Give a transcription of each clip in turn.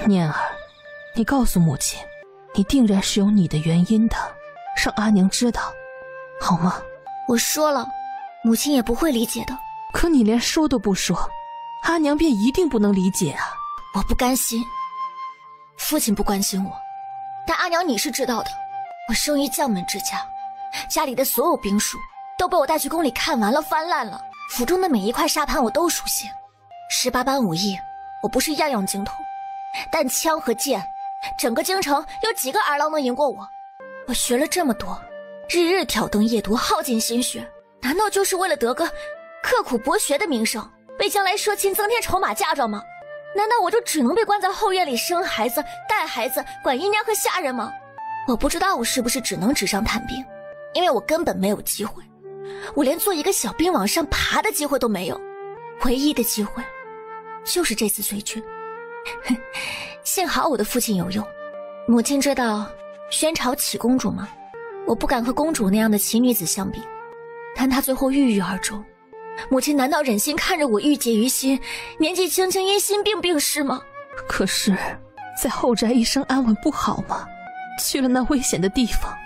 念儿，你告诉母亲，你定然是有你的原因的，让阿娘知道，好吗？我说了，母亲也不会理解的。可你连说都不说，阿娘便一定不能理解啊！我不甘心，父亲不关心我，但阿娘你是知道的，我生于将门之家，家里的所有兵书都被我带去宫里看完了翻烂了，府中的每一块沙盘我都熟悉，18般武艺我不是样样精通，但枪和剑，整个京城有几个儿郎能赢过我？我学了这么多，日日挑灯夜读，耗尽心血，难道就是为了得个刻苦博学的名声，为将来社亲增添筹码嫁妆吗？难道我就只能被关在后院里生孩子、带孩子、管姨娘和下人吗？我不知道我是不是只能纸上谈兵，因为我根本没有机会，我连做一个小兵往上爬的机会都没有，唯一的机会就是这次随军。幸好我的父亲有用。母亲知道宣朝启公主吗？我不敢和公主那样的奇女子相比，但她最后郁郁而终，母亲难道忍心看着我郁结于心，年纪轻轻因心病病逝吗？可是在后宅一生安稳不好吗？去了那危险的地方，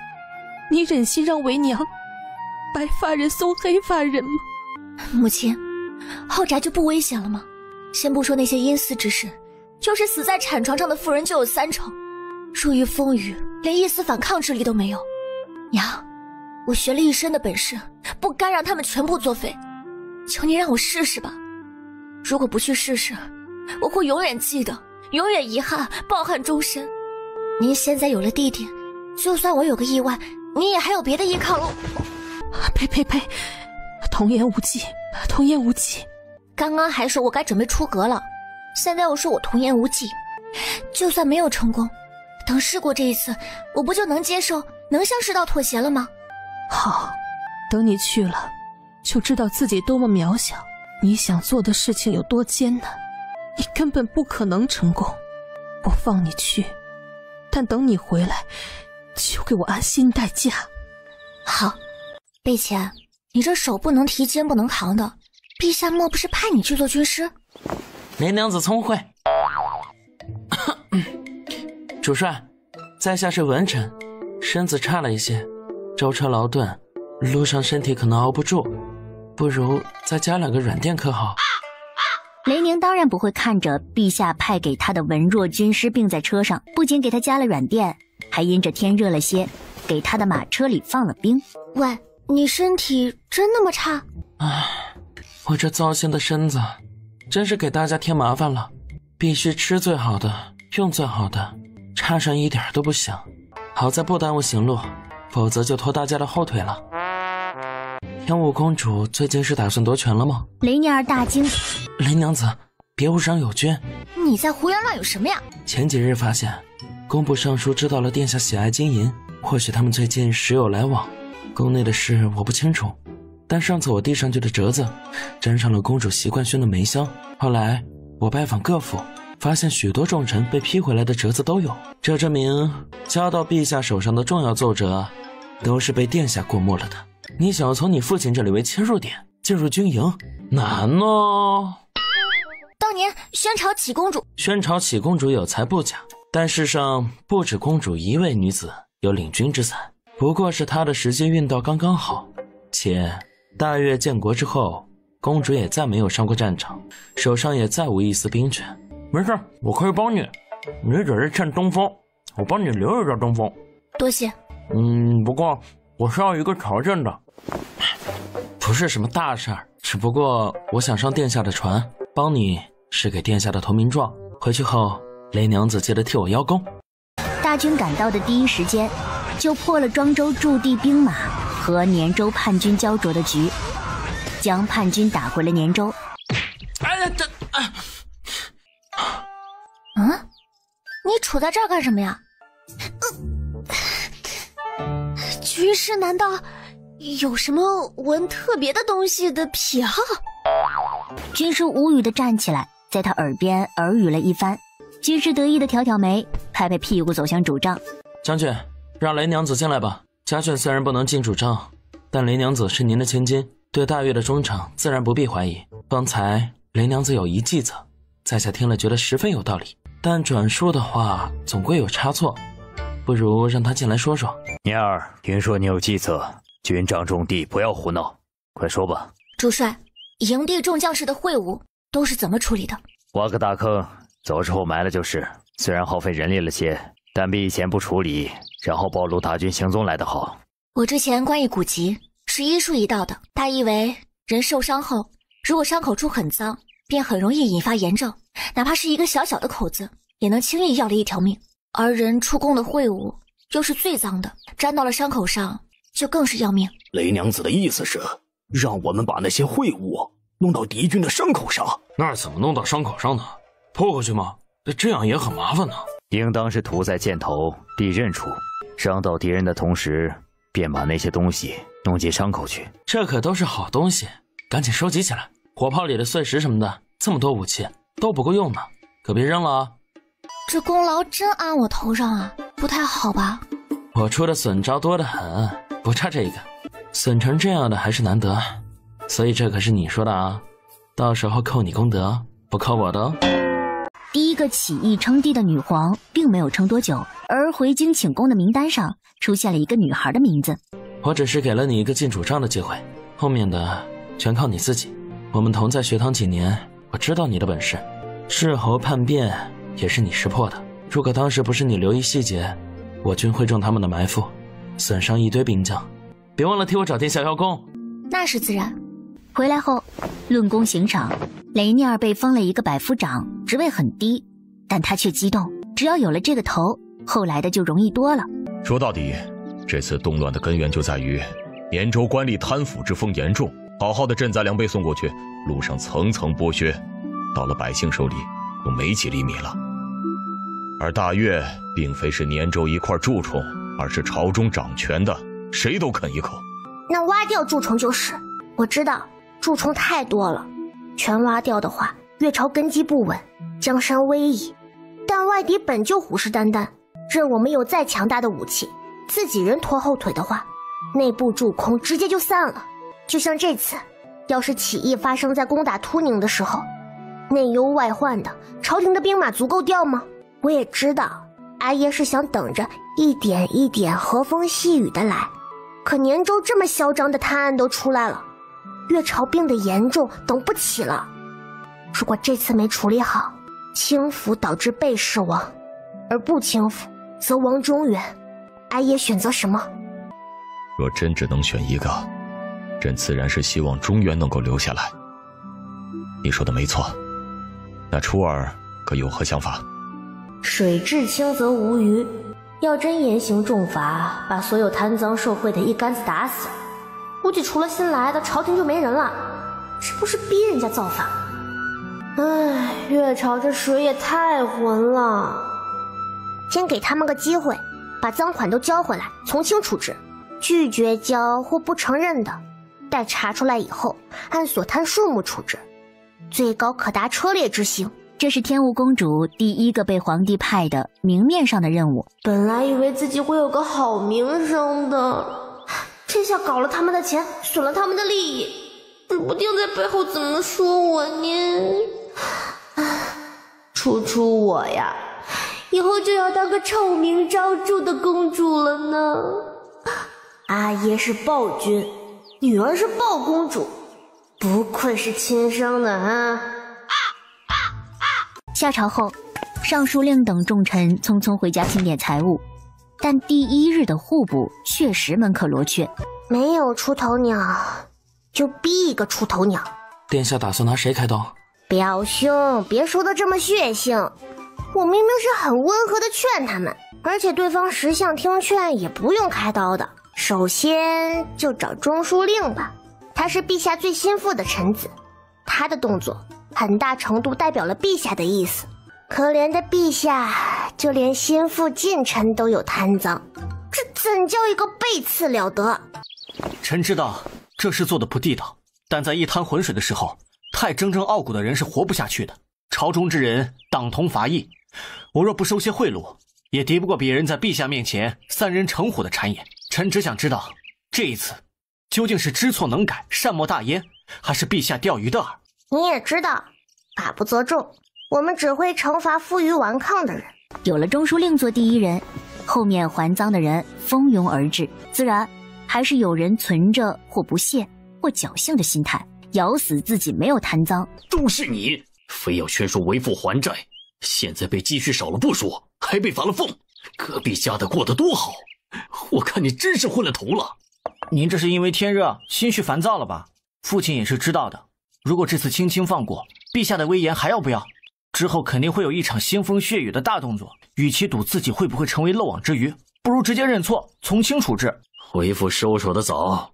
你忍心让为娘白发人送黑发人吗？母亲，后宅就不危险了吗？先不说那些阴司之事，就是死在产床上的妇人就有3成，入狱风雨，连一丝反抗之力都没有。娘，我学了一身的本事，不该让他们全部作废，求您让我试试吧。如果不去试试，我会永远记得，永远遗憾，抱憾终身。您现在有了弟弟，就算我有个意外，您也还有别的依靠了。呸，童言无忌，童言无忌。刚刚还说我该准备出阁了，现在又说我童言无忌。就算没有成功，等试过这一次，我不就能接受，能向世道妥协了吗？好，等你去了，就知道自己多么渺小，你想做的事情有多艰难，你根本不可能成功。我放你去，但等你回来，就给我安心待嫁。好，贝浅，你这手不能提肩不能扛的，陛下莫不是派你去做军师？梅娘子聪慧。主帅，在下是文臣，身子差了一些，舟车劳顿，路上身体可能熬不住，不如再加2个软垫可好？雷宁当然不会看着陛下派给他的文弱军师病在车上，不仅给他加了软垫，还因着天热了些，给他的马车里放了冰。喂，你身体真那么差？唉，我这糟心的身子真是给大家添麻烦了，必须吃最好的，用最好的，差上一点都不行。好在不耽误行路，否则就拖大家的后腿了。天武公主最近是打算夺权了吗？雷尼尔大惊。雷娘子，别无伤有君。你在胡言乱语什么呀？前几日发现工部尚书知道了殿下喜爱金银，或许他们最近时有来往，宫内的事我不清楚，但上次我递上去的折子沾上了公主习惯熏的梅香，后来我拜访各府，发现许多重臣被批回来的折子都有，这证明交到陛下手上的重要奏折都是被殿下过目了的。你想要从你父亲这里为切入点进入军营，难哦。当年宣朝启公主有才不假，但世上不止公主一位女子有领军之才，不过是她的时机运到刚刚好。且大越建国之后，公主也再没有上过战场，手上也再无一丝兵权。没事，我可以帮你，你只是欠东风，我帮你留一点东风。多谢。不过我是要一个条件的。不是什么大事儿，只不过我想上殿下的船，帮你是给殿下的投名状，回去后雷娘子记得替我邀功。大军赶到的第一时间，就破了庄周驻地兵马和年州叛军焦灼的局，将叛军打回了年州。你杵在这儿干什么呀？军师难道有什么闻特别的东西的癖好？军师无语地站起来，在他耳边耳语了一番。军师得意地挑挑眉，拍拍屁股走向主帐。将军，让雷娘子进来吧。家眷虽然不能进主帐，但雷娘子是您的千金，对大越的忠诚自然不必怀疑。方才雷娘子有一计策，在下听了觉得十分有道理，但转述的话总归有差错，不如让他进来说说。年儿，听说你有计策，军长种地，不要胡闹，快说吧。主帅，营地众将士的秽物都是怎么处理的？挖个大坑，走之后埋了就是。虽然耗费人力了些，但比以前不处理，然后暴露大军行踪来得好。我之前观忆古籍是医术一道的，大意为人受伤后，如果伤口处很脏，便很容易引发炎症，哪怕是一个小小的口子，也能轻易要了一条命。而人出宫的秽物又是最脏的，沾到了伤口上，就更是要命。雷娘子的意思是，让我们把那些秽物弄到敌军的伤口上。那怎么弄到伤口上呢？泼过去吗？这样也很麻烦呢。应当是涂在箭头、地刃处，伤到敌人的同时，便把那些东西弄进伤口去。这可都是好东西，赶紧收集起来。火炮里的碎石什么的，这么多武器都不够用呢，可别扔了啊。这功劳真安我头上啊，不太好吧？我出的损招多得很，不差这个。损成这样的还是难得，所以这可是你说的啊，到时候扣你功德，不扣我的哦。第一个起义称帝的女皇并没有撑多久，而回京请功的名单上出现了一个女孩的名字。我只是给了你一个进主帐的机会，后面的全靠你自己。我们同在学堂几年，我知道你的本事，斥候叛变也是你识破的。如果当时不是你留意细节，我军会中他们的埋伏，损伤一堆兵将。别忘了替我找殿下邀功。那是自然。回来后论功行赏，雷涅儿被封了一个百夫长，职位很低，但他却激动，只要有了这个头，后来的就容易多了。说到底，这次动乱的根源就在于年州官吏贪腐之风严重，好好的赈灾粮被送过去，路上层层剥削，到了百姓手里又没几粒米了。而大越并非是年州一块蛀虫，而是朝中掌权的，谁都啃一口。那挖掉蛀虫就是。我知道蛀虫太多了，全挖掉的话，越朝根基不稳，江山危矣。但外敌本就虎视眈眈，任我们有再强大的武器，自己人拖后腿的话，内部蛀空直接就散了。就像这次，要是起义发生在攻打突宁的时候，内忧外患的，朝廷的兵马足够调吗？我也知道阿爷是想等着一点一点和风细雨的来，可年州这么嚣张的探案都出来了，越朝病的严重，等不起了。如果这次没处理好，轻浮导致被弑亡，而不轻浮则亡中原，阿爷选择什么？若真只能选一个，朕自然是希望中原能够留下来。你说的没错，那初儿可有何想法？水至清则无鱼，要真严刑重罚，把所有贪赃受贿的一竿子打死，估计除了新来的，朝廷就没人了。这不是逼人家造反？唉，越朝这水也太浑了。先给他们个机会，把赃款都交回来，从轻处置。拒绝交或不承认的，待查出来以后，按所贪数目处置，最高可达车裂之刑。这是天雾公主第一个被皇帝派的明面上的任务。本来以为自己会有个好名声的，这下搞了他们的钱，损了他们的利益，指不定在背后怎么说我呢。楚我呀，以后就要当个臭名昭著的公主了呢。阿爷是暴君，女儿是暴公主，不愧是亲生的啊！下朝后，尚书令等重臣匆匆回家清点财物，但第一日的户部确实门可罗雀，没有出头鸟，就逼一个出头鸟。殿下打算拿谁开刀？表兄，别说的这么血腥，我明明是很温和的劝他们，而且对方识相听劝，也不用开刀的。首先就找中书令吧，他是陛下最心腹的臣子，他的动作很大程度代表了陛下的意思。可怜的陛下，就连心腹近臣都有贪赃，这怎叫一个背刺了得？臣知道这事做得不地道，但在一滩浑水的时候，太铮铮傲骨的人是活不下去的。朝中之人党同伐异，我若不收些贿赂，也敌不过别人在陛下面前三人成虎的谗言。臣只想知道，这一次究竟是知错能改，善莫大焉，还是陛下钓鱼的饵？你也知道，法不责众。我们只会惩罚负隅顽抗的人。有了中书令做第一人，后面还赃的人蜂拥而至，自然还是有人存着或不屑或侥幸的心态，咬死自己没有贪赃。都是你，非要劝说为父还债，现在被积蓄少了不说，还被罚了俸。隔壁家的过得多好，我看你真是昏了头了。您这是因为天热心绪烦躁了吧？父亲也是知道的，如果这次轻轻放过，陛下的威严还要不要？之后肯定会有一场腥风血雨的大动作，与其赌自己会不会成为漏网之鱼，不如直接认错，从轻处置。为父收手的早，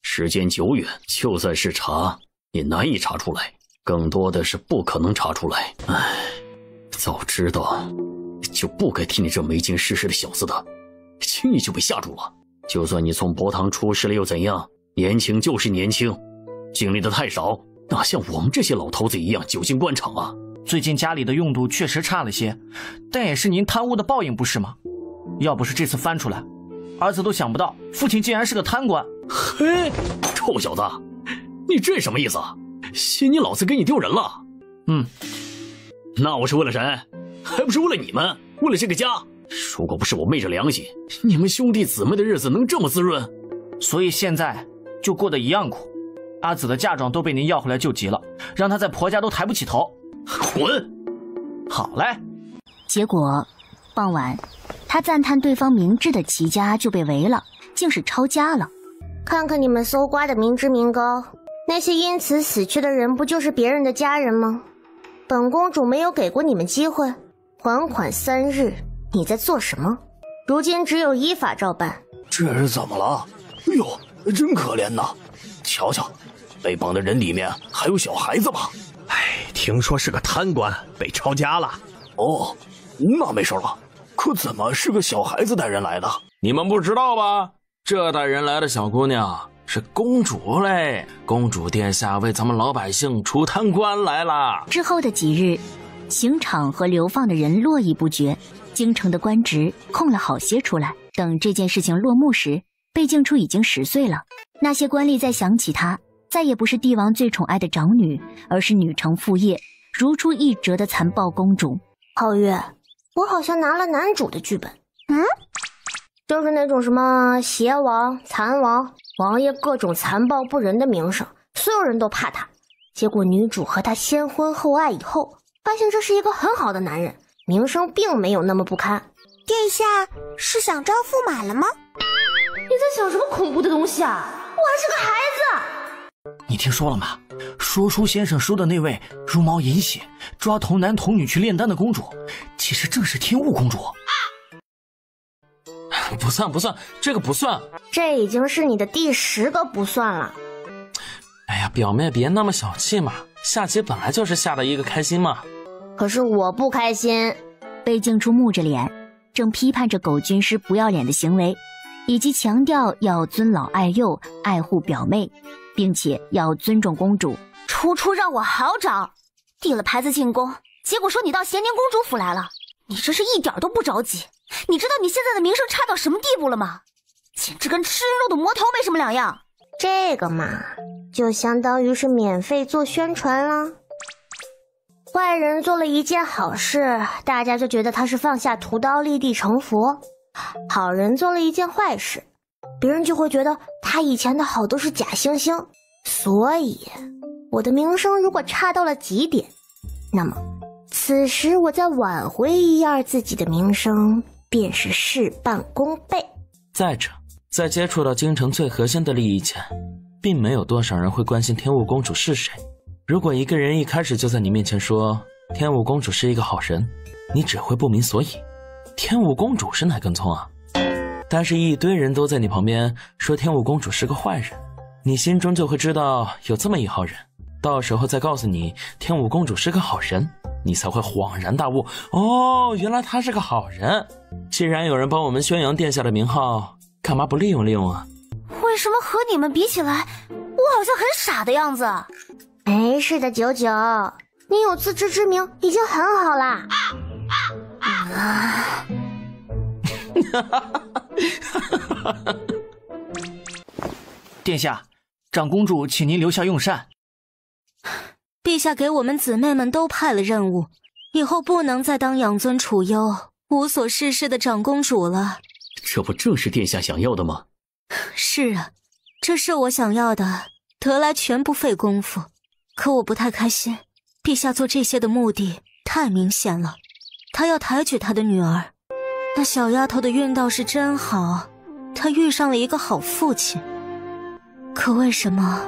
时间久远，就算是查，也难以查出来，更多的是不可能查出来。唉，早知道就不该听你这没经世事的小子的，轻易就被吓住了。就算你从伯堂出世了又怎样？年轻就是年轻，经历的太少，哪像我们这些老头子一样久经官场啊。最近家里的用度确实差了些，但也是您贪污的报应，不是吗？要不是这次翻出来，儿子都想不到父亲竟然是个贪官。嘿，臭小子，你这什么意思？嫌你老子给你丢人了？那我是为了谁？还不是为了你们，为了这个家。如果不是我昧着良心，你们兄弟姊妹的日子能这么滋润？所以现在就过得一样苦。阿紫的嫁妆都被您要回来救急了，让她在婆家都抬不起头。滚！好嘞。结果傍晚，他赞叹对方明智的齐家就被围了，竟是抄家了。看看你们搜刮的民脂民膏，那些因此死去的人不就是别人的家人吗？本公主没有给过你们机会，缓缓3日，你在做什么？如今只有依法照办。这是怎么了？哎呦，真可怜呐！瞧瞧，被绑的人里面还有小孩子吧？听说是个贪官，被抄家了。哦，那没事了。可怎么是个小孩子带人来的？你们不知道吧？这带人来的小姑娘是公主嘞，公主殿下为咱们老百姓除贪官来了。之后的几日，刑场和流放的人络绎不绝，京城的官职空了好些出来。等这件事情落幕时，贝静初已经10岁了。那些官吏再想起她，再也不是帝王最宠爱的长女，而是女承父业、如出一辙的残暴公主。皓月，我好像拿了男主的剧本。就是那种什么邪王、残王，王爷各种残暴不仁的名声，所有人都怕他。结果女主和他先婚后爱以后，发现这是一个很好的男人，名声并没有那么不堪。殿下是想招驸马了吗？你在想什么恐怖的东西啊？我还是个孩子。你听说了吗？说书先生说的那位茹毛饮血、抓童男童女去炼丹的公主，其实正是天雾公主。不算，这个不算。这已经是你的第10个不算了。哎呀，表妹别那么小气嘛，下棋本来就是下的一个开心嘛。可是我不开心。贝静初木着脸，正批判着狗军师不要脸的行为，以及强调要尊老爱幼、爱护表妹，并且要尊重公主。初让我好找，递了牌子进宫，结果说你到咸宁公主府来了。你这是一点都不着急。你知道你现在的名声差到什么地步了吗？简直跟吃人肉的魔头没什么两样。这个嘛，就相当于是免费做宣传了。坏人做了一件好事，大家就觉得他是放下屠刀立地成佛；好人做了一件坏事，别人就会觉得他以前的好都是假惺惺。所以我的名声如果差到了极点，那么此时我再挽回一下自己的名声，便是事半功倍。再者，在接触到京城最核心的利益前，并没有多少人会关心天雾公主是谁。如果一个人一开始就在你面前说天雾公主是一个好人，你只会不明所以，天雾公主是哪根葱啊？但是一堆人都在你旁边说天雾公主是个坏人，你心中就会知道有这么一号人，到时候再告诉你天雾公主是个好人，你才会恍然大悟，哦，原来她是个好人。既然有人帮我们宣扬殿下的名号，干嘛不利用利用啊？为什么和你们比起来，我好像很傻的样子？没事的，九九，你有自知之明已经很好啦。殿下，长公主请您留下用膳。陛下给我们姊妹们都派了任务，以后不能再当养尊处优、无所事事的长公主了。这不正是殿下想要的吗？是啊，这是我想要的，得来全不费功夫。可我不太开心，陛下做这些的目的太明显了，他要抬举他的女儿。那小丫头的运道是真好，她遇上了一个好父亲。可为什么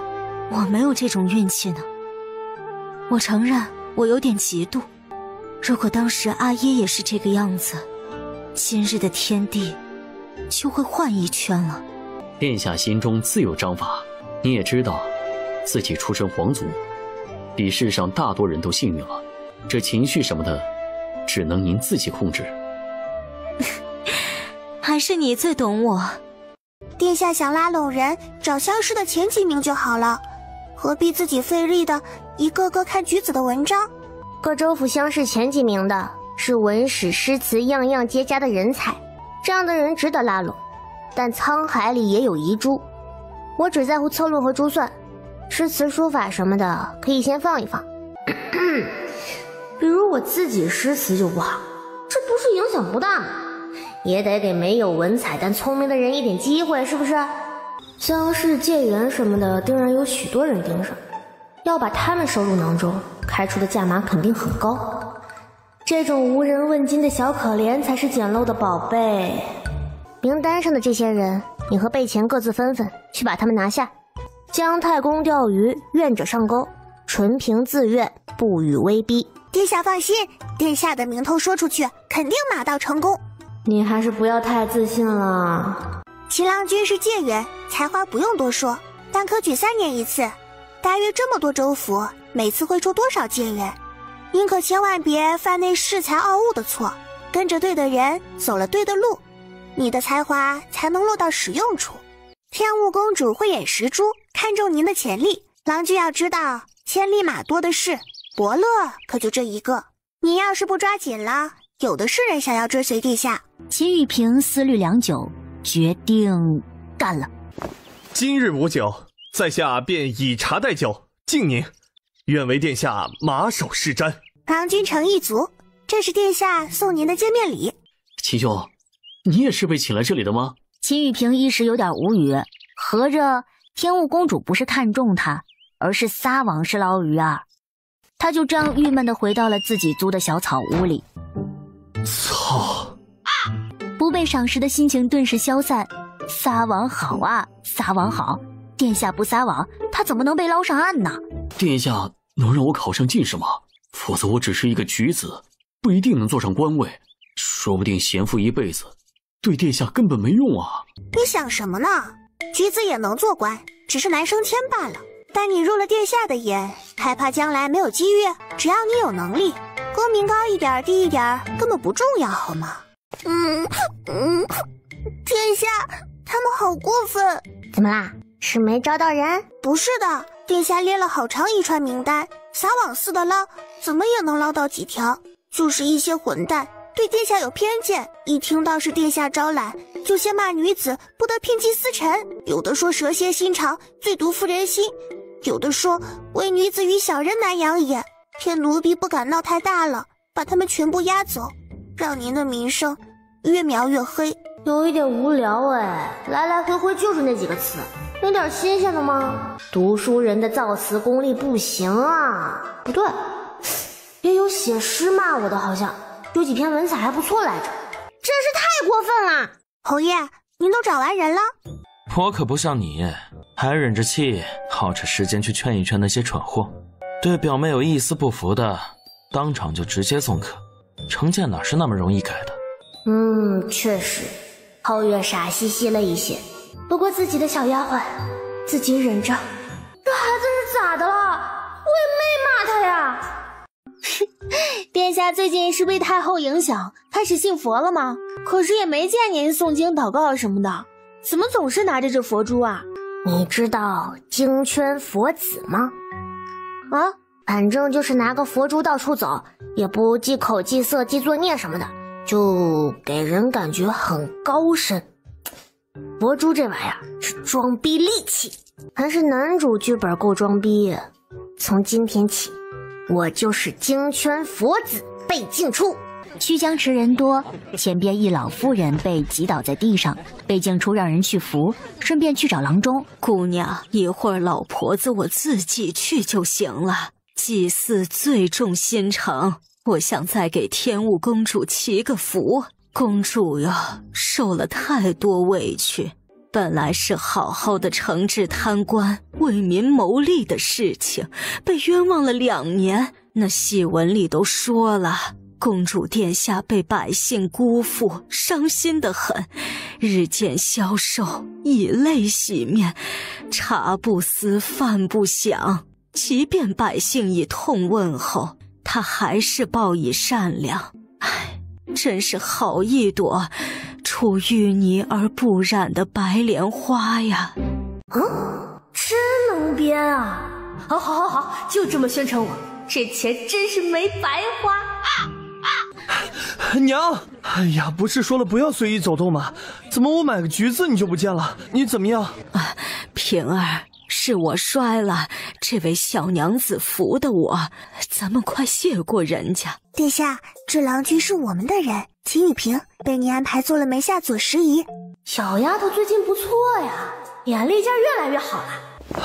我没有这种运气呢？我承认我有点嫉妒，如果当时阿耶也是这个样子，今日的天地就会换一圈了。殿下心中自有章法，你也知道自己出身皇族，比世上大多人都幸运了，这情绪什么的只能您自己控制。还是你最懂我。殿下想拉拢人，找乡试的前几名就好了，何必自己费力的一个个看举子的文章？各州府乡试前几名的是文史诗词样样皆佳的人才，这样的人值得拉拢。但沧海里也有遗珠，我只在乎策论和珠算，诗词书法什么的可以先放一放。比如我自己诗词就不好，这不是影响不大吗？也得给没有文采但聪明的人一点机会，是不是？乡试解元什么的定然有许多人盯上，要把他们收入囊中，开出的价码肯定很高。这种无人问津的小可怜才是捡漏的宝贝。名单上的这些人，你和贝前各自分分，去把他们拿下。姜太公钓鱼，愿者上钩，纯凭自愿，不予威逼。殿下放心，殿下的名头说出去，肯定马到成功。你还是不要太自信了。齐郎君是解元，才华不用多说，但科举3年一次，大约这么多州府，每次会出多少解元？您可千万别犯那恃才傲物的错，跟着对的人，走了对的路，你的才华才能落到实用处。天雾公主慧眼识珠，看中您的潜力，郎君要知道，千里马多的是，伯乐可就这一个。你要是不抓紧了，有的是人想要追随殿下。秦玉萍思虑良久，决定干了。今日无酒，在下便以茶代酒，敬您。愿为殿下马首是瞻。郎君诚意足，这是殿下送您的见面礼。秦兄，你也是被请来这里的吗？秦玉萍一时有点无语，合着天雾公主不是看中他，而是撒网式捞鱼啊。他就这样郁闷地回到了自己租的小草屋里。操！不被赏识的心情顿时消散。撒网好啊，撒网好，殿下不撒网，他怎么能被捞上岸呢？殿下能让我考上进士吗？否则我只是一个举子，不一定能坐上官位，说不定闲赋一辈子，对殿下根本没用啊。你想什么呢？举子也能做官，只是难升迁罢了。但你入了殿下的眼，害怕将来没有机遇。只要你有能力，功名高一点低一点根本不重要，好吗？殿下，他们好过分。怎么啦？是没招到人？不是的，殿下列了好长一串名单，撒网似的捞，怎么也能捞到几条。就是一些混蛋，对殿下有偏见，一听到是殿下招揽，就先骂女子不得聘祭司臣，有的说蛇蝎心肠，最毒妇人心，有的说为女子与小人难养也，骗奴婢不敢闹太大了，把他们全部押走，让您的名声越描越黑。有一点无聊哎，来来回回就是那几个词，有点新鲜的吗？读书人的造词功力不行啊。不对，也有写诗骂我的，好像有几篇文采还不错来着。真是太过分了。侯爷，您都找完人了？我可不像你，还忍着气耗着时间去劝一劝那些蠢货。对表妹有一丝不服的，当场就直接送客。成见哪是那么容易改的？确实皓月傻兮兮了一些，不过自己的小丫鬟自己忍着。这孩子是咋的了？我也没骂他呀。殿下最近是被太后影响开始信佛了吗？可是也没见您诵经祷告什么的，怎么总是拿着这佛珠啊？你知道经圈佛子吗？啊，反正就是拿个佛珠到处走，也不忌口忌色忌作孽什么的，就给人感觉很高深。佛珠这玩意儿是装逼利器，还是男主剧本够装逼。从今天起，我就是经圈佛子。被尽出。曲江池人多，前边一老妇人被挤倒在地上，被静初让人去扶，顺便去找郎中。姑娘，一会儿老婆子我自己去就行了。祭祀最重心诚，我想再给天雾公主祈个福。公主呀，受了太多委屈，本来是好好的惩治贪官、为民谋利的事情，被冤枉了2年。那戏文里都说了，公主殿下被百姓辜负，伤心得很，日渐消瘦，以泪洗面，茶不思饭不想。即便百姓以痛问候，她还是报以善良。唉，真是好一朵出淤泥而不染的白莲花呀！真能编啊！好，就这么宣传我，这钱真是没白花。娘，哎呀，不是说了不要随意走动吗？怎么我买个橘子你就不见了？你怎么样？平儿，是我摔了这位小娘子扶的我，咱们快谢过人家。殿下，这郎君是我们的人，秦雨萍被你安排做了门下左拾遗。小丫头最近不错呀，眼力劲越来越好了。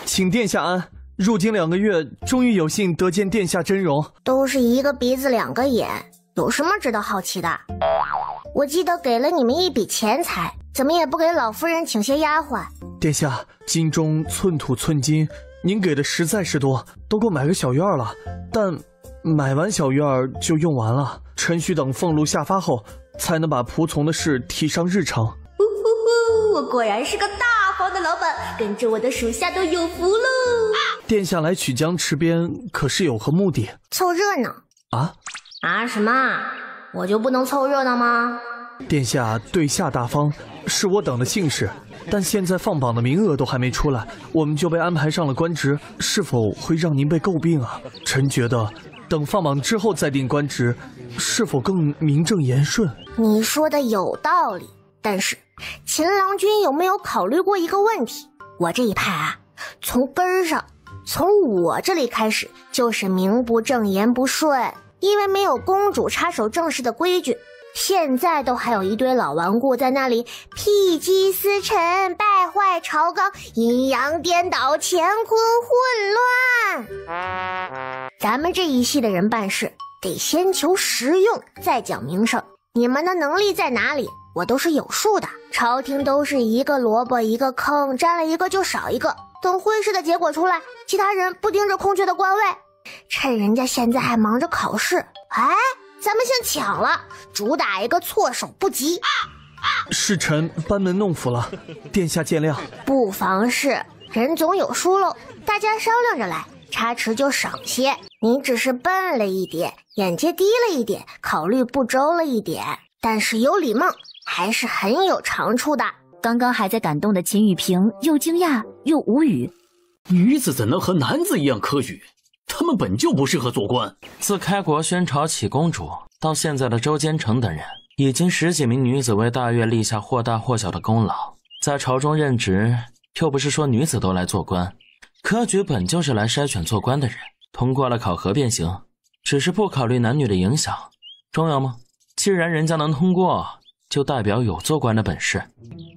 请殿下安。入京2个月，终于有幸得见殿下真容。都是一个鼻子2个眼，有什么值得好奇的？我记得给了你们一笔钱财，怎么也不给老夫人请些丫鬟？殿下，京中寸土寸金，您给的实在是多，都够买个小院了。但买完小院就用完了，臣需等俸禄下发后，才能把仆从的事提上日程。我果然是个大方的老板，跟着我的属下都有福喽。殿下来曲江池边可是有何目的？凑热闹什么？我就不能凑热闹吗？殿下对下大方，是我等的幸事，但现在放榜的名额都还没出来，我们就被安排上了官职，是否会让您被诟病啊？臣觉得等放榜之后再定官职，是否更名正言顺？你说的有道理，但是秦郎君有没有考虑过一个问题？我这一派啊，从根儿上，从我这里开始就是名不正言不顺，因为没有公主插手政事的规矩，现在都还有一堆老顽固在那里辟迹司臣，败坏朝纲，阴阳颠倒，乾坤混乱。咱们这一系的人办事得先求实用，再讲名声。你们的能力在哪里，我都是有数的。朝廷都是一个萝卜一个坑，占了一个就少一个，等会试的结果出来，其他人不盯着空缺的官位，趁人家现在还忙着考试，咱们先抢了，主打一个措手不及。是臣班门弄斧了，殿下见谅。不妨事，人总有疏漏，大家商量着来，差池就省些。你只是笨了一点，眼界低了一点，考虑不周了一点，但是有礼貌还是很有长处的。刚刚还在感动的秦雨萍又惊讶又无语。女子怎能和男子一样科举？他们本就不适合做官。自开国宣朝启公主到现在的周坚城等人，已经10几名女子为大越立下或大或小的功劳。在朝中任职，又不是说女子都来做官，科举本就是来筛选做官的人，通过了考核便行，只是不考虑男女的影响。重要吗？既然人家能通过，就代表有做官的本事。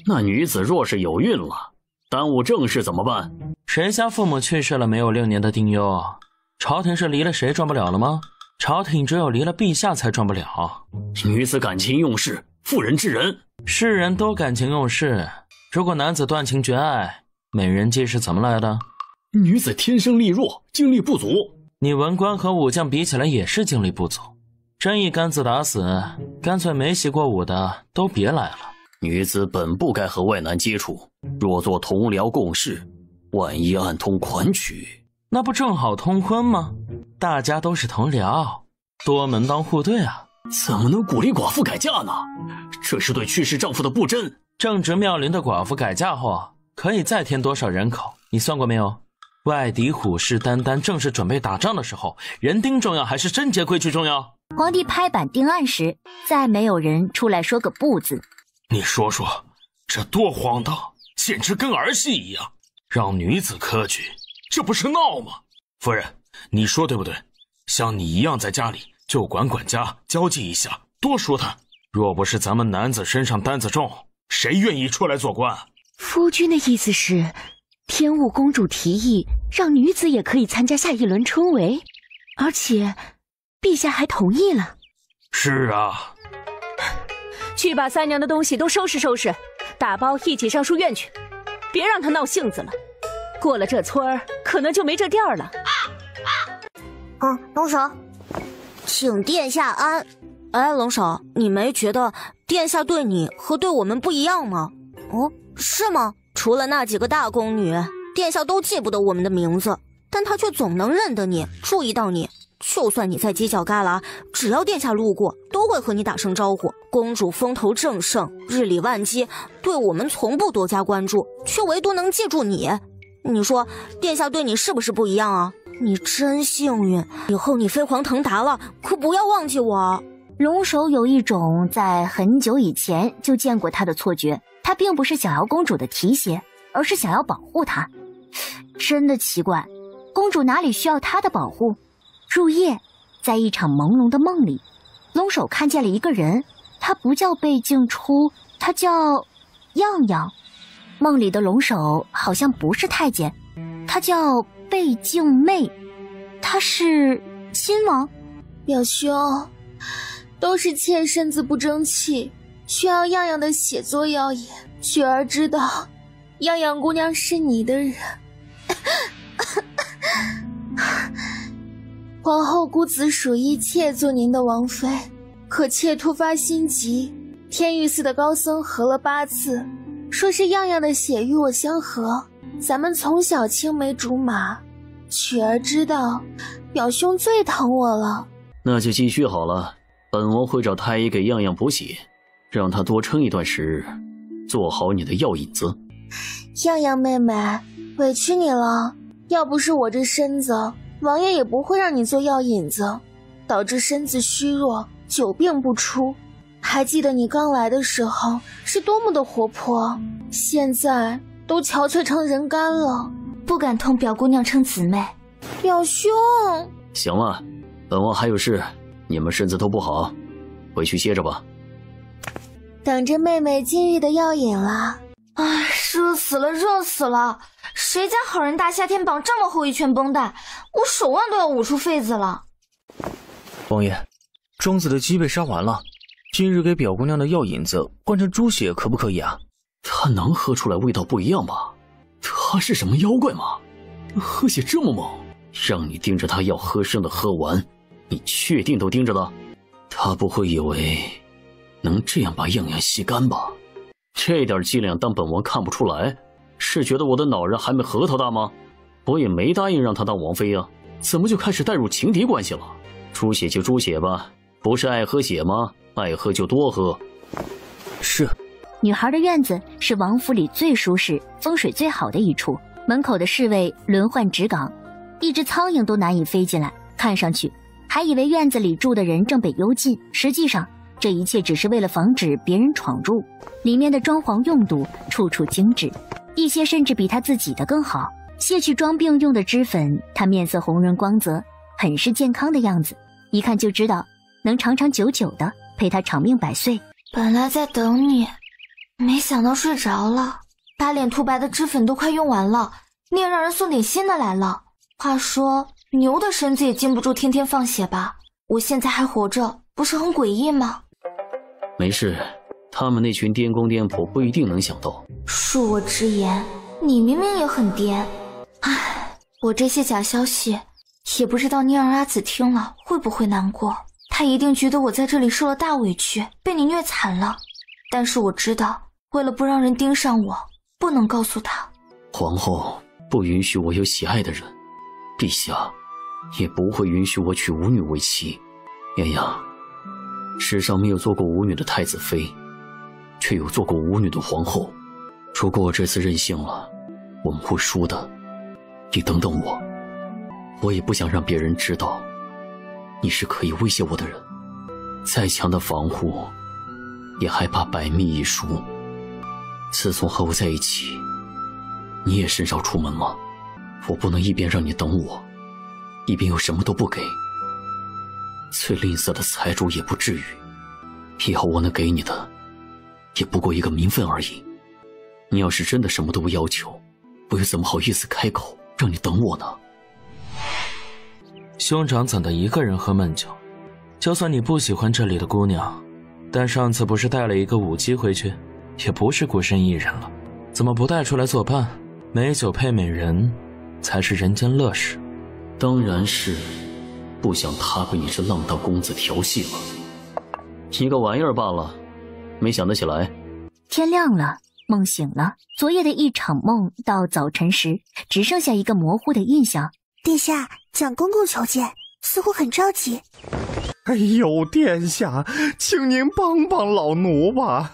那女子若是有孕了，耽误政事怎么办？谁家父母去世了没有6年的丁忧？朝廷是离了谁赚不了了吗？朝廷只有离了陛下才赚不了。女子感情用事，妇人之仁。世人都感情用事，如果男子断情绝爱，美人计是怎么来的？女子天生力弱，精力不足。你文官和武将比起来也是精力不足，真一竿子打死，干脆没习过武的都别来了。女子本不该和外男接触，若做同僚共事，万一暗通款曲，那不正好通婚吗？大家都是同僚，多门当户对啊。怎么能鼓励寡妇改嫁呢？这是对去世丈夫的不贞。正值妙龄的寡妇改嫁后，可以再添多少人口？你算过没有？外敌虎视眈眈，正是准备打仗的时候，人丁重要还是贞洁规矩重要？皇帝拍板定案时，再没有人出来说个不字。你说说，这多荒唐，简直跟儿戏一样！让女子科举，这不是闹吗？夫人，你说对不对？像你一样在家里就管管家，交际一下，多舒坦。若不是咱们男子身上担子重，谁愿意出来做官？夫君的意思是，天雾公主提议让女子也可以参加下一轮春闱，而且陛下还同意了。是啊。去把三娘的东西都收拾收拾，打包一起上书院去，别让她闹性子了。过了这村儿，可能就没这店儿了。龙首，请殿下安。哎，龙首，你没觉得殿下对你和对我们不一样吗？哦，是吗？除了那几个大宫女，殿下都记不得我们的名字，但他却总能认得你，注意到你。就算你在犄角旮旯，只要殿下路过，都会和你打声招呼。公主风头正盛，日理万机，对我们从不多加关注，却唯独能记住你。你说，殿下对你是不是不一样啊？你真幸运，以后你飞黄腾达了，可不要忘记我。龙首有一种在很久以前就见过他的错觉，他并不是想要公主的提携，而是想要保护她。真的奇怪，公主哪里需要他的保护？入夜，在一场朦胧的梦里，龙首看见了一个人，他不叫贝静初，他叫样样。梦里的龙首好像不是太监，他叫贝静妹，他是亲王。表兄，都是妾身子不争气，需要样样的血做药引。雪儿知道，样样姑娘是你的人。皇后姑子属意妾做您的王妃，可妾突发心急，天玉寺的高僧合了8字，说是样样的血与我相合，咱们从小青梅竹马。雪儿知道，表兄最疼我了。那就继续好了，本王会找太医给样样补血，让他多撑一段时日，做好你的药引子。样样妹妹，委屈你了，要不是我这身子，王爷也不会让你做药引子，导致身子虚弱，久病不出。还记得你刚来的时候是多么的活泼，现在都憔悴成人干了。不敢同表姑娘称姊妹。表兄，行了，本王还有事，你们身子都不好，回去歇着吧。等着妹妹今日的药引了。哎，热死了，热死了！谁家好人大夏天绑这么厚一圈绷带，我手腕都要捂出痱子了。王爷，庄子的鸡被杀完了，今日给表姑娘的药引子换成猪血可不可以啊？他能喝出来味道不一样吗？他是什么妖怪吗？喝血这么猛，让你盯着他要喝生的喝完，你确定都盯着了？他不会以为能这样把样样吸干吧？这点伎俩当本王看不出来？是觉得我的脑仁还没核桃大吗？我也没答应让她当王妃啊，怎么就开始带入情敌关系了？猪血就猪血吧，不是爱喝血吗？爱喝就多喝。是。女孩的院子是王府里最舒适、风水最好的一处，门口的侍卫轮换值岗，一只苍蝇都难以飞进来，看上去还以为院子里住的人正被幽禁，实际上这一切只是为了防止别人闯入。里面的装潢用度处处精致，一些甚至比他自己的更好。卸去装病用的脂粉，他面色红润光泽，很是健康的样子，一看就知道能长长久久的陪他长命百岁。本来在等你，没想到睡着了，把脸涂白的脂粉都快用完了，你也让人送点新的来了。话说牛的身子也禁不住天天放血吧？我现在还活着，不是很诡异吗？没事，他们那群颠公颠婆不一定能想到。恕我直言，你明明也很颠。唉，我这些假消息也不知道聂二阿紫听了会不会难过，他一定觉得我在这里受了大委屈，被你虐惨了。但是我知道，为了不让人盯上我，不能告诉他。皇后不允许我有喜爱的人，陛下也不会允许我娶舞女为妻。燕阳，世上没有做过舞女的太子妃，却有做过舞女的皇后。如果我这次任性了，我们会输的。你等等我，我也不想让别人知道你是可以威胁我的人。再强的防护也害怕百密一疏。自从和我在一起，你也甚少出门吗？我不能一边让你等我，一边又什么都不给。最吝啬的财主也不至于，以后我能给你的，也不过一个名分而已。你要是真的什么都不要求，我又怎么好意思开口让你等我呢？兄长怎的一个人喝闷酒？就算你不喜欢这里的姑娘，但上次不是带了一个舞姬回去，也不是孤身一人了，怎么不带出来作伴？美酒配美人，才是人间乐事。当然是不想他被你这浪荡公子调戏了，一个玩意儿罢了，没想得起来。天亮了，梦醒了，昨夜的一场梦到早晨时只剩下一个模糊的印象。殿下，蒋公公求见，似乎很着急。哎呦，殿下，请您帮帮老奴吧。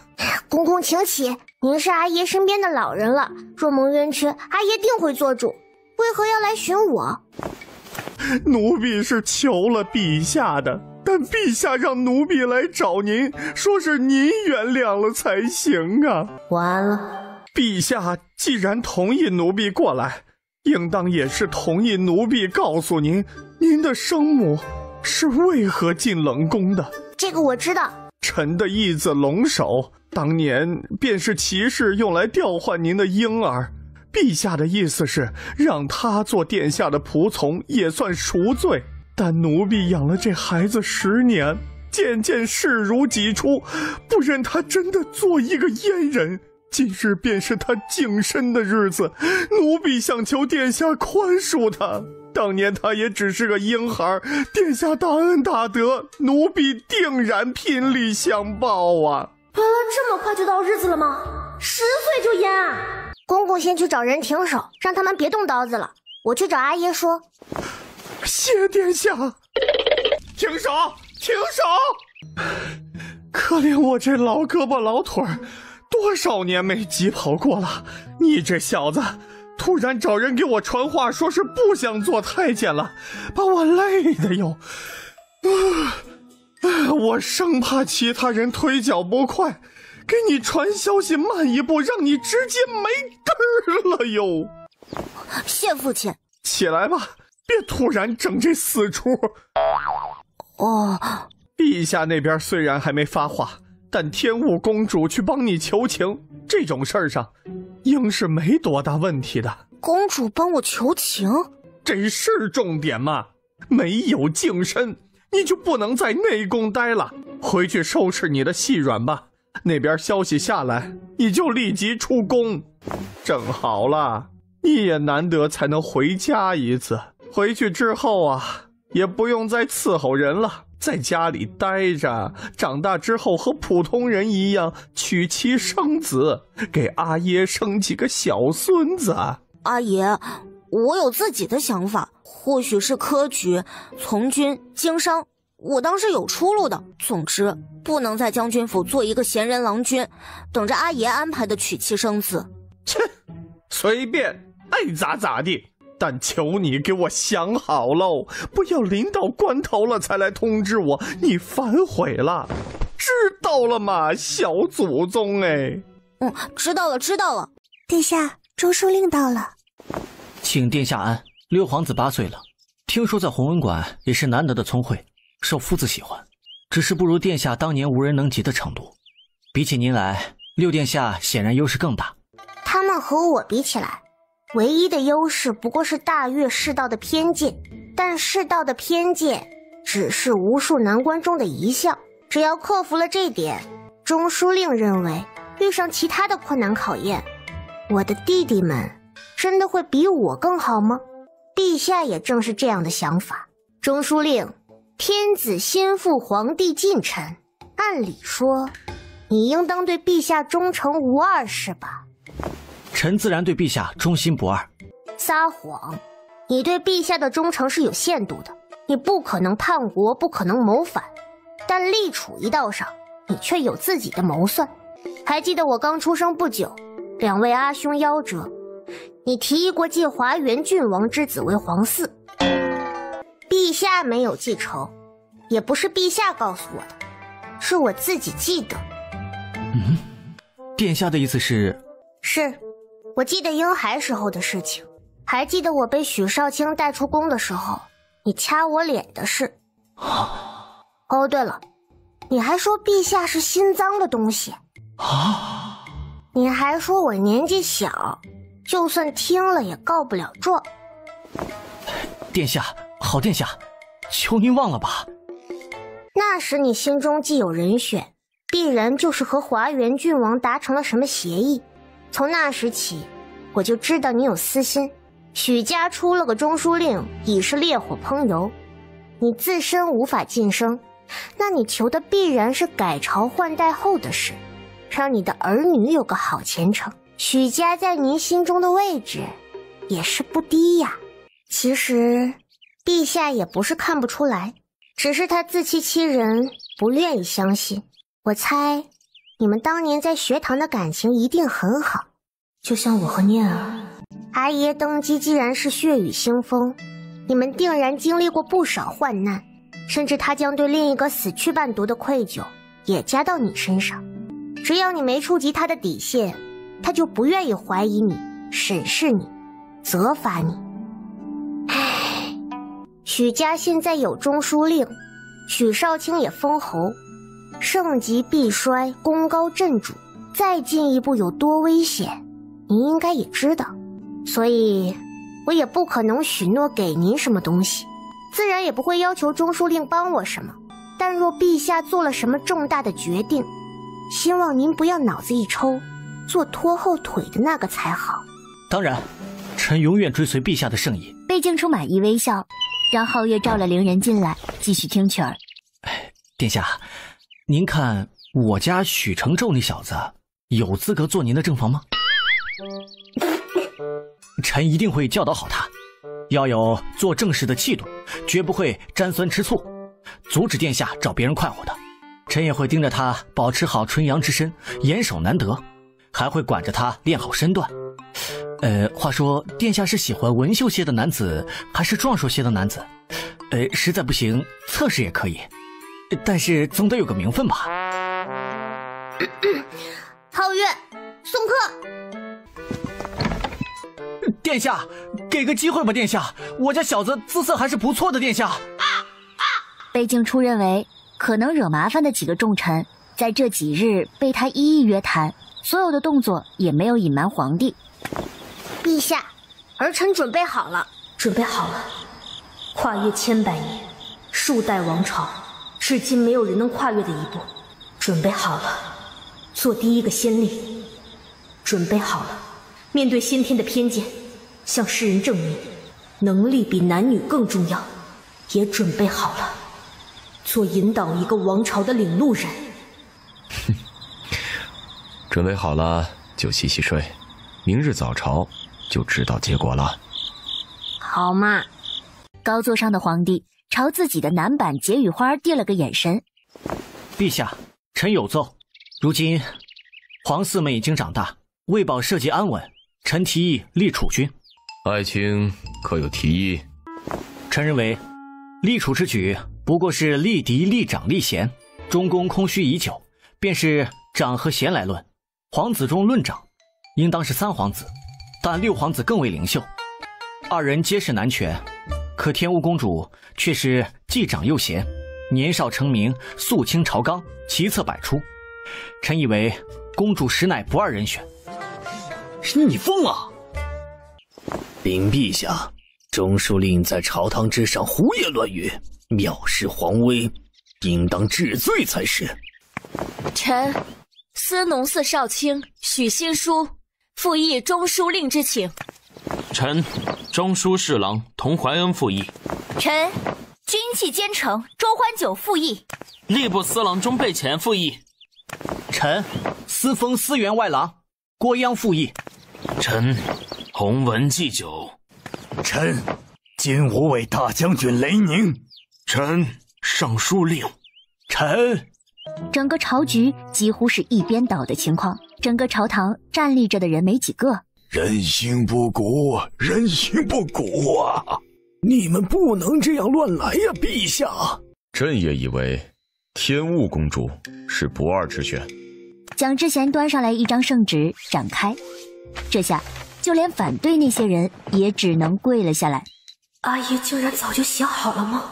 公公请起，您是阿爷身边的老人了，若蒙冤屈，阿爷定会做主。为何要来寻我？奴婢是求了陛下的，但陛下让奴婢来找您，说是您原谅了才行啊。完了，陛下既然同意奴婢过来，应当也是同意奴婢告诉您，您的生母是为何进冷宫的。这个我知道。臣的义子龙首当年便是骑士用来调换您的婴儿，陛下的意思是让他做殿下的仆从，也算赎罪。但奴婢养了这孩子10年，渐渐视如己出，不忍他真的做一个阉人。今日便是他净身的日子，奴婢想求殿下宽恕他。当年他也只是个婴孩，殿下大恩大德，奴婢定然拼力相报啊！原来这么快就到日子了吗？10岁就阉啊！公公先去找人停手，让他们别动刀子了。我去找阿爷说。谢殿下。停手！停手！可怜我这老胳膊老腿儿，多少年没疾跑过了。你这小子突然找人给我传话，说是不想做太监了，把我累的哟。我生怕其他人腿脚不快，给你传消息慢一步，让你直接没根儿了哟。谢父亲。起来吧，别突然整这死出。哦，陛下那边虽然还没发话，但天雾公主去帮你求情，这种事儿上应是没多大问题的。公主帮我求情，这是重点吗？没有净身，你就不能在内宫待了，回去收拾你的细软吧。那边消息下来，你就立即出宫。正好了，你也难得才能回家一次，回去之后啊，也不用再伺候人了，在家里待着，长大之后和普通人一样娶妻生子，给阿爷生几个小孙子。阿爷，我有自己的想法，或许是科举、从军、经商，我当是有出路的。总之，不能在将军府做一个闲人郎君，等着阿爷安排的娶妻生子。切，随便，爱咋咋地。但求你给我想好喽，不要临到关头了才来通知我，你反悔了，知道了吗，小祖宗？哎，知道了，知道了。殿下，中书令到了。请殿下安。六皇子8岁了，听说在弘文馆也是难得的聪慧，受夫子喜欢，只是不如殿下当年无人能及的程度。比起您来，六殿下显然优势更大。他们和我比起来，唯一的优势不过是大越世道的偏见，但世道的偏见只是无数难关中的一项，只要克服了这点，中书令认为遇上其他的困难考验，我的弟弟们真的会比我更好吗？陛下也正是这样的想法。中书令，天子心腹皇帝近臣，按理说你应当对陛下忠诚无二是吧？臣自然对陛下忠心不二。撒谎！你对陛下的忠诚是有限度的，你不可能叛国，不可能谋反，但立储一道上，你却有自己的谋算。还记得我刚出生不久，2位阿兄夭折，你提议过继华元郡王之子为皇嗣，陛下没有记仇，也不是陛下告诉我的，是我自己记得。殿下的意思是？是，我记得婴孩时候的事情，还记得我被许少卿带出宫的时候，你掐我脸的事。哦，对了，你还说陛下是心脏的东西啊？你还说我年纪小，就算听了也告不了状。殿下，好殿下，求您忘了吧。那时你心中既有人选，必然就是和华元郡王达成了什么协议。从那时起，我就知道你有私心。许家出了个中书令，已是烈火烹油。你自身无法晋升，那你求的必然是改朝换代后的事，让你的儿女有个好前程。许家在您心中的位置也是不低呀。其实陛下也不是看不出来，只是他自欺欺人，不愿意相信。我猜你们当年在学堂的感情一定很好，就像我和念儿。阿爷登基既然是血雨腥风，你们定然经历过不少患难，甚至他将对另一个死去半途的愧疚也加到你身上。只要你没触及他的底线，他就不愿意怀疑你，审视你，责罚你。唉，许家现在有中书令，许少卿也封侯，盛极必衰，功高震主，再进一步有多危险，您应该也知道。所以我也不可能许诺给您什么东西，自然也不会要求中书令帮我什么。但若陛下做了什么重大的决定，希望您不要脑子一抽，做拖后腿的那个才好。当然，臣永远追随陛下的圣意。贝静初满意微笑，让皓月召了伶人进来，继续听曲儿。殿下，您看我家许承胄那小子有资格做您的正房吗？臣一定会教导好他，要有做正事的气度，绝不会沾酸吃醋，阻止殿下找别人快活的。臣也会盯着他保持好纯阳之身，严守难得，还会管着他练好身段。话说殿下是喜欢文秀些的男子，还是壮硕些的男子？实在不行，侧室也可以，但是总得有个名分吧。皓月，送客。殿下，给个机会吧，殿下，我家小子姿色还是不错的，殿下。贝静初认为可能惹麻烦的几个重臣，在这几日被他一一约谈，所有的动作也没有隐瞒皇帝。陛下，儿臣准备好了。准备好了。跨越千百年，数代王朝，至今没有人能跨越的一步。准备好了，做第一个先例。准备好了，面对先天的偏见，向世人证明能力比男女更重要。也准备好了，做引导一个王朝的领路人。准备好了就洗洗睡，明日早朝就知道结果了。好嘛。高座上的皇帝朝自己的男版解语花递了个眼神。陛下，臣有奏。如今皇嗣们已经长大，为保社稷安稳，臣提议立储君。爱卿可有提议？臣认为立储之举不过是立嫡立长立贤，中宫空虚已久，便是长和贤来论。皇子中论长，应当是三皇子，但六皇子更为灵秀，二人皆是男权。可天乌公主却是既长又贤，年少成名，肃清朝纲，奇策百出。臣以为公主实乃不二人选。你疯了！禀陛下，中书令在朝堂之上胡言乱语，藐视皇威，应当治罪才是。臣司农司少卿许新书复议中书令之请。臣中书侍郎童怀恩复议。臣军器监丞周欢九复议。吏部司郎钟备前复议。臣司封司员外郎郭央复议。臣洪文祭酒。臣金吾卫大将军雷宁。臣尚书令。臣。整个朝局几乎是一边倒的情况，整个朝堂站立着的人没几个。人心不古，人心不古啊！你们不能这样乱来呀，陛下！朕也以为天雾公主是不二之选。蒋知贤端上来一张圣旨，展开。这下就连反对那些人也只能跪了下来。阿爷竟然早就写好了吗？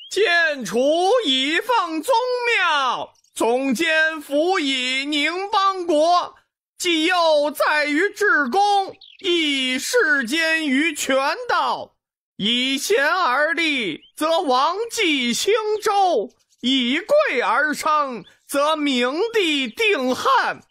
建楚以奉宗庙，总监辅以宁邦国。既又在于治公，亦世间于权道。以贤而立，则王继兴周；以贵而生，则明帝定汉。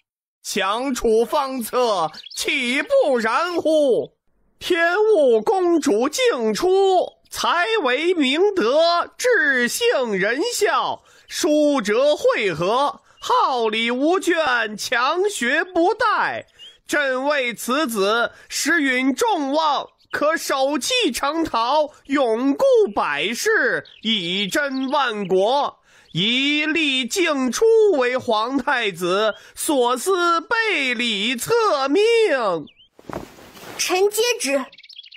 强楚方策，岂不然乎？天务公主静初，才为明德，智性仁孝，书哲慧和，好礼无倦，强学不怠。朕为此子，时允众望，可守气成陶，永固百世，以真万国。以立静初为皇太子，所思备礼册命。臣接旨，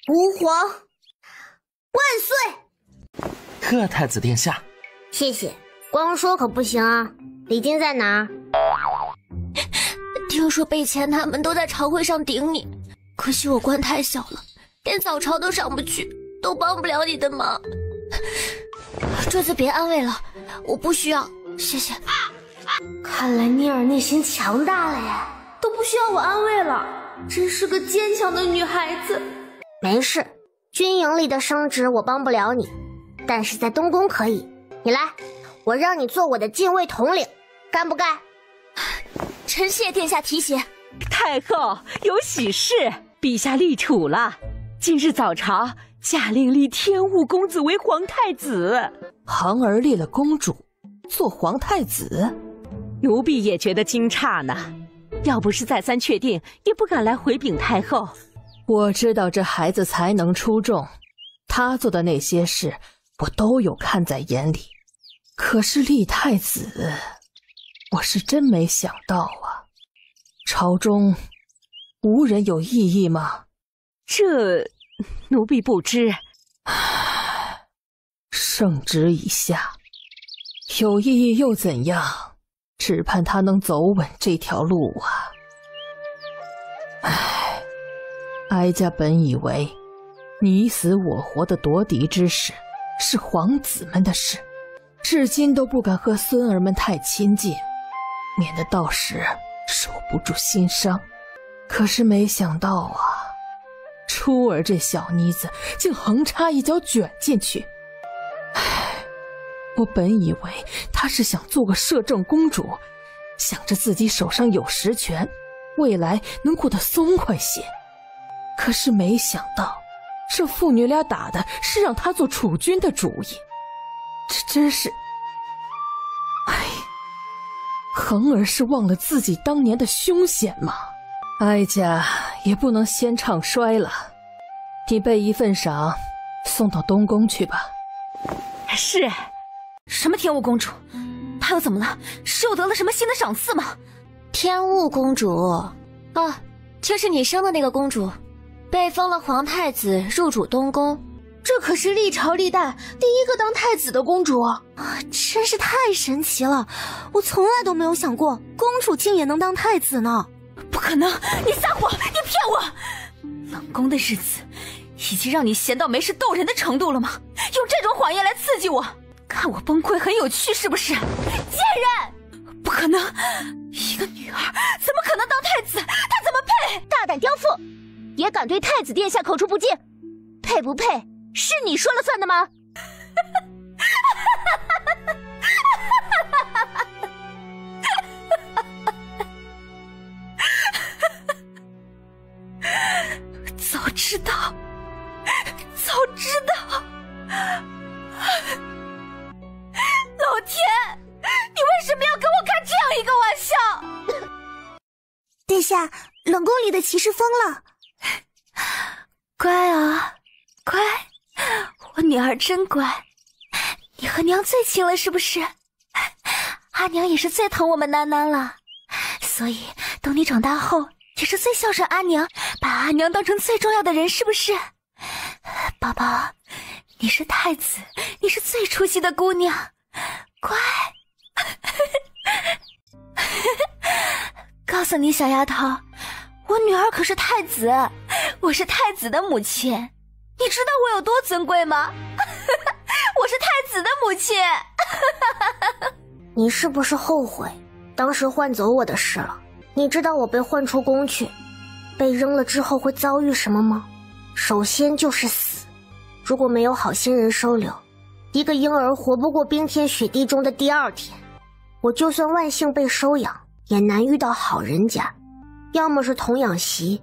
吾皇万岁！贺太子殿下。谢谢，光说可不行啊。李靖在哪儿？听说贝谦他们都在朝会上顶你，可惜我官太小了，连早朝都上不去，都帮不了你的忙。这次别安慰了，我不需要，谢谢。看来妮儿内心强大了呀，都不需要我安慰了，真是个坚强的女孩子。没事，军营里的升职我帮不了你，但是在东宫可以。你来，我让你做我的禁卫统领，干不干？臣谢殿下提携。太后有喜事，陛下立储了。今日早朝下令立天务公子为皇太子。航儿立了公主做皇太子，奴婢也觉得惊诧呢。要不是再三确定，也不敢来回禀太后。我知道这孩子才能出众，他做的那些事我都有看在眼里。可是立太子，我是真没想到啊。朝中无人有异议吗？这奴婢不知。圣旨已下，有异议又怎样？只盼他能走稳这条路啊。哀家本以为你死我活的夺嫡之事是皇子们的事，至今都不敢和孙儿们太亲近，免得到时受不住心伤。可是没想到啊，初儿这小妮子竟横插一脚卷进去。我本以为她是想做个摄政公主，想着自己手上有实权，未来能过得松快些。可是没想到，这父女俩打的是让她做储君的主意。这真是……恒儿是忘了自己当年的凶险吗？哀家也不能先唱衰了，你备一份赏送到东宫去吧。是。什么天务公主？她又怎么了？是又得了什么新的赏赐吗？天务公主啊，就是你生的那个公主，被封了皇太子，入主东宫。这可是历朝历代第一个当太子的公主啊！真是太神奇了，我从来都没有想过公主竟也能当太子呢。不可能，你撒谎，你骗我！冷宫的日子已经让你闲到没事逗人的程度了吗？用这种谎言来刺激我，看我崩溃很有趣是不是？贱人！不可能，一个女儿怎么可能当太子？她怎么配？大胆刁妇，也敢对太子殿下口出不敬，配不配是你说了算的吗？早知道，早知道！老天，你为什么要跟我开这样一个玩笑？殿下，冷宫里的骑士疯了。乖啊，乖，我女儿真乖。你和娘最亲了是不是？阿娘也是最疼我们囡囡了，所以等你长大后也是最孝顺阿娘，把阿娘当成最重要的人是不是？宝宝，你是太子，你是最出息的姑娘，乖。告诉你小丫头，我女儿可是太子，我是太子的母亲，你知道我有多尊贵吗？我是太子的母亲。你是不是后悔当时换走我的事了？你知道我被换出宫去，被扔了之后会遭遇什么吗？首先就是死。如果没有好心人收留，一个婴儿活不过冰天雪地中的第2天。我就算万幸被收养，也难遇到好人家，要么是童养媳，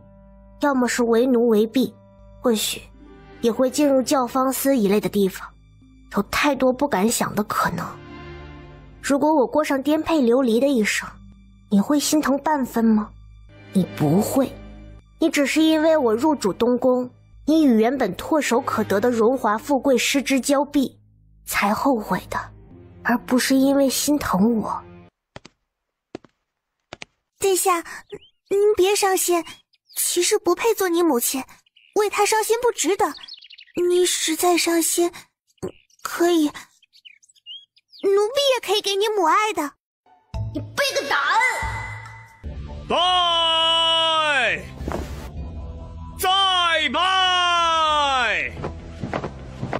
要么是为奴为婢，或许也会进入教坊司一类的地方，有太多不敢想的可能。如果我过上颠沛流离的一生，你会心疼半分吗？你不会，你只是因为我入主东宫，你与原本唾手可得的荣华富贵失之交臂，才后悔的，而不是因为心疼我。殿下，您别伤心，骑士不配做你母亲，为他伤心不值得。你实在伤心，可以，奴婢也可以给你母爱的。你背个胆！拜！再拜！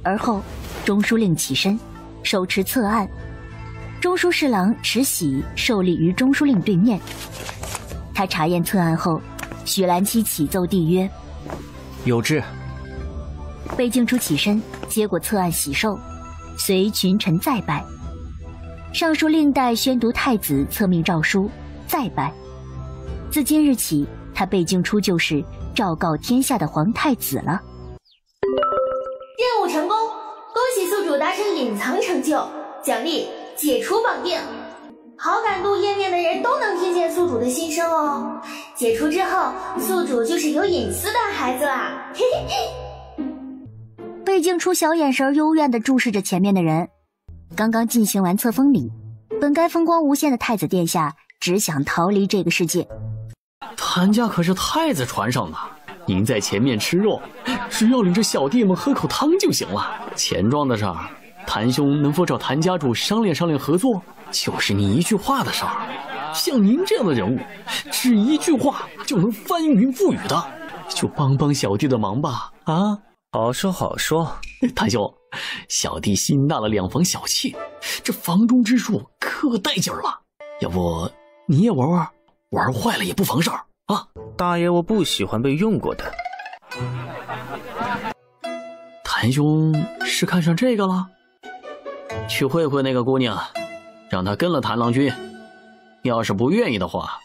而后，中书令起身，手持册案。中书侍郎持玺受立于中书令对面。他查验册案后，许兰七启奏帝曰：“有旨。”贝静初起身接过册案玺绶，随群臣再拜。尚书令代宣读太子册命诏书，再拜。自今日起，他贝静初就是昭告天下的皇太子了。任务成功，恭喜宿主达成隐藏成就，奖励解除绑定。好感度页面的人都能听见宿主的心声哦。解除之后，宿主就是有隐私的孩子啦。嘿嘿嘿。贝静初小眼神幽怨地注视着前面的人。刚刚进行完册封礼，本该风光无限的太子殿下只想逃离这个世界。谭家可是太子传上的，您在前面吃肉，只要领着小弟们喝口汤就行了。钱庄的事儿，谭兄能否找谭家主商量商量合作？就是你一句话的事儿，像您这样的人物，只一句话就能翻云覆雨的，就帮帮小弟的忙吧。啊，好说好说。谭兄，小弟新纳了2房小妾，这房中之术可带劲儿了，要不你也玩玩，玩坏了也不妨事儿啊。大爷，我不喜欢被用过的。谭兄是看上这个了？去会会那个姑娘，让她跟了谭郎君，要是不愿意的话，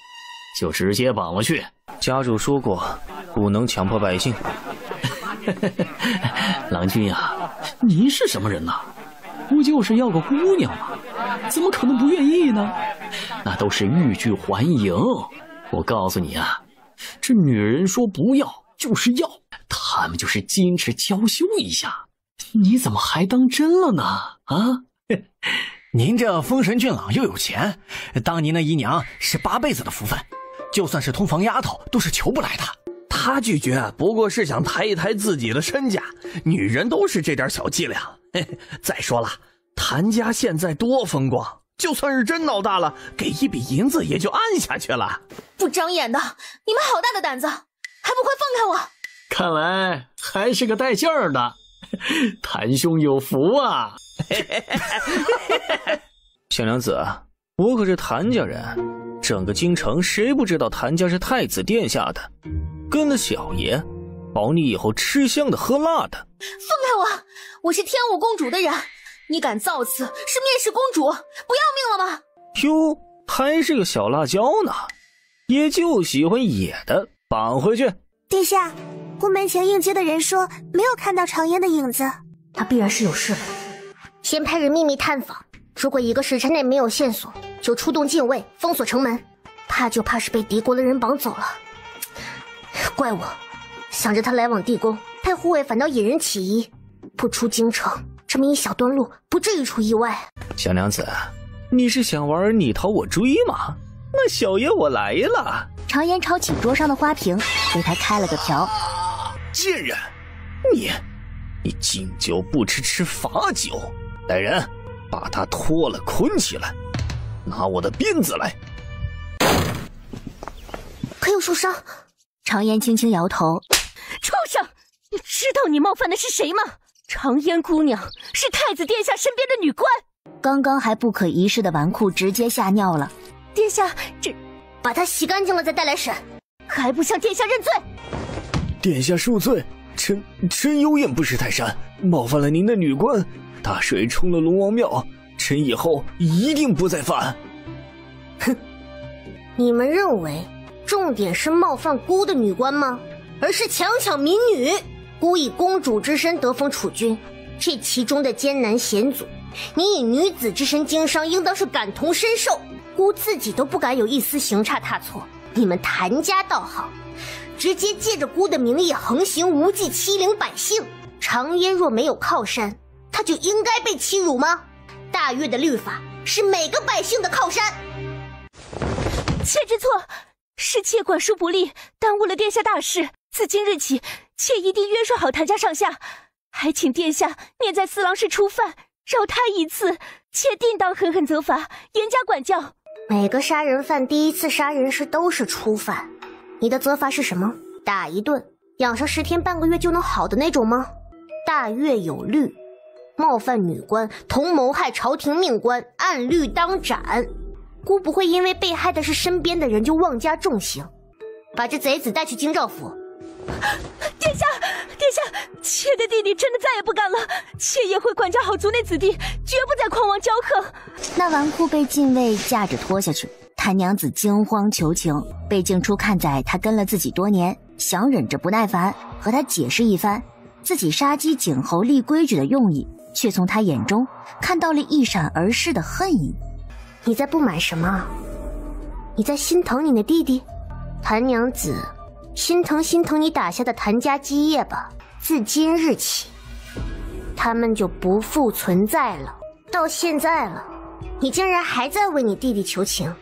就直接绑了去。家主说过，不能强迫百姓。郎君呀，您是什么人呐？不就是要个姑娘吗？怎么可能不愿意呢？那都是欲拒还迎。我告诉你啊，这女人说不要就是要，她们就是矜持娇羞一下，你怎么还当真了呢？啊？您这风神俊朗又有钱，当您的姨娘是8辈子的福分，就算是通房丫头都是求不来的。他拒绝不过是想抬一抬自己的身价，女人都是这点小伎俩。再说了，谭家现在多风光，就算是真闹大了，给一笔银子也就按下去了。不长眼的，你们好大的胆子，还不快放开我！看来还是个带劲儿的，谭兄有福啊！小娘子，我可是谭家人，整个京城谁不知道谭家是太子殿下的？跟了小爷，保你以后吃香的喝辣的。放开我！我是天武公主的人，你敢造次，是蔑视公主，不要命了吗？哟，还是个小辣椒呢，也就喜欢野的，绑回去。殿下，宫门前应接的人说没有看到常烟的影子，他必然是有事了。先派人秘密探访，如果1个时辰内没有线索，就出动禁卫封锁城门。怕就怕是被敌国的人绑走了。怪我，想着他来往地宫，派护卫反倒引人起疑，不出京城，这么一小段路，不至于出意外。小娘子，你是想玩你逃我追吗？那小爷我来了。常言抄起桌上的花瓶，对他开了个瓢。贱人，你敬酒不吃吃罚酒。来人，把他脱了捆起来，拿我的鞭子来。可有受伤？常言轻轻摇头。畜生，你知道你冒犯的是谁吗？长烟姑娘是太子殿下身边的女官。刚刚还不可一世的纨绔直接吓尿了。殿下，这把她洗干净了再带来审，还不向殿下认罪？殿下恕罪，臣有眼不识泰山，冒犯了您的女官，大水冲了龙王庙，臣以后一定不再犯。哼，你们认为重点是冒犯孤的女官吗？而是强抢民女。孤以公主之身得封储君，这其中的艰难险阻，你以女子之身经商，应当是感同身受。孤自己都不敢有一丝行差踏错，你们谭家倒好，直接借着孤的名义横行无忌，欺凌百姓。长烟若没有靠山，他就应该被欺辱吗？大越的律法是每个百姓的靠山。妾知错，是妾管束不力，耽误了殿下大事。自今日起，妾一定约束好谭家上下，还请殿下念在四郎是初犯，饶他一次，妾定当狠狠责罚，严加管教。每个杀人犯第一次杀人时都是初犯，你的责罚是什么？打一顿，养上10天半个月就能好的那种吗？大越有律，冒犯女官同谋害朝廷命官，按律当斩。孤不会因为被害的是身边的人就妄加重刑，把这贼子带去京兆府。殿下，殿下，妾的弟弟真的再也不敢了，妾也会管教好族内子弟，绝不再狂妄骄横。那纨绔被禁卫架着拖下去，谭娘子惊慌求情，被静初看在她跟了自己多年，想忍着不耐烦和她解释一番自己杀鸡儆猴立规矩的用意，却从她眼中看到了一闪而逝的恨意。你在不满什么？你在心疼你的弟弟？谭娘子心疼你打下的谭家基业吧。自今日起，他们就不复存在了。到现在了，你竟然还在为你弟弟求情。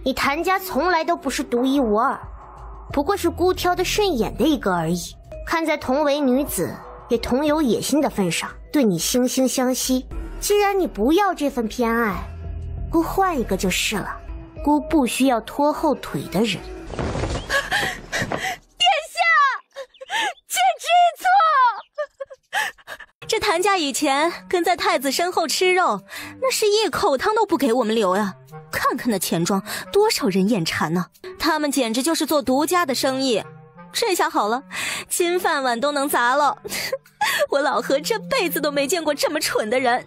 你谭家从来都不是独一无二，不过是孤挑的顺眼的一个而已。看在同为女子也同有野心的份上，对你惺惺相惜。既然你不要这份偏爱，孤换一个就是了。孤不需要拖后腿的人。这谭家以前跟在太子身后吃肉，那是一口汤都不给我们留呀！看看那钱庄，多少人眼馋呢！他们简直就是做独家的生意。这下好了，金饭碗都能砸了。我老何这辈子都没见过这么蠢的人。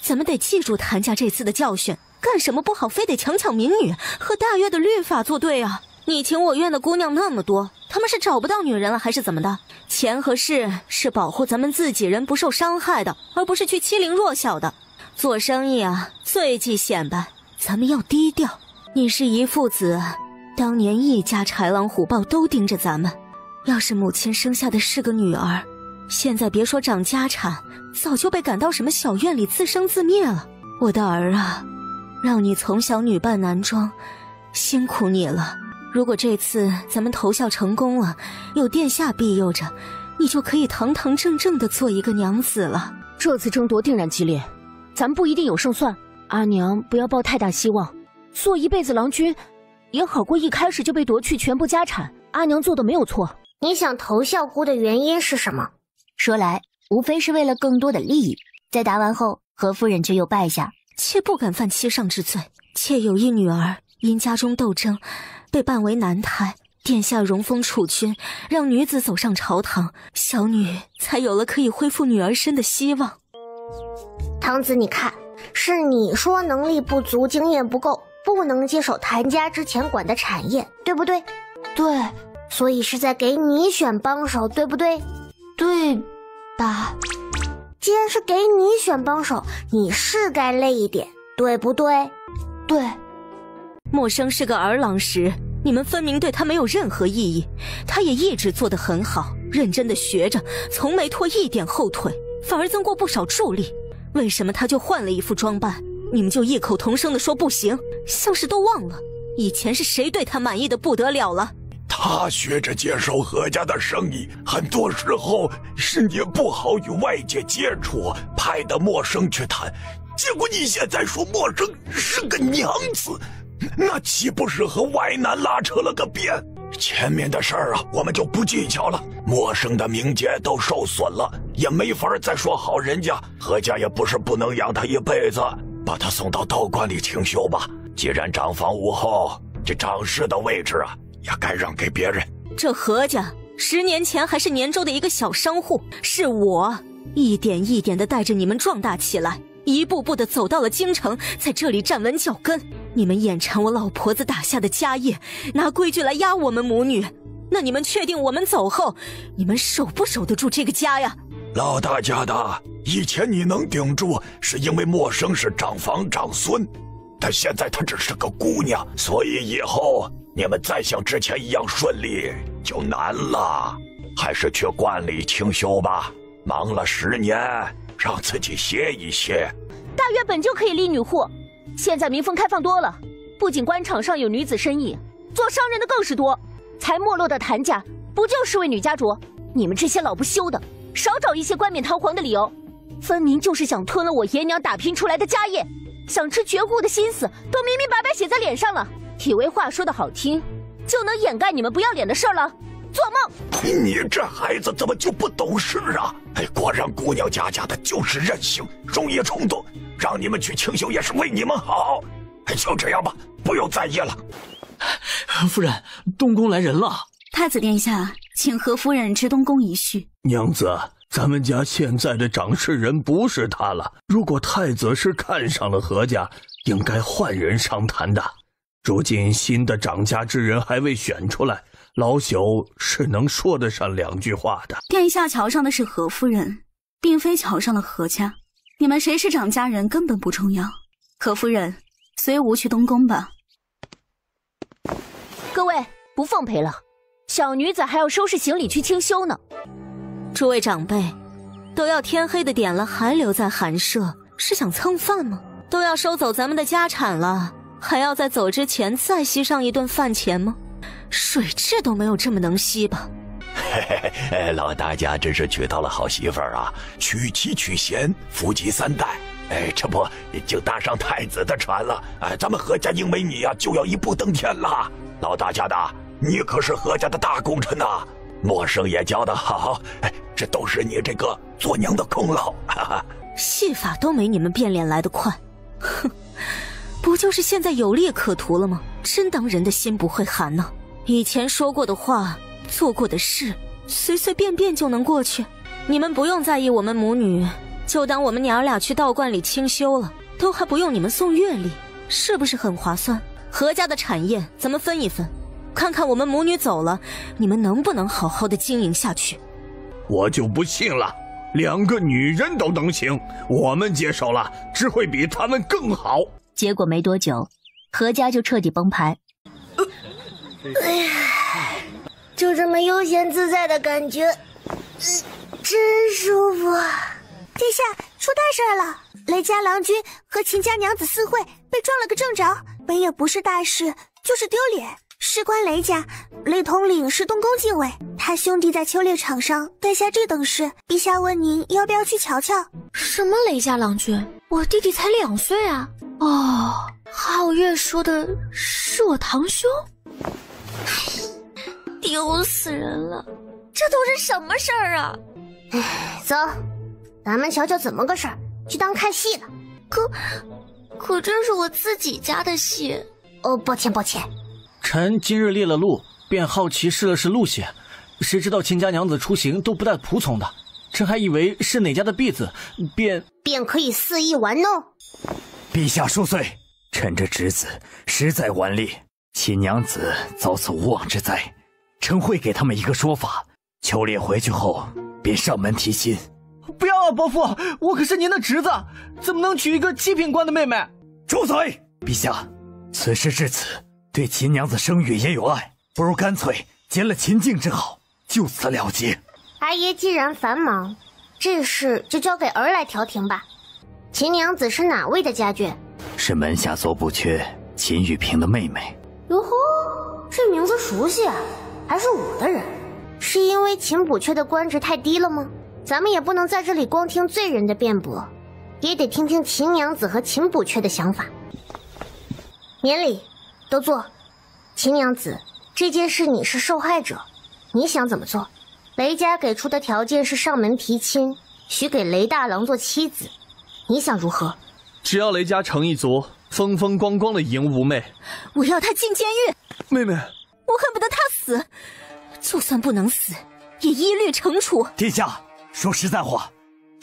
咱们得记住谭家这次的教训，干什么不好非得强抢民女，和大越的律法作对啊！你情我愿的姑娘那么多，他们是找不到女人了还是怎么的？钱和势是保护咱们自己人不受伤害的，而不是去欺凌弱小的。做生意啊，最忌显摆，咱们要低调。你是姨父子，当年一家豺狼虎豹都盯着咱们，要是母亲生下的是个女儿，现在别说长家产，早就被赶到什么小院里自生自灭了。我的儿啊，让你从小女扮男装，辛苦你了。如果这次咱们投效成功了，有殿下庇佑着，你就可以堂堂正正的做一个娘子了。这次争夺定然激烈，咱们不一定有胜算。阿娘不要抱太大希望，做一辈子郎君，也好过一开始就被夺去全部家产。阿娘做的没有错。你想投效孤的原因是什么？说来无非是为了更多的利益。在答完后，何夫人却又败下。妾不敢犯欺上之罪，妾有一女儿，因家中斗争被办为男胎，殿下荣封储君，让女子走上朝堂，小女才有了可以恢复女儿身的希望。堂子，你看，是你说能力不足，经验不够，不能接手谭家之前管的产业，对不对？对，所以是在给你选帮手，对不对？对吧？既然是给你选帮手，你是该累一点，对不对？对。默生是个儿郎时，你们分明对他没有任何异议，他也一直做得很好，认真的学着，从没拖一点后腿，反而增过不少助力。为什么他就换了一副装扮，你们就异口同声的说不行，像是都忘了以前是谁对他满意的不得了了。他学着接手何家的生意，很多时候是也不好与外界接触，派的默生去谈，结果你现在说默生是个娘子，那岂不是和外男拉扯了个边？前面的事儿啊，我们就不计较了。陌生的名节都受损了，也没法再说好人家。何家也不是不能养他一辈子，把他送到道观里清修吧。既然长房无后，这长侍的位置啊，也该让给别人。这何家10年前还是年州的一个小商户，是我一点一点的带着你们壮大起来，一步步的走到了京城，在这里站稳脚跟。你们眼馋我老婆子打下的家业，拿规矩来压我们母女，那你们确定我们走后，你们守不守得住这个家呀？老大家的，以前你能顶住，是因为默生是长房长孙，但现在她只是个姑娘，所以以后你们再像之前一样顺利就难了。还是去观里清修吧，忙了10年，让自己歇一歇。大约本就可以立女户，现在民风开放多了，不仅官场上有女子生意，做商人的更是多。才没落的谭家不就是为女家主？你们这些老不休的，少找一些冠冕堂皇的理由，分明就是想吞了我爷娘打拼出来的家业，想吃绝户的心思都明明白白写在脸上了，以为话说的好听就能掩盖你们不要脸的事儿了？做梦！你这孩子怎么就不懂事啊？哎，果然姑娘家的就是任性，容易冲动。让你们去清修也是为你们好。哎，就这样吧，不用在意了。夫人，东宫来人了。太子殿下，请何夫人至东宫一叙。娘子，咱们家现在的掌事人不是他了。如果太子是看上了何家，应该换人商谈的。如今新的掌家之人还未选出来，老朽是能说得上2句话的。殿下瞧上的是何夫人，并非瞧上了何家。你们谁是掌家人根本不重要。何夫人，随吾去东宫吧。各位，不奉陪了，小女子还要收拾行李去清修呢。诸位长辈，都要天黑的点了，还留在寒舍，是想蹭饭吗？都要收走咱们的家产了，还要在走之前再吸上一顿饭钱吗？水蛭都没有这么能吸吧？嘿嘿，老大家真是娶到了好媳妇儿啊！娶妻娶贤，福及3代。哎，这不就搭上太子的船了？哎，咱们何家因为你呀，就要一步登天了。老大家的，你可是何家的大功臣呐！默生也教得好，哎，这都是你这个做娘的功劳。哈哈，戏法都没你们变脸来得快。哼，不就是现在有利可图了吗？真当人的心不会寒呢？以前说过的话，做过的事，随随便便就能过去。你们不用在意我们母女，就当我们娘俩去道观里清修了，都还不用你们送月礼，是不是很划算？何家的产业咱们分一分，看看我们母女走了，你们能不能好好的经营下去？我就不信了，2个女人都能行，我们接手了，只会比他们更好。结果没多久，何家就彻底崩盘。哎呀，就这么悠闲自在的感觉，真舒服。殿下，出大事了！雷家郎君和秦家娘子私会，被撞了个正着。本也不是大事，就是丢脸。事关雷家，雷统领是东宫禁卫，他兄弟在秋猎场上干下这等事，陛下问您要不要去瞧瞧？什么雷家郎君？我弟弟才2岁啊！哦，皓月说的是我堂兄？丢死人了！这都是什么事儿啊？走，咱们瞧瞧怎么个事儿，去当看戏的。可这是我自己家的戏。哦，抱歉。臣今日猎了鹿，便好奇试了试鹿血，谁知道秦家娘子出行都不带仆从的，臣还以为是哪家的婢子，便可以肆意玩弄。陛下恕罪，臣这侄子实在顽劣，秦娘子遭此无妄之灾，臣会给他们一个说法，秋猎回去后便上门提亲。不要啊，伯父，我可是您的侄子，怎么能娶一个7品官的妹妹？住嘴！陛下，此事至此，对秦娘子声誉也有碍，不如干脆结了秦境之好，就此了结。阿爷既然繁忙，这事就交给儿来调停吧。秦娘子是哪位的家眷？是门下座不缺秦玉萍的妹妹。哟呵，这名字熟悉啊，还是我的人。是因为秦补阙的官职太低了吗？咱们也不能在这里光听罪人的辩驳，也得听听秦娘子和秦补阙的想法。免礼，都坐。秦娘子，这件事你是受害者，你想怎么做？雷家给出的条件是上门提亲，许给雷大郎做妻子，你想如何？只要雷家诚意足，风风光光的迎吾妹。我要他进监狱。妹妹，我恨不得他死，就算不能死，也一律惩处。殿下，说实在话，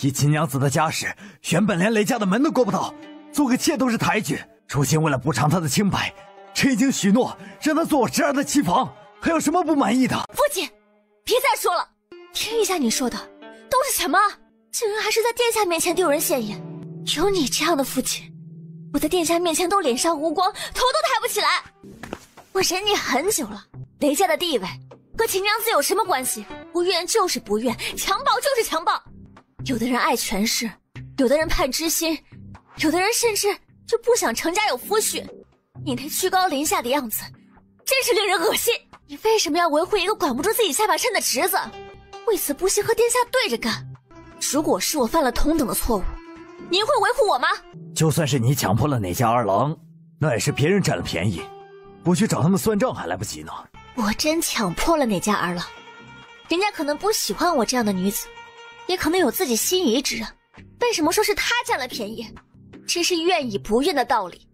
以秦娘子的家世，原本连雷家的门都过不到，做个妾都是抬举。如今为了补偿她的清白，臣已经许诺让她做我侄儿的妻房，还有什么不满意的？父亲，别再说了，听一下你说的都是什么？竟然还是在殿下面前丢人现眼！有你这样的父亲，我在殿下面前都脸上无光，头都抬不起来。我忍你很久了，雷家的地位和秦娘子有什么关系？不愿就是不愿，强暴就是强暴。有的人爱权势，有的人盼知心，有的人甚至就不想成家有夫婿。你那居高临下的样子真是令人恶心。你为什么要维护一个管不住自己下半身的侄子？为此不惜和殿下对着干。如果是我犯了同等的错误，您会维护我吗？就算是你强迫了哪家二郎，那也是别人占了便宜，我去找他们算账还来不及呢。我真强迫了哪家儿郎，人家可能不喜欢我这样的女子，也可能有自己心仪之人。为什么说是他占了便宜？这是愿意不愿的道理。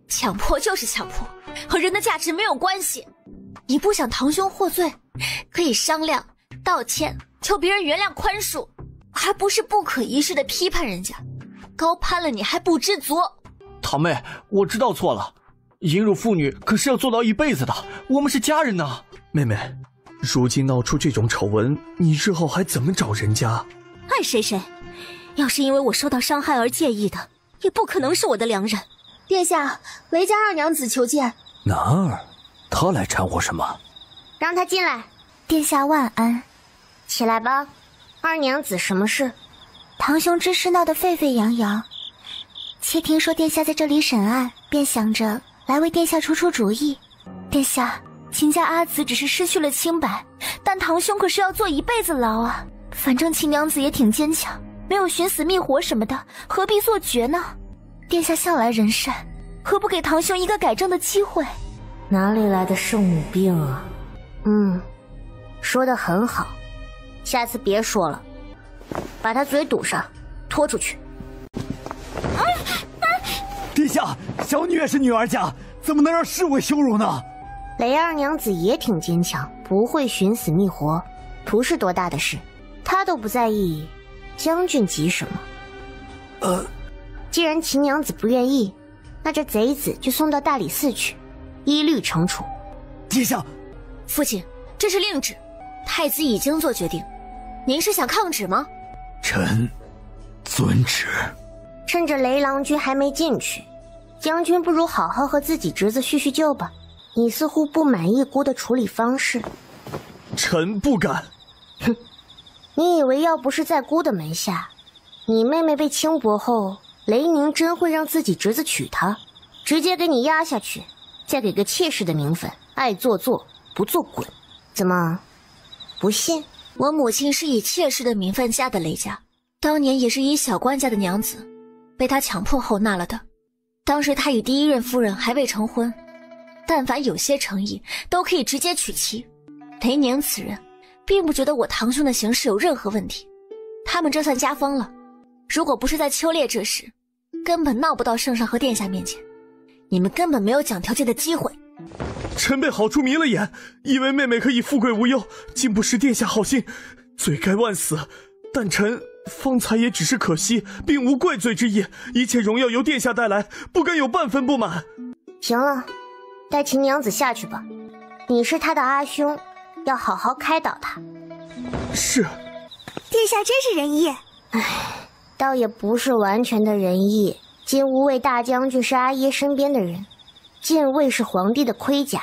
强迫就是强迫，和人的价值没有关系。你不想堂兄获罪，可以商量、道歉，求别人原谅宽恕，而不是不可一世的批判人家。高攀了你还不知足。堂妹，我知道错了，淫辱妇女可是要做到一辈子的，我们是家人呐。妹妹，如今闹出这种丑闻，你日后还怎么找人家？爱谁谁，要是因为我受到伤害而介意的，也不可能是我的良人。殿下，雷家二娘子求见。男儿，他来掺和什么？让他进来。殿下万安。起来吧，二娘子什么事？堂兄之事闹得沸沸扬扬，妾听说殿下在这里审案，便想着来为殿下出出主意。殿下，秦家阿紫只是失去了清白，但堂兄可是要坐一辈子牢啊！反正秦娘子也挺坚强，没有寻死觅活什么的，何必做绝呢？殿下向来仁善，何不给堂兄一个改正的机会？哪里来的圣母病啊？说得很好，下次别说了，把他嘴堵上，拖出去。殿下，小女也是女儿家，怎么能让侍卫羞辱呢？雷二娘子也挺坚强，不会寻死觅活，不是多大的事，她都不在意，将军急什么？既然秦娘子不愿意，那这贼子就送到大理寺去，一律惩处。殿下，父亲，这是令旨，太子已经做决定，您是想抗旨吗？臣遵旨。趁着雷郎君还没进去，将军不如好好和自己侄子叙叙旧吧。你似乎不满意姑的处理方式。臣不敢。哼，你以为要不是在姑的门下，你妹妹被轻薄后，雷宁真会让自己侄子娶她，直接给你压下去，再给个妾室的名分，爱做做，不做滚。怎么，不信？我母亲是以妾室的名分嫁的雷家，当年也是以小官家的娘子，被他强迫后纳了的。当时他与第一任夫人还未成婚，但凡有些诚意，都可以直接娶妻。雷宁此人，并不觉得我堂兄的行事有任何问题，他们这算家风了。如果不是在秋猎这时，根本闹不到圣上和殿下面前，你们根本没有讲条件的机会。臣被好处迷了眼，以为妹妹可以富贵无忧，竟不识殿下好心，罪该万死。但臣方才也只是可惜，并无怪罪之意，一切荣耀由殿下带来，不敢有半分不满。行了，带秦娘子下去吧，你是她的阿兄，要好好开导她。是。殿下真是仁义。倒也不是完全的仁义。金吾卫大将军是阿耶身边的人，禁卫是皇帝的盔甲。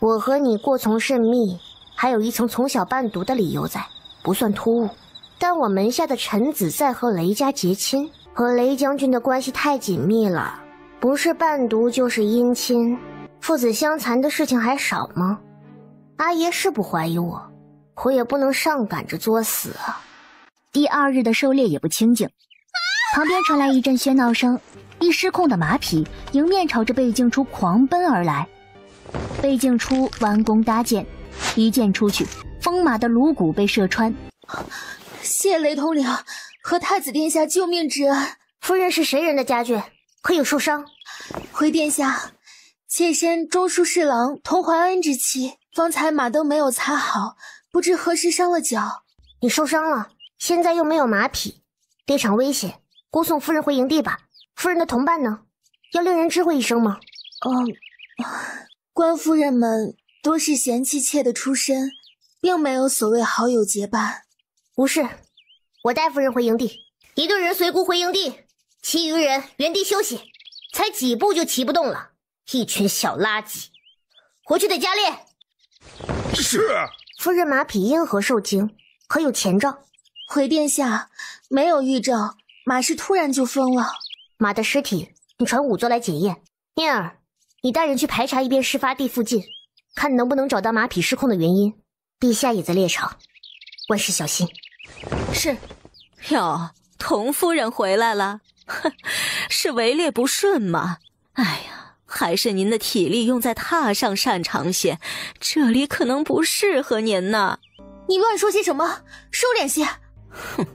我和你过从甚密，还有一层从小伴读的理由在，不算突兀。但我门下的臣子在和雷家结亲，和雷将军的关系太紧密了，不是伴读就是姻亲，父子相残的事情还少吗？阿爷是不怀疑我，我也不能上赶着作死啊。第二日的狩猎也不清静，旁边传来一阵喧闹声，一失控的马匹迎面朝着贝镜初狂奔而来。贝静初弯弓搭箭，一箭出去，风马的颅骨被射穿。谢雷统领和太子殿下救命之恩。夫人是谁人的家眷？可有受伤？回殿下，妾身中书侍郎童怀恩之妻，方才马灯没有擦好，不知何时伤了脚。你受伤了，现在又没有马匹，列场危险，护送夫人回营地吧。夫人的同伴呢？要令人知会一声吗？官夫人们多是贤妻妾的出身，并没有所谓好友结伴。无事，我带夫人回营地。一队人随姑回营地，其余人原地休息。才几步就骑不动了，一群小垃圾，回去得加练。是。夫人马匹因何受惊？可有前兆？回殿下，没有预兆，马是突然就疯了。马的尸体，你传仵作来检验。念儿，你带人去排查一遍事发地附近，看能不能找到马匹失控的原因。陛下也在猎场，万事小心。是。哟，童夫人回来了。哼，是围猎不顺吗？哎呀，还是您的体力用在榻上擅长些，这里可能不适合您呢。你乱说些什么？收敛些。哼，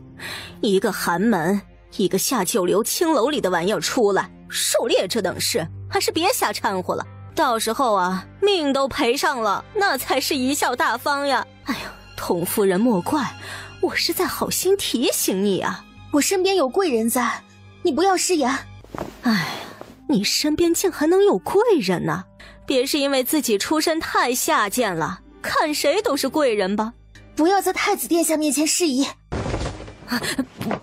一个寒门，一个下九流青楼里的玩意儿出来狩猎这等事，还是别瞎掺和了。到时候啊，命都赔上了，那才是贻笑大方呀。哎呀，童夫人莫怪，我是在好心提醒你啊。我身边有贵人在，你不要失言。哎呀，你身边竟还能有贵人呢？别是因为自己出身太下贱了，看谁都是贵人吧？不要在太子殿下面前失仪。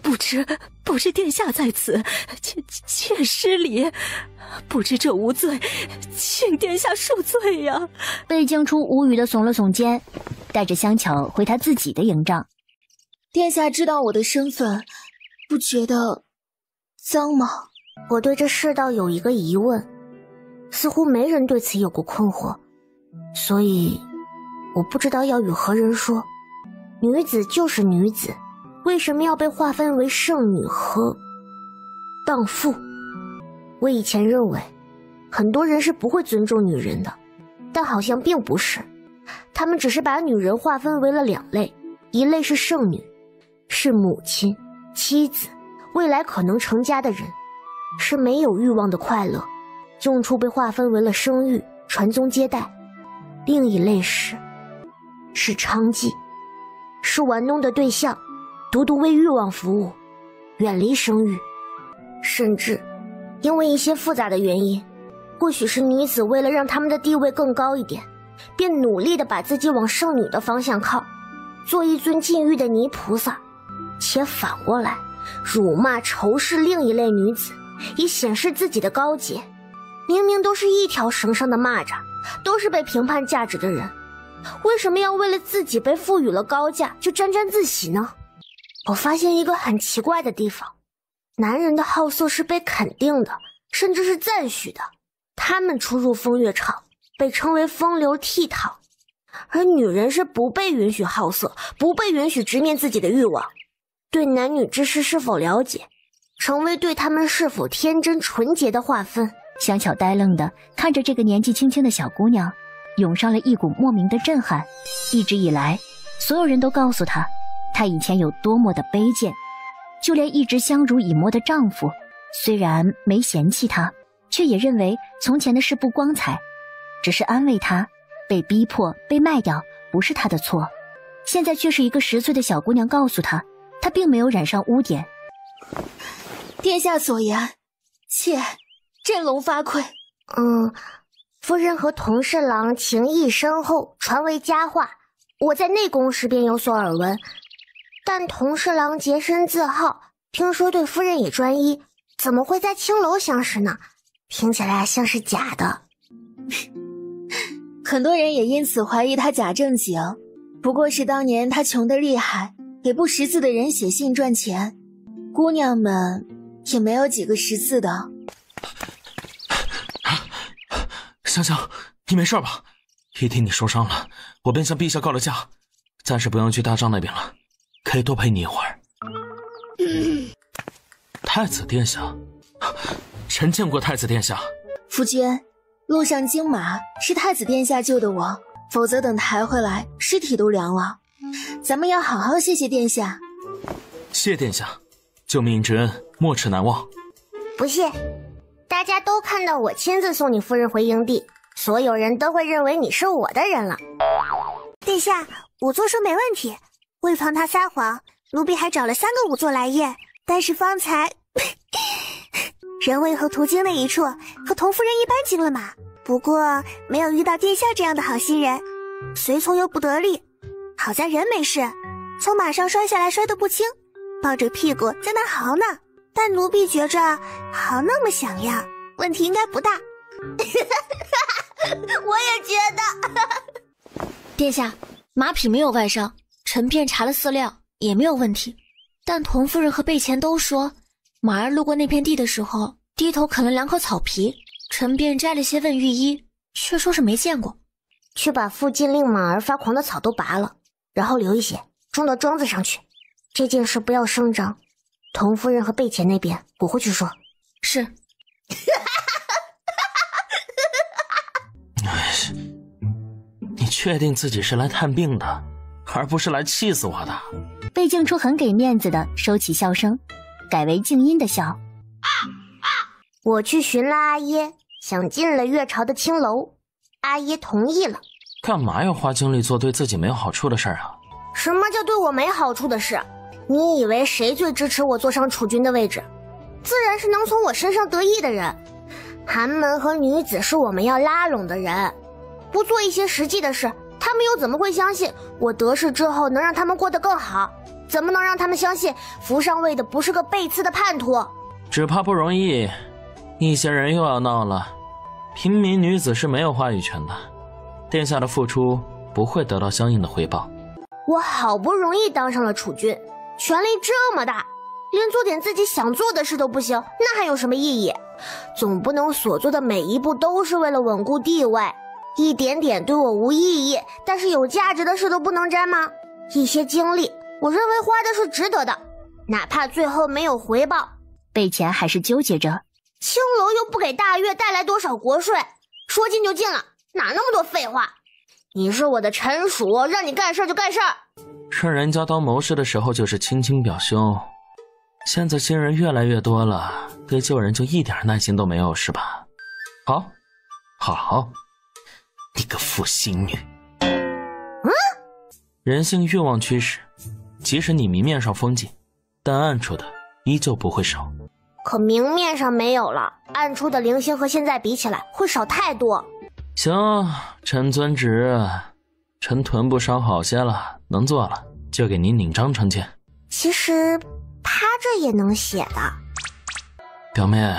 不知殿下在此，妾失礼，不知者无罪，请殿下恕罪呀。贝静初无语的耸了耸肩，带着香巧回他自己的营帐。殿下知道我的身份，不觉得脏吗？我对这世道有一个疑问，似乎没人对此有过困惑，所以我不知道要与何人说。女子就是女子，为什么要被划分为圣女和荡妇？我以前认为很多人是不会尊重女人的，但好像并不是，他们只是把女人划分为了两类，一类是圣女，是母亲、妻子，未来可能成家的人，是没有欲望的快乐，用处被划分为了生育、传宗接代；另一类是娼妓，是玩弄的对象，独独为欲望服务，远离生育。甚至因为一些复杂的原因，或许是女子为了让他们的地位更高一点，便努力地把自己往圣女的方向靠，做一尊禁欲的泥菩萨，且反过来辱骂仇视另一类女子，以显示自己的高洁。明明都是一条绳上的蚂蚱，都是被评判价值的人，为什么要为了自己被赋予了高价就沾沾自喜呢？我发现一个很奇怪的地方，男人的好色是被肯定的，甚至是赞许的，他们出入风月场被称为风流倜傥，而女人是不被允许好色，不被允许直面自己的欲望。对男女之事是否了解，成为对他们是否天真纯洁的划分。香巧呆愣地看着这个年纪轻轻的小姑娘，涌上了一股莫名的震撼。一直以来，所有人都告诉她，她以前有多么的卑贱，就连一直相濡以沫的丈夫，虽然没嫌弃她，却也认为从前的事不光彩，只是安慰她，被逼迫被卖掉不是她的错。现在却是一个10岁的小姑娘告诉她，她并没有染上污点。殿下所言，妾振聋发聩。夫人和童侍郎情谊深厚，传为佳话，我在内宫时便有所耳闻。但童侍郎洁身自好，听说对夫人也专一，怎么会在青楼相识呢？听起来像是假的。很多人也因此怀疑他假正经，不过是当年他穷得厉害，给不识字的人写信赚钱，姑娘们也没有几个识字的。香香，你没事吧？一听你受伤了，我便向陛下告了假，暂时不用去大帐那边了，可以多陪你一会儿。太子殿下，臣见过太子殿下。夫君，路上惊马是太子殿下救的我，否则等抬回来，尸体都凉了。咱们要好好谢谢殿下。谢殿下，救命之恩，没齿难忘。不谢，大家都看到我亲自送你夫人回营地，所有人都会认为你是我的人了。殿下，仵作说没问题。为防他撒谎，奴婢还找了3个仵作来验，但是方才人为和途经那一处，和童夫人一般经了马，不过没有遇到殿下这样的好心人，随从又不得力。好在人没事，从马上摔下来摔得不轻，抱着屁股在那嚎呢。但奴婢觉着嚎那么响亮，问题应该不大。我也觉得。殿下，马匹没有外伤，臣便查了饲料，也没有问题。但童夫人和贝钱都说，马儿路过那片地的时候，低头啃了2口草皮，臣便摘了些问御医，却说是没见过。去把附近令马儿发狂的草都拔了，然后留一些种到庄子上去。这件事不要声张，童夫人和贝钱那边我会去说。是。你确定自己是来探病的，而不是来气死我的？贝静初很给面子的收起笑声，改为静音的笑。我去寻了阿耶，想进了月朝的青楼，阿耶同意了。干嘛要花精力做对自己没有好处的事儿啊？什么叫对我没好处的事？你以为谁最支持我坐上储君的位置？自然是能从我身上得益的人。寒门和女子是我们要拉拢的人，不做一些实际的事，他们又怎么会相信我得势之后能让他们过得更好？怎么能让他们相信扶上位的不是个背刺的叛徒？只怕不容易，一些人又要闹了。平民女子是没有话语权的，殿下的付出不会得到相应的回报。我好不容易当上了储君，权力这么大，连做点自己想做的事都不行，那还有什么意义？总不能所做的每一步都是为了稳固地位，一点点对我无意义但是有价值的事都不能沾吗？一些精力我认为花的是值得的，哪怕最后没有回报。贝钱还是纠结着，青楼又不给大越带来多少国税，说进就进了，哪那么多废话？你是我的臣属，让你干事就干事。趁人家当谋士的时候就是亲亲表兄，现在新人越来越多了，对旧人就一点耐心都没有是吧？好，好，你个负心女。人性欲望驱使，即使你明面上封禁，但暗处的依旧不会少。可明面上没有了，暗处的零星和现在比起来会少太多。行，臣遵旨，臣臀部伤好些了，能做了就给您领章呈见。其实趴着也能写的。表妹，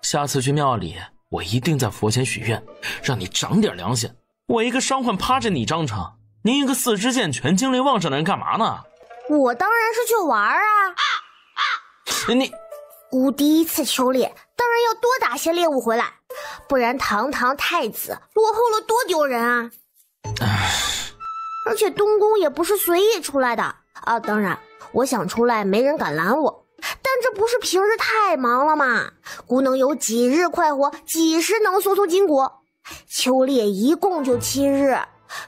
下次去庙里我一定在佛前许愿，让你长点良心。我一个伤患趴着你章程，您一个四肢健全精力旺盛的人干嘛呢？我当然是去玩啊。你吾第一次求猎，当然要多打些猎物回来，不然堂堂太子落后了多丢人啊！而且东宫也不是随意出来的啊，当然我想出来没人敢拦我，但这不是平日太忙了吗？孤能有几日快活，几时能松松筋骨？秋猎一共就7日，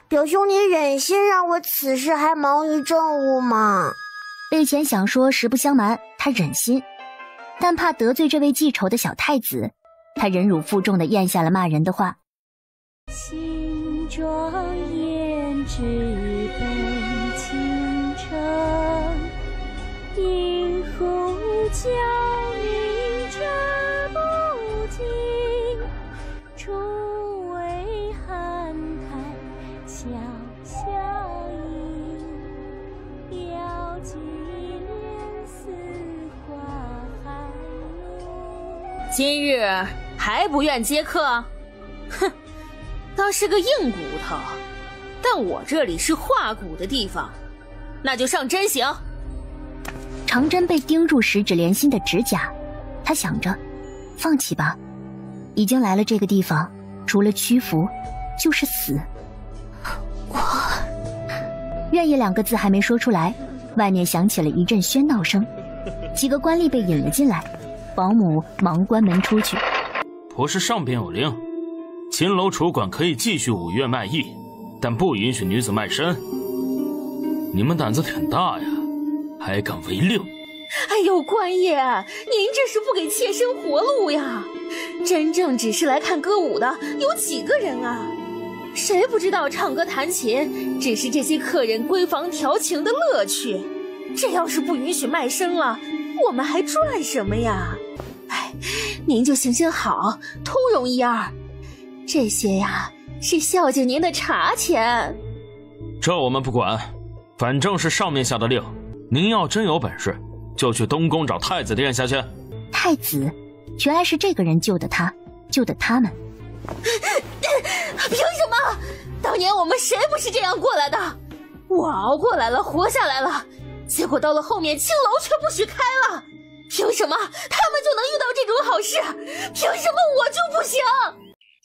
表兄你忍心让我此时还忙于政务吗？贝钱想说实不相瞒，他忍心，但怕得罪这位记仇的小太子，他忍辱负重地咽下了骂人的话。新庄胭脂本倾城，银壶娇凝折不尽，初为汉台小小影，标记连丝花海路。今日还不愿接客？哼，倒是个硬骨头，但我这里是化骨的地方，那就上针刑。长针被钉入十指连心的指甲，他想着，放弃吧，已经来了这个地方，除了屈服，就是死。愿意2个字还没说出来，外面响起了一阵喧闹声，几个官吏被引了进来，保姆忙关门出去。不是上边有令，秦楼楚馆可以继续5月卖艺，但不允许女子卖身。你们胆子挺大呀，还敢违令！哎呦，官爷，您这是不给妾身活路呀！真正只是来看歌舞的有几个人啊？谁不知道唱歌弹琴只是这些客人闺房调情的乐趣？这要是不允许卖身了，我们还赚什么呀？哎，您就行行好，通融一二。这些呀，是孝敬您的茶钱。这我们不管，反正是上面下的令。您要真有本事，就去东宫找太子殿下去。太子，原来是这个人救的他，救的他们。凭什么？当年我们谁不是这样过来的？我熬过来了，活下来了，结果到了后面青楼却不许开了。凭什么他们就能遇到这种好事？凭什么我就不行？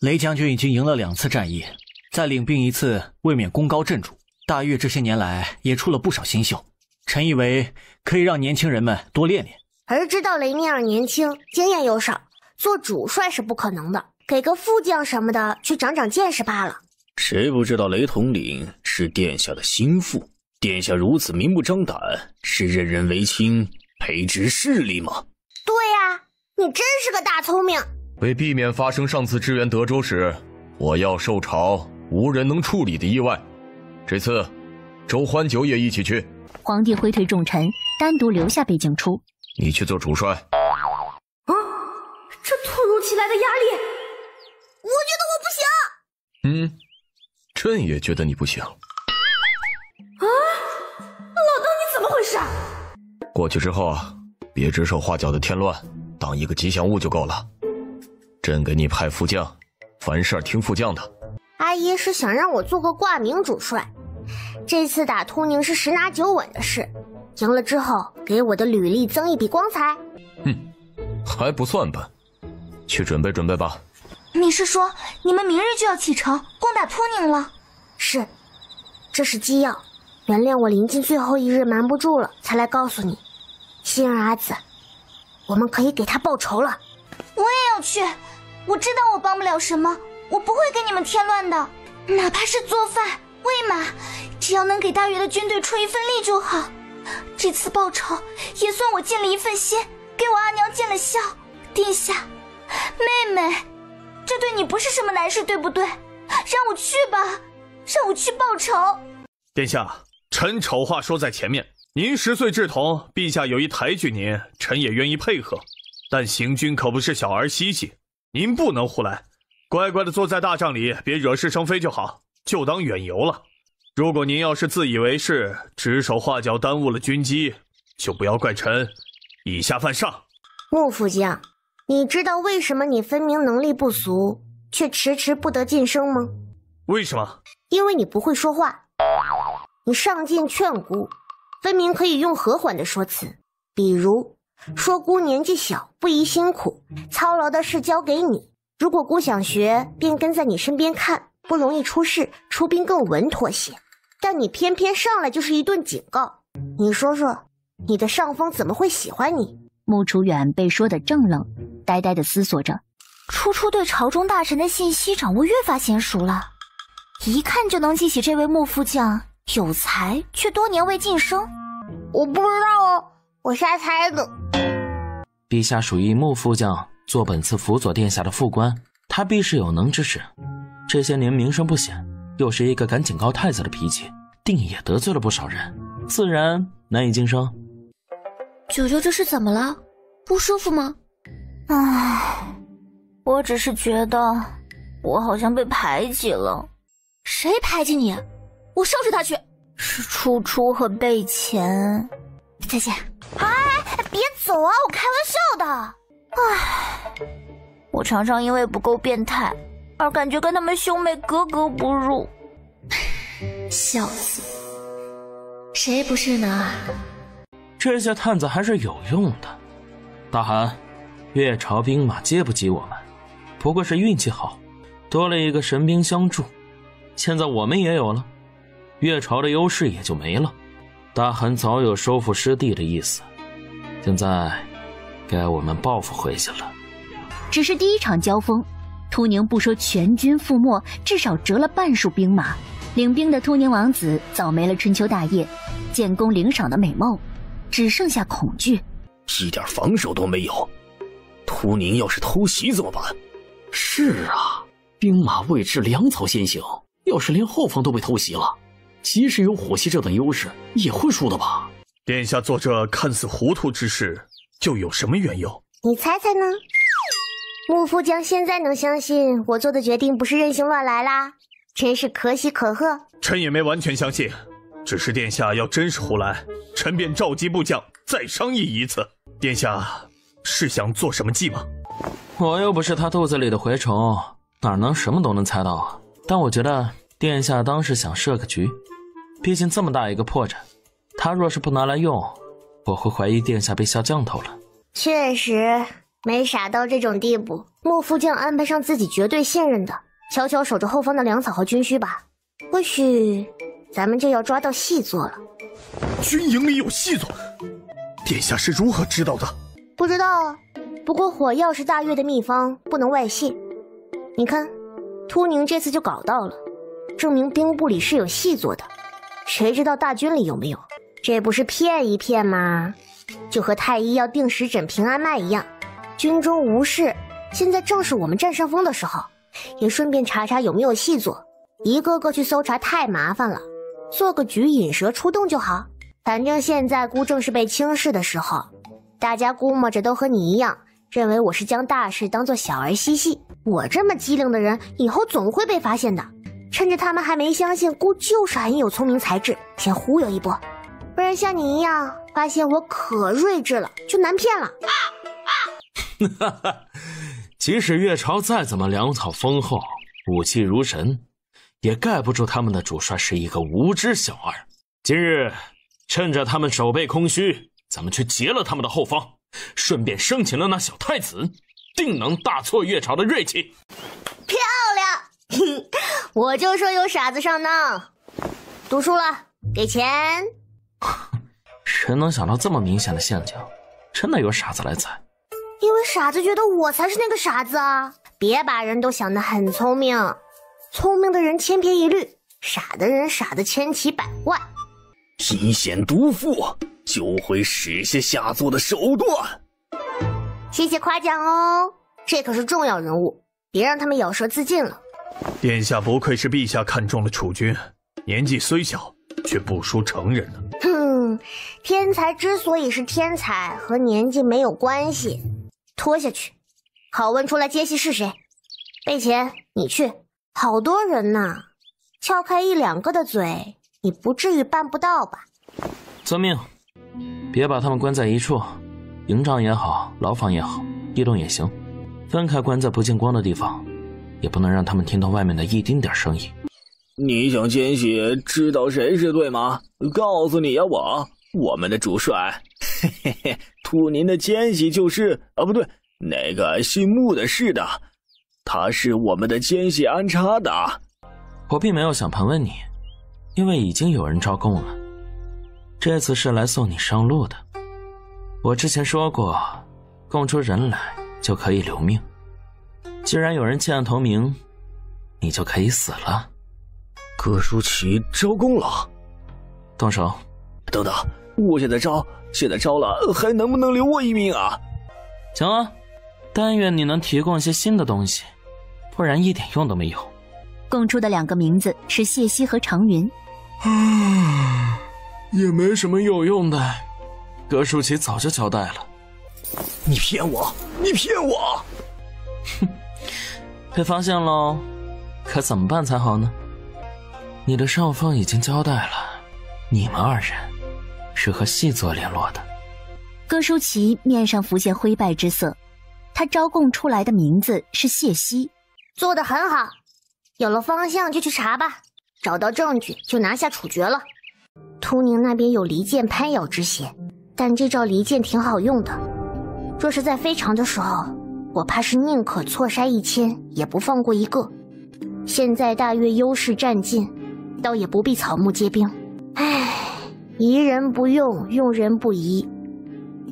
雷将军已经赢了2次战役，再领兵1次，未免功高震主。大越这些年来也出了不少新秀，臣以为可以让年轻人们多练练。儿知道雷面儿年轻，经验又少，做主帅是不可能的，给个副将什么的去长长见识罢了。谁不知道雷统领是殿下的心腹？殿下如此明目张胆，是任人唯亲，培植势力吗？对呀，你真是个大聪明。为避免发生上次支援德州时我要受朝无人能处理的意外，这次周欢九也一起去。皇帝挥退众臣，单独留下贝静初。你去做主帅。这突如其来的压力，我觉得我不行。朕也觉得你不行。啊，老大你怎么回事？过去之后别指手画脚的添乱，当一个吉祥物就够了。朕给你派副将，凡事听副将的。阿爷是想让我做个挂名主帅，这次打突宁是10拿9稳的事，赢了之后给我的履历增一笔光彩。还不算笨，去准备准备吧。你是说你们明日就要启程攻打突宁了？是，这是机要，原谅我临近最后一日瞒不住了，才来告诉你。希儿阿紫，我们可以给他报仇了。我也要去，我知道我帮不了什么，我不会给你们添乱的，哪怕是做饭喂马，只要能给大越的军队出一份力就好。这次报仇也算我尽了一份心，给我阿娘尽了孝。殿下，妹妹，这对你不是什么难事，对不对？让我去吧，让我去报仇。殿下，臣丑话说在前面，您10岁稚童，陛下有意抬举您，臣也愿意配合，但行军可不是小儿嬉戏，您不能胡来，乖乖的坐在大帐里，别惹是生非就好，就当远游了。如果您要是自以为是，指手画脚耽误了军机，就不要怪臣以下犯上。穆副将，你知道为什么你分明能力不俗，却迟迟不得晋升吗？为什么？因为你不会说话。你上进劝姑，分明可以用和缓的说辞，比如说姑年纪小，不宜辛苦，操劳的事交给你，如果姑想学，便跟在你身边看，不容易出事，出兵更稳妥些。但你偏偏上来就是一顿警告，你说说，你的上峰怎么会喜欢你？穆楚远被说得怔愣，呆呆地思索着。初初对朝中大臣的信息掌握越发娴熟了，一看就能记起这位穆副将有才，却多年未晋升。我不知道哦，我瞎猜的。陛下属意穆副将做本次辅佐殿下的副官，他必是有能之士。这些年名声不显，又是一个敢警告太子的脾气，定也得罪了不少人，自然难以晋升。九九这是怎么了？不舒服吗？唉，我只是觉得我好像被排挤了。谁排挤你？我收拾他去。是初初和贝前。再见。哎，别走啊！我开玩笑的。唉，我常常因为不够变态而感觉跟他们兄妹格格不入。笑死！谁不是呢？这些探子还是有用的。大汗，越朝兵马接不及我们，不过是运气好，多了一个神兵相助。现在我们也有了，越朝的优势也就没了。大汗早有收复失地的意思，现在该我们报复回去了。只是第一场交锋，突宁不说全军覆没，至少折了半数兵马。领兵的突宁王子早没了春秋大业、建功领赏的美貌，只剩下恐惧，一点防守都没有。突宁要是偷袭怎么办？是啊，兵马位置粮草先行，要是连后方都被偷袭了，即使有火系这等优势，也会输的吧？殿下做这看似糊涂之事，就有什么缘由？你猜猜呢？穆夫将现在能相信我做的决定不是任性乱来啦，真是可喜可贺。臣也没完全相信，只是殿下要真是胡来，臣便召集部将再商议一次。殿下是想做什么计吗？我又不是他肚子里的蛔虫，哪能什么都能猜到啊？但我觉得殿下当时想设个局，毕竟这么大一个破绽，他若是不拿来用，我会怀疑殿下被下降头了。确实没傻到这种地步。穆夫将安排上自己绝对信任的，悄悄守着后方的粮草和军需吧。或许咱们就要抓到细作了。军营里有细作？殿下是如何知道的？不知道啊，不过火药是大越的秘方，不能外泄。你看，突宁这次就搞到了，证明兵部里是有细作的，谁知道大军里有没有？这不是骗一骗吗？就和太医要定时诊平安脉一样，军中无事，现在正是我们占上风的时候，也顺便查查有没有细作。一个个去搜查太麻烦了，做个局引蛇出洞就好。反正现在孤正是被轻视的时候，大家估摸着都和你一样，认为我是将大事当作小儿嬉戏。我这么机灵的人，以后总会被发现的。趁着他们还没相信姑就是很有聪明才智，先忽悠一波，不然像你一样发现我可睿智了，就难骗了。即使越朝再怎么粮草丰厚，武器如神，也盖不住他们的主帅是一个无知小儿。今日趁着他们手背空虚，咱们去劫了他们的后方，顺便生擒了那小太子，定能大挫越朝的锐气。漂亮！我就说有傻子上当。读书了，给钱。谁能想到这么明显的陷阱，真的有傻子来踩？因为傻子觉得我才是那个傻子啊！别把人都想得很聪明，聪明的人千篇一律，傻的人傻得千奇百怪。阴险毒妇，就会使些下作的手段。谢谢夸奖哦，这可是重要人物，别让他们咬舌自尽了。殿下不愧是陛下看中了储君，年纪虽小，却不输成人呢。天才之所以是天才，和年纪没有关系。拖下去，拷问出来奸细是谁？备前，你去。好多人呢，撬开一两个的嘴，你不至于办不到吧？遵命。别把他们关在一处，营帐也好，牢房也好，地洞也行，分开关在不见光的地方，也不能让他们听到外面的一丁点声音。你想奸细知道谁是对吗？告诉你呀，我们的主帅，嘿嘿嘿，突宁的奸细就是不对，那个姓穆的是的，他是我们的奸细安插的。我并没有想盘问你，因为已经有人招供了，这次是来送你上路的。我之前说过，供出人来就可以留命，既然有人弃暗投明，你就可以死了。葛舒淇招供了，动手。等等，我现在招了，还能不能留我一命啊？行啊，但愿你能提供些新的东西，不然一点用都没有。供出的两个名字是谢希和常云。也没什么有用的，葛舒淇早就交代了。你骗我！你骗我！哼，被发现喽，可怎么办才好呢？你的上方已经交代了，你们二人是和细作联络的。葛舒淇面上浮现灰败之色，他招供出来的名字是谢希。做得很好，有了方向就去查吧，找到证据就拿下处决了。突宁那边有离间攀咬之嫌，但这招离间挺好用的，若是在非常的时候，我怕是宁可错杀1000也不放过一个。现在大约优势占尽，倒也不必草木皆兵。唉，疑人不用，用人不疑。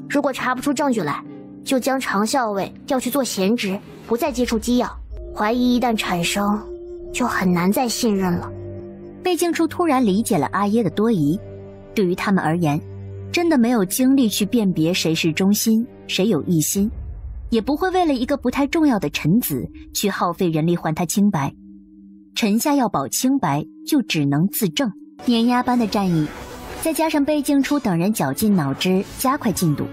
如果查不出证据来，就将常校尉调去做闲职，不再接触机要。怀疑一旦产生，就很难再信任了。贝静初突然理解了阿耶的多疑，对于他们而言，真的没有精力去辨别谁是忠心，谁有异心，也不会为了一个不太重要的臣子去耗费人力还他清白。臣下要保清白，就只能自证。碾压般的战役，再加上贝静初等人绞尽脑汁加快进度，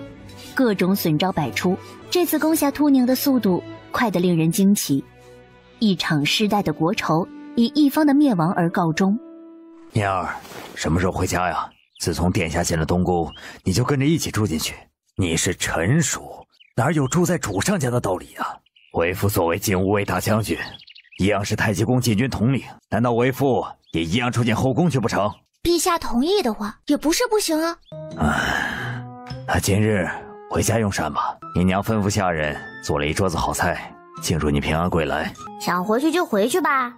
各种损招百出，这次攻下突宁的速度快得令人惊奇。一场世代的国仇以一方的灭亡而告终。念儿，什么时候回家呀？自从殿下进了东宫，你就跟着一起住进去。你是臣属，哪有住在主上家的道理啊？为父作为禁卫卫大将军，一样是太极宫禁军统领，难道为父也一样住进后宫去不成？陛下同意的话，也不是不行啊。那今日回家用膳吧。你娘吩咐下人做了一桌子好菜，庆祝你平安归来。想回去就回去吧，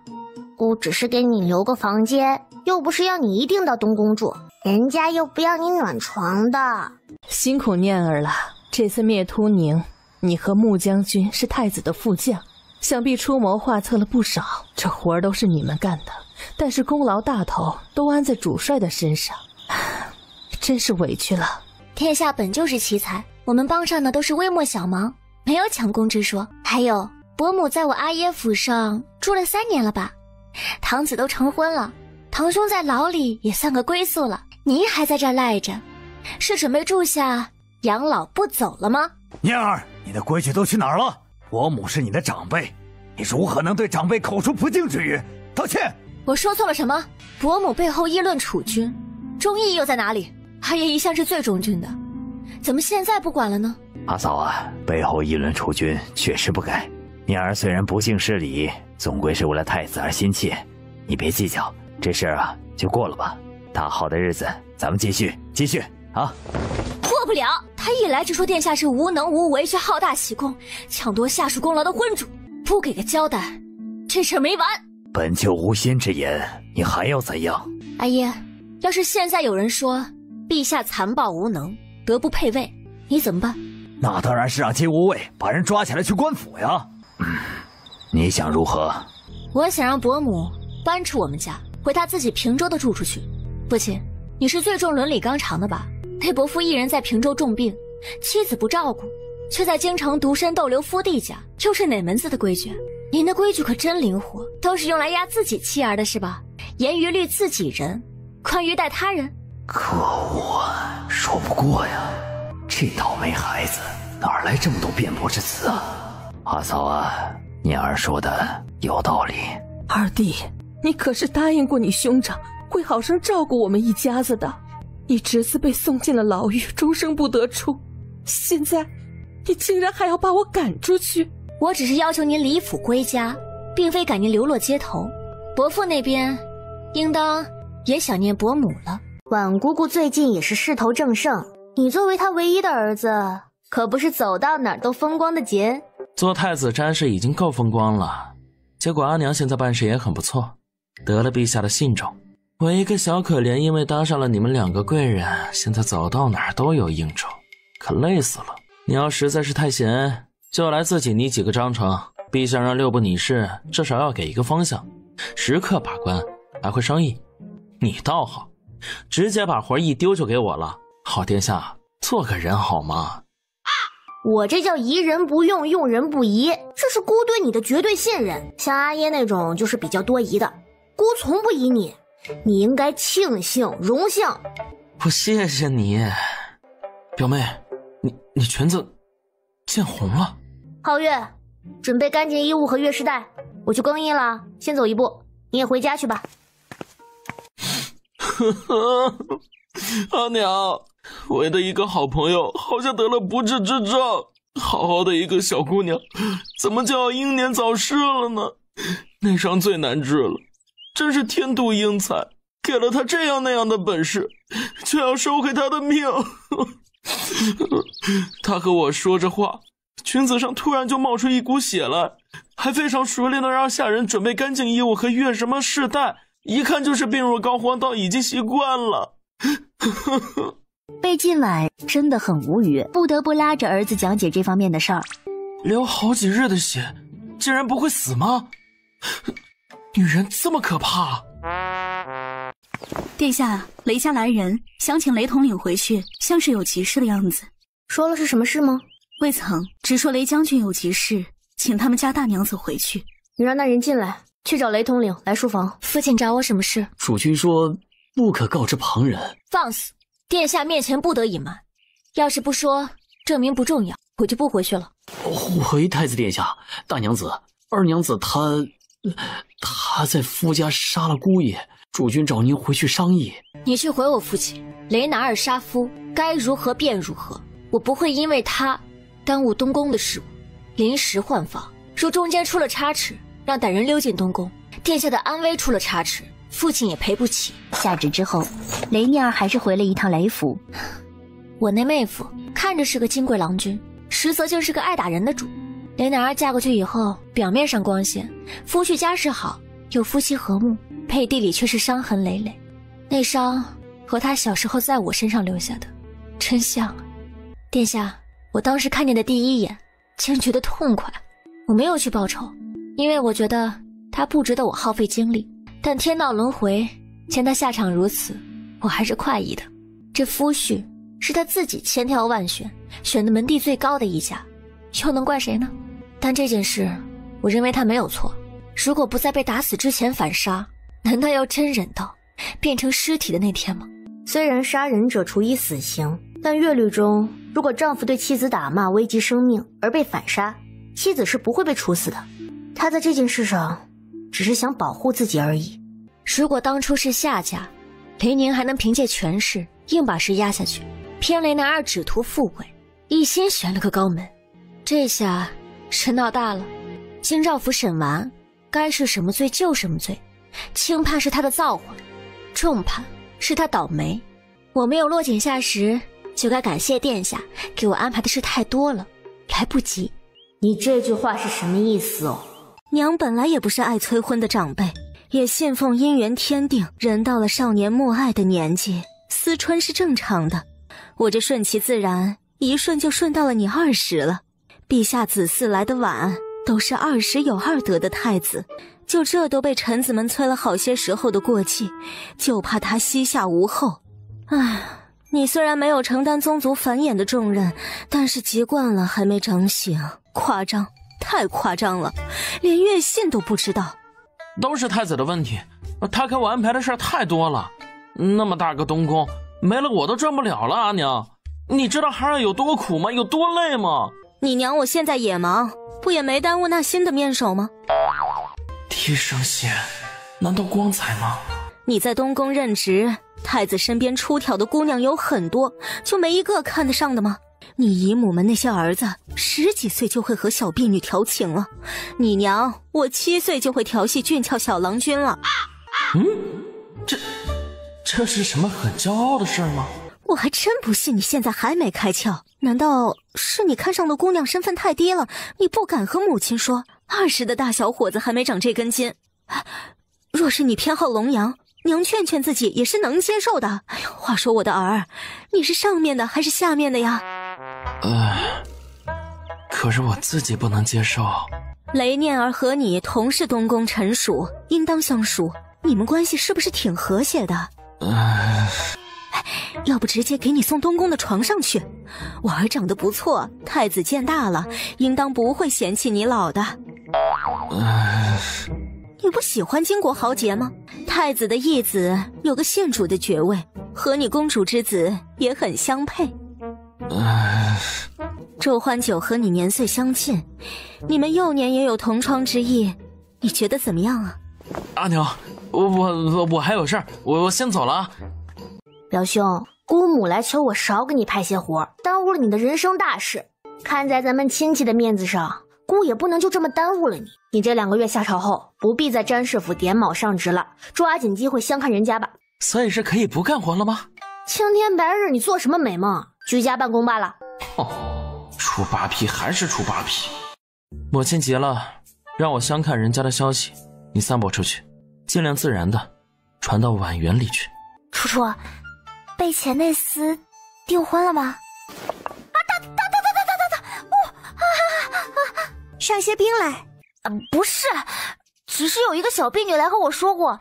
姑只是给你留个房间，又不是要你一定到东宫住，人家又不要你暖床的。辛苦念儿了，这次灭突宁，你和穆将军是太子的副将，想必出谋划策了不少，这活儿都是你们干的，但是功劳大头都安在主帅的身上，真是委屈了。天下本就是奇才，我们帮上的都是微末小忙，没有抢功之说。还有伯母在我阿耶府上住了3年了吧，堂子都成婚了，堂兄在牢里也算个归宿了，您还在这儿赖着，是准备住下养老不走了吗？念儿，你的规矩都去哪儿了？伯母是你的长辈，你如何能对长辈口出不敬之语？道歉！我说错了什么？伯母背后议论储君，忠义又在哪里？阿爷一向是最忠君的，怎么现在不管了呢？阿嫂啊，背后议论储君确实不该。念儿虽然不幸失礼，总归是为了太子而心切，你别计较，这事儿啊就过了吧。大好的日子，咱们继续啊！过不了，他一来就说殿下是无能无为，却好大喜功，抢夺下属功劳的昏主，不给个交代，这事儿没完。本就无心之言，你还要怎样？阿耶，要是现在有人说陛下残暴无能，德不配位，你怎么办？那当然是让金无畏把人抓起来去官府呀。你想如何？我想让伯母搬出我们家，回他自己平州的住出去。父亲，你是最重伦理纲常的吧？配伯父一人在平州重病，妻子不照顾，却在京城独身逗留夫弟家，又是哪门子的规矩？您的规矩可真灵活，都是用来压自己妻儿的是吧？严于律自己人，宽于待他人。可恶，说不过呀，这倒霉孩子哪来这么多辩驳之词啊？阿嫂啊，念儿说的有道理。二弟，你可是答应过你兄长会好生照顾我们一家子的。你侄子被送进了牢狱，终生不得出，现在你竟然还要把我赶出去。我只是要求您离府归家，并非赶您流落街头。伯父那边应当也想念伯母了。婉姑姑最近也是势头正盛，你作为她唯一的儿子，可不是走到哪儿都风光的节。做太子詹事已经够风光了，结果阿娘现在办事也很不错，得了陛下的信重。我一个小可怜，因为搭上了你们2个贵人，现在走到哪儿都有应酬，可累死了。你要实在是太闲，就来自己拟几个章程，陛下让6部拟事，至少要给一个方向，时刻把关，还会生意。你倒好，直接把活一丢就给我了。好殿下，做个人好吗？我这叫疑人不用，用人不疑，这是姑对你的绝对信任。像阿耶那种就是比较多疑的，姑从不疑你，你应该庆幸荣幸。我谢谢你，表妹，你裙子见红了。皓月，准备干净衣物和月事带，我去更衣了，先走一步，你也回家去吧。阿娘，我的一个好朋友好像得了不治之症，好好的一个小姑娘，怎么就要英年早逝了呢？那伤最难治了，真是天妒英才，给了他这样那样的本事，却要收回他的命。他和我说着话，裙子上突然就冒出一股血来，还非常熟练的让下人准备干净衣物和月什么饰带，一看就是病入膏肓到已经习惯了。贝今晚真的很无语，不得不拉着儿子讲解这方面的事儿。流好几日的血，竟然不会死吗？女人这么可怕？殿下，雷家来人，想请雷统领回去，像是有急事的样子。说了是什么事吗？未曾，只说雷将军有急事，请他们家大娘子回去。你让那人进来，去找雷统领来书房。父亲找我什么事？主君说不可告知旁人。放肆！殿下面前不得隐瞒，要是不说，证明不重要，我就不回去了。回太子殿下，大娘子、二娘子她在夫家杀了姑爷，主君找您回去商议。你去回我父亲，雷拿尔杀夫，该如何便如何，我不会因为他耽误东宫的事务。临时换防，若中间出了差池，让歹人溜进东宫，殿下的安危出了差池，父亲也赔不起。下旨之后，雷念儿还是回了一趟雷府。我那妹夫看着是个金贵郎君，实则就是个爱打人的主。雷男儿嫁过去以后，表面上光鲜，夫婿家世好，又夫妻和睦，背地里却是伤痕累累。那伤和他小时候在我身上留下的，真像啊！殿下，我当时看见的第一眼，竟觉得痛快。我没有去报仇，因为我觉得他不值得我耗费精力。但天道轮回，见他下场如此，我还是快意的。这夫婿是他自己千挑万选，选的门第最高的一家，又能怪谁呢？但这件事，我认为他没有错。如果不在被打死之前反杀，难道要真忍到变成尸体的那天吗？虽然杀人者处以死刑，但乐律中，如果丈夫对妻子打骂危及生命而被反杀，妻子是不会被处死的。他在这件事上，只是想保护自己而已。如果当初是夏家，雷宁还能凭借权势硬把事压下去，偏雷男儿只图富贵，一心选了个高门。这下事闹大了，经赵府审完，该是什么罪就什么罪，轻判是他的造化，重判是他倒霉。我没有落井下石，就该感谢殿下给我安排的事太多了，来不及。你这句话是什么意思哦？娘本来也不是爱催婚的长辈，也信奉姻缘天定，人到了少年慕爱的年纪，思春是正常的。我这顺其自然，一顺就顺到了你20了。陛下子嗣来得晚，都是20有2得的太子，就这都被臣子们催了好些时候的过继，就怕他膝下无后。唉，你虽然没有承担宗族繁衍的重任，但是籍贯了还没长醒，夸张，太夸张了，连月信都不知道。都是太子的问题，他给我安排的事太多了，那么大个东宫，没了我都转不了了。阿娘，你知道孩儿有多苦吗？有多累吗？你娘我现在也忙，不也没耽误那新的面首吗？替圣贤，难道光彩吗？你在东宫任职，太子身边出挑的姑娘有很多，就没一个看得上的吗？你姨母们那些儿子10几岁就会和小婢女调情了，你娘我7岁就会调戏俊俏小郎君了。这是什么很骄傲的事吗？我还真不信你现在还没开窍，难道是你看上的姑娘身份太低了，你不敢和母亲说？20的大小伙子还没长这根筋。若是你偏好龙阳，娘劝劝自己也是能接受的。哎呦，话说我的儿，你是上面的还是下面的呀？可是我自己不能接受。雷念儿和你同是东宫臣属，应当相熟，你们关系是不是挺和谐的？要不直接给你送东宫的床上去？我儿长得不错，太子见大了，应当不会嫌弃你老的。你不喜欢巾帼豪杰吗？太子的义子有个县主的爵位，和你公主之子也很相配。周欢九和你年岁相近，你们幼年也有同窗之谊，你觉得怎么样啊？阿娘，我还有事儿，我先走了啊。表兄，姑母来求我少给你派些活，耽误了你的人生大事。看在咱们亲戚的面子上，姑也不能就这么耽误了你。你这2个月下朝后，不必在詹事府点卯上职了，抓紧机会相看人家吧。所以是可以不干活了吗？青天白日，你做什么美梦？居家办公罢了。出8批还是出8批。母亲急了，让我相看人家的消息，你散播出去，尽量自然的传到婉园里去。楚楚，贝前那厮订婚了吗？打！上些兵来。不是，只是有一个小婢女来和我说过，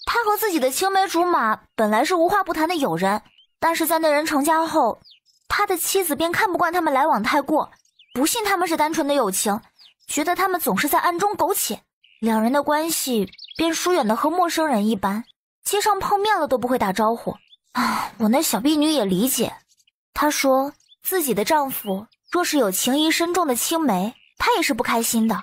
她和自己的青梅竹马本来是无话不谈的友人，但是在那人成家后，他的妻子便看不惯他们来往太过，不信他们是单纯的友情，觉得他们总是在暗中苟且，两人的关系便疏远的和陌生人一般，街上碰面了都不会打招呼。我那小婢女也理解，她说自己的丈夫若是有情谊深重的青梅，她也是不开心的，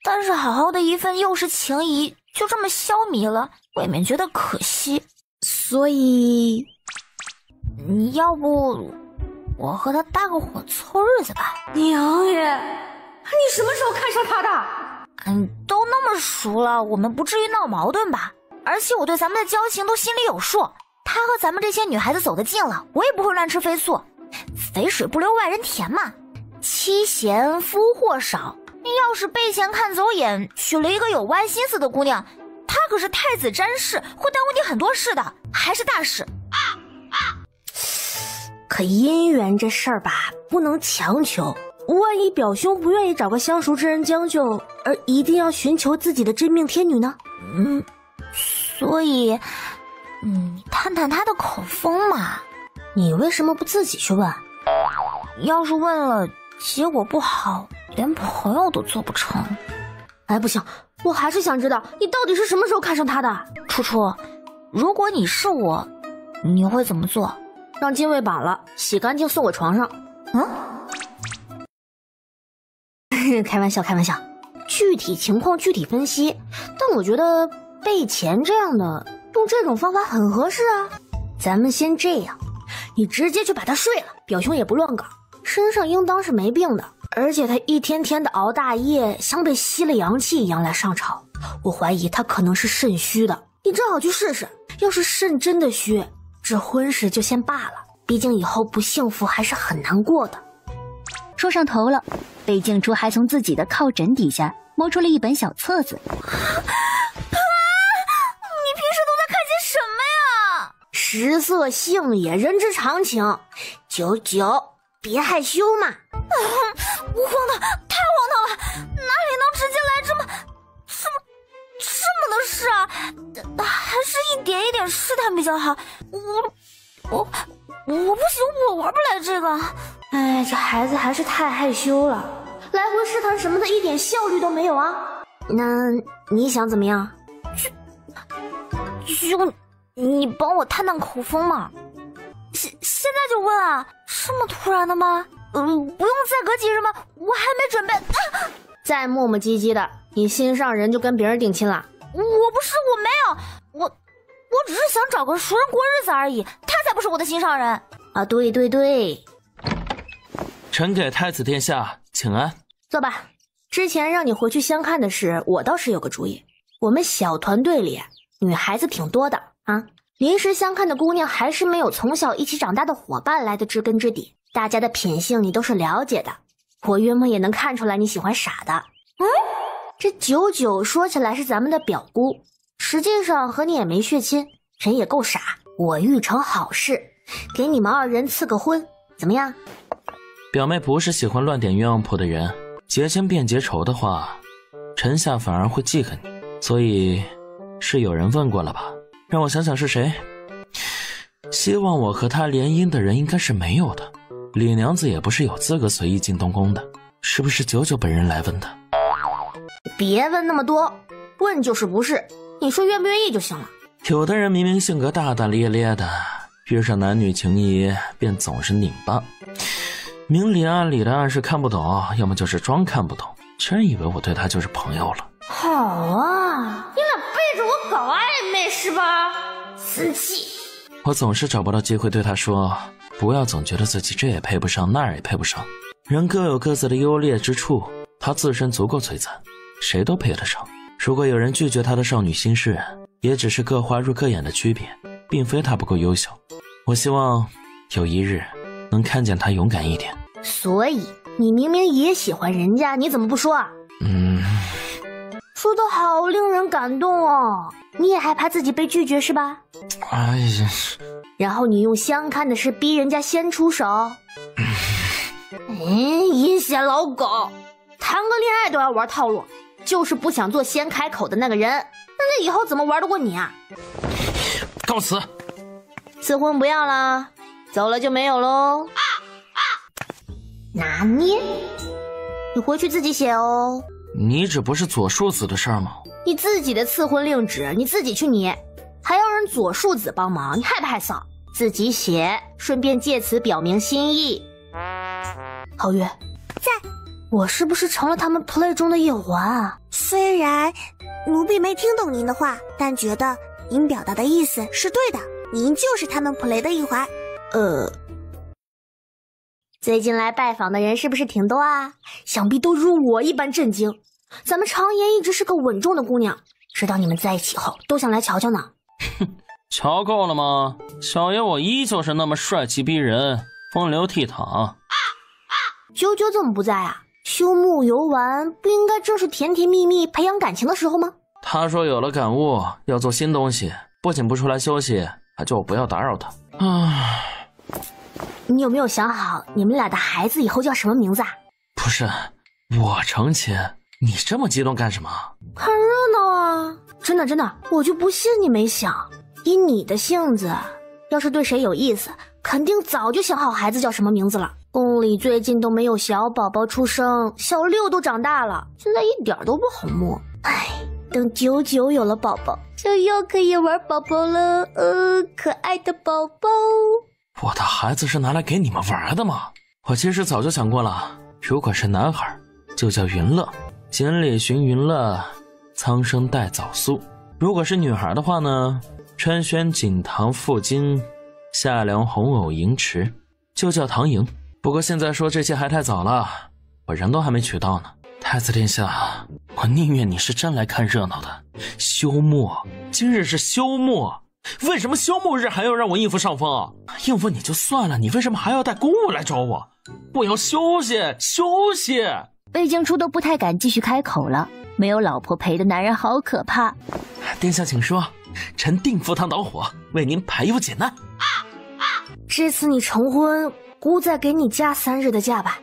但是好好的一份幼时情谊就这么消弭了，未免觉得可惜。所以你要不我和他搭个伙凑日子吧。娘爷，你什么时候看上他的？都那么熟了，我们不至于闹矛盾吧？而且我对咱们的交情都心里有数，他和咱们这些女孩子走得近了，我也不会乱吃飞醋。肥水不流外人田嘛，妻贤夫祸少。要是背前看走眼，娶了一个有歪心思的姑娘，她可是太子詹事，会耽误你很多事的，还是大事。可姻缘这事儿吧，不能强求。万一表兄不愿意找个相熟之人将就，而一定要寻求自己的真命天女呢？所以，你探探他的口风嘛。你为什么不自己去问？要是问了，结果不好，连朋友都做不成。哎，不行，我还是想知道你到底是什么时候看上他的。楚楚，如果你是我，你会怎么做？让金卫绑了，洗干净送我床上。开玩笑，开玩笑，具体情况具体分析。但我觉得备钱这样的，用这种方法很合适啊。咱们先这样，你直接去把他睡了，表兄也不乱搞，身上应当是没病的。而且他一天天的熬大夜，像被吸了阳气一样来上朝。我怀疑他可能是肾虚的，你正好去试试。要是肾真的虚，这婚事就先罢了，毕竟以后不幸福还是很难过的。说上头了，贝静初还从自己的靠枕底下摸出了一本小册子。你平时都在看些什么呀？食色性也，人之常情。九九，别害羞嘛。荒唐，太荒唐了！哪里能直接来这么的事啊？还是一点一点试探比较好。我不行，我玩不来这个。哎，这孩子还是太害羞了，来回试探什么的，一点效率都没有啊。那你想怎么样？兄，你帮我探探口风嘛。现在就问啊？这么突然的吗？不用再隔几日吗？我还没准备。再磨磨唧唧的，你心上人就跟别人定亲了？我没有，我只是想找个熟人过日子而已，他才不是我的心上人啊！对对对，臣给太子殿下请安。坐吧。之前让你回去相看的事，我倒是有个主意。我们小团队里女孩子挺多的啊，临时相看的姑娘还是没有从小一起长大的伙伴来的知根知底，大家的品性你都是了解的，我约莫也能看出来你喜欢傻的。这九九说起来是咱们的表姑，实际上和你也没血亲，人也够傻。我欲成好事，给你们二人赐个婚，怎么样？表妹不是喜欢乱点鸳鸯谱的人，结亲便结仇的话，臣下反而会记恨你。所以是有人问过了吧？让我想想是谁。希望我和他联姻的人应该是没有的。李娘子也不是有资格随意进东宫的，是不是九九本人来问的？别问那么多，问就是不是，你说愿不愿意就行了。有的人明明性格大大咧咧的，遇上男女情谊便总是拧巴，明里暗里的暗示看不懂，要么就是装看不懂，真以为我对他就是朋友了。好啊，你俩背着我搞暧昧是吧？生气。我总是找不到机会对他说，不要总觉得自己这也配不上，那也配不上，人各有各自的优劣之处，他自身足够璀璨，谁都配得上。如果有人拒绝他的少女心事，也只是各花入各眼的区别，并非他不够优秀。我希望有一日能看见他勇敢一点。所以你明明也喜欢人家，你怎么不说啊？说得好令人感动哦。你也害怕自己被拒绝是吧？哎呀，然后你用相看的事逼人家先出手。阴险老狗，谈个恋爱都要玩套路，就是不想做先开口的那个人，那以后怎么玩得过你啊？告辞。赐婚不要了，走了就没有喽。拿捏，你回去自己写哦。你这不是左庶子的事儿吗？你自己的赐婚令旨，你自己去拟，还要人左庶子帮忙，你害不害臊？自己写，顺便借此表明心意。皓月，在。我是不是成了他们 play 中的一环啊？虽然奴婢没听懂您的话，但觉得您表达的意思是对的，您就是他们 play 的一环。最近来拜访的人是不是挺多啊？想必都如我一般震惊。咱们常言一直是个稳重的姑娘，知道你们在一起后都想来瞧瞧呢。瞧够了吗？小爷我依旧是那么帅气逼人，风流倜傥。啾啾怎么不在啊？休沐游玩不应该正是甜甜蜜蜜培养感情的时候吗？他说有了感悟，要做新东西，不仅不出来休息，还叫我不要打扰他。你有没有想好你们俩的孩子以后叫什么名字啊？不是，我成亲，你这么激动干什么？看热闹啊！真的，我就不信你没想。以你的性子，要是对谁有意思，肯定早就想好孩子叫什么名字了。宫里最近都没有小宝宝出生，小六都长大了，现在一点都不好摸。唉，等99有了宝宝，就又可以玩宝宝了。可爱的宝宝。我的孩子是拿来给你们玩的吗？我其实早就想过了，如果是男孩，就叫云乐，锦里寻云乐，苍生待早苏。如果是女孩的话呢，春轩锦堂复金，夏凉红藕盈池，就叫唐莹。不过现在说这些还太早了，我人都还没娶到呢。太子殿下，我宁愿你是真来看热闹的。休沐，今日是休沐，为什么休沐日还要让我应付上峰啊？应付你就算了，你为什么还要带公务来找我？我要休息休息。魏静初都不太敢继续开口了，没有老婆陪的男人好可怕。殿下请说，臣定赴汤蹈火，为您排忧解难。这次你成婚，姑再给你加3日的假吧。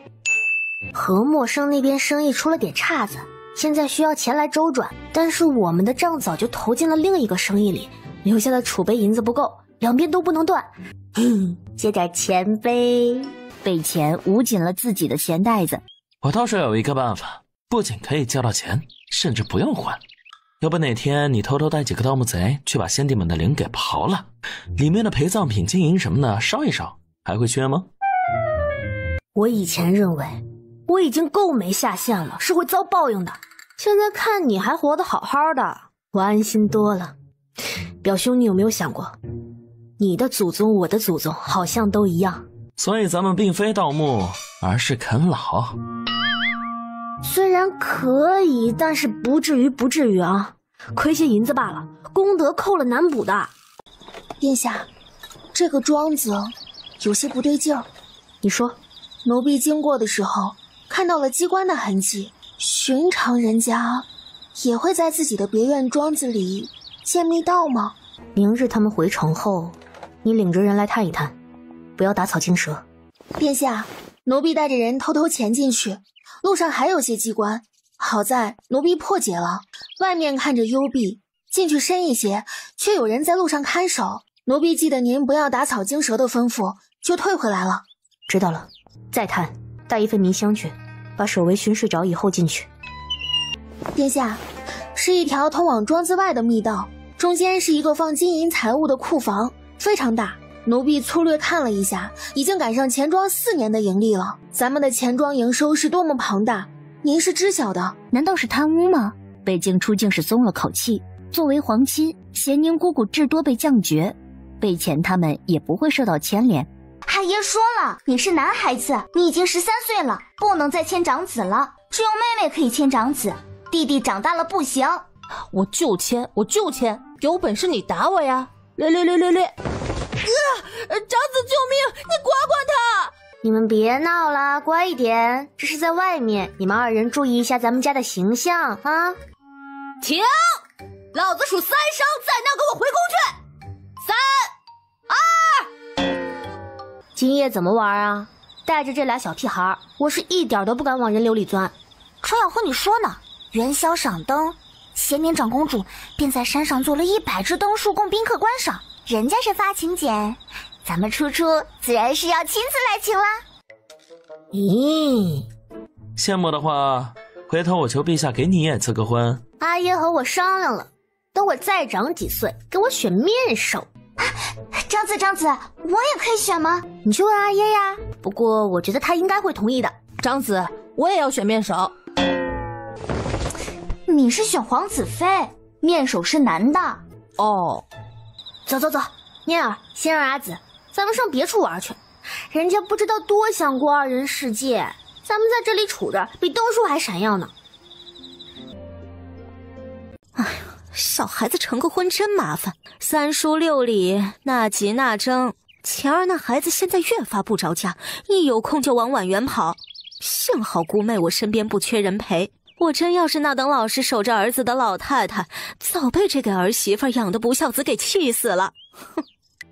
何默生那边生意出了点岔子，现在需要钱来周转，但是我们的账早就投进了另一个生意里，留下的储备银子不够，两边都不能断。借点钱呗。被钱捂紧了自己的钱袋子。我倒是有一个办法，不仅可以交到钱，甚至不用还。要不哪天你偷偷带几个盗墓贼去把先帝们的陵给刨了，里面的陪葬品、金银什么的烧一烧，还会缺吗？我以前认为我已经够没下限了，是会遭报应的。现在看你还活得好好的，我安心多了。表兄，你有没有想过，你的祖宗我的祖宗好像都一样，所以咱们并非盗墓，而是啃老。虽然可以，但是不至于啊，亏些银子罢了，功德扣了难补的。殿下，这个庄子有些不对劲儿。你说，奴婢经过的时候看到了机关的痕迹，寻常人家也会在自己的别院庄子里建密道吗？明日他们回城后，你领着人来探一探，不要打草惊蛇。殿下，奴婢带着人偷偷潜进去，路上还有些机关，好在奴婢破解了，外面看着幽闭，进去深一些，却有人在路上看守。奴婢记得您不要打草惊蛇的吩咐，就退回来了。知道了，再探，带一份迷香去，把守卫熏睡着以后进去。殿下，是一条通往庄子外的密道，中间是一个放金银财物的库房，非常大。奴婢粗略看了一下，已经赶上钱庄4年的盈利了。咱们的钱庄营收是多么庞大，您是知晓的。难道是贪污吗？贝静初竟是松了口气。作为皇亲，咸宁姑姑至多被降爵，贝钱他们也不会受到牵连。海爷说了，你是男孩子，你已经13岁了，不能再牵长子了，只有妹妹可以牵长子，弟弟长大了不行。我就牵，有本事你打我呀！略！长子救命！你管管他！你们别闹了，乖一点，这是在外面，你们2人注意一下咱们家的形象啊！停！老子数3声，再闹给我回宫去！3、2。今夜怎么玩啊？带着这俩小屁孩，我是一点都不敢往人流里钻。这样和你说呢，元宵赏灯，贤明长公主便在山上做了100只灯树供宾客观赏。人家是发请柬，咱们初初自然是要亲自来请啦。咦，羡慕的话，回头我求陛下给你也赐个婚。阿爷和我商量了，等我再长几岁，给我选面首。张子，我也可以选吗？你去问阿爷呀。不过我觉得他应该会同意的。张子，我也要选面首。你是选皇子妃，面首是男的。哦，走，念儿，先让阿紫，咱们上别处玩去。人家不知道多想过2人世界，咱们在这里杵着，比灯树还闪耀呢。哎呀，小孩子成个婚真麻烦，3书6礼，那急那争。前儿那孩子现在越发不着家，一有空就往婉园跑。幸好姑妹我身边不缺人陪，我真要是那等老实守着儿子的老太太，早被这个儿媳妇养的不孝子给气死了。哼，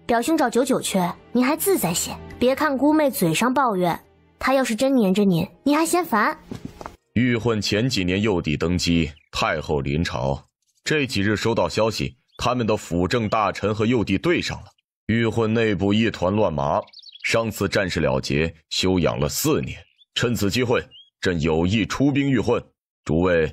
表兄找99去，你还自在些，别看姑妹嘴上抱怨，她要是真黏着你，你还嫌烦。玉混前几年幼帝登基，太后临朝，这几日收到消息，他们的辅政大臣和幼帝对上了。玉混内部一团乱麻，上次战事了结，休养了4年。趁此机会，朕有意出兵玉混，诸位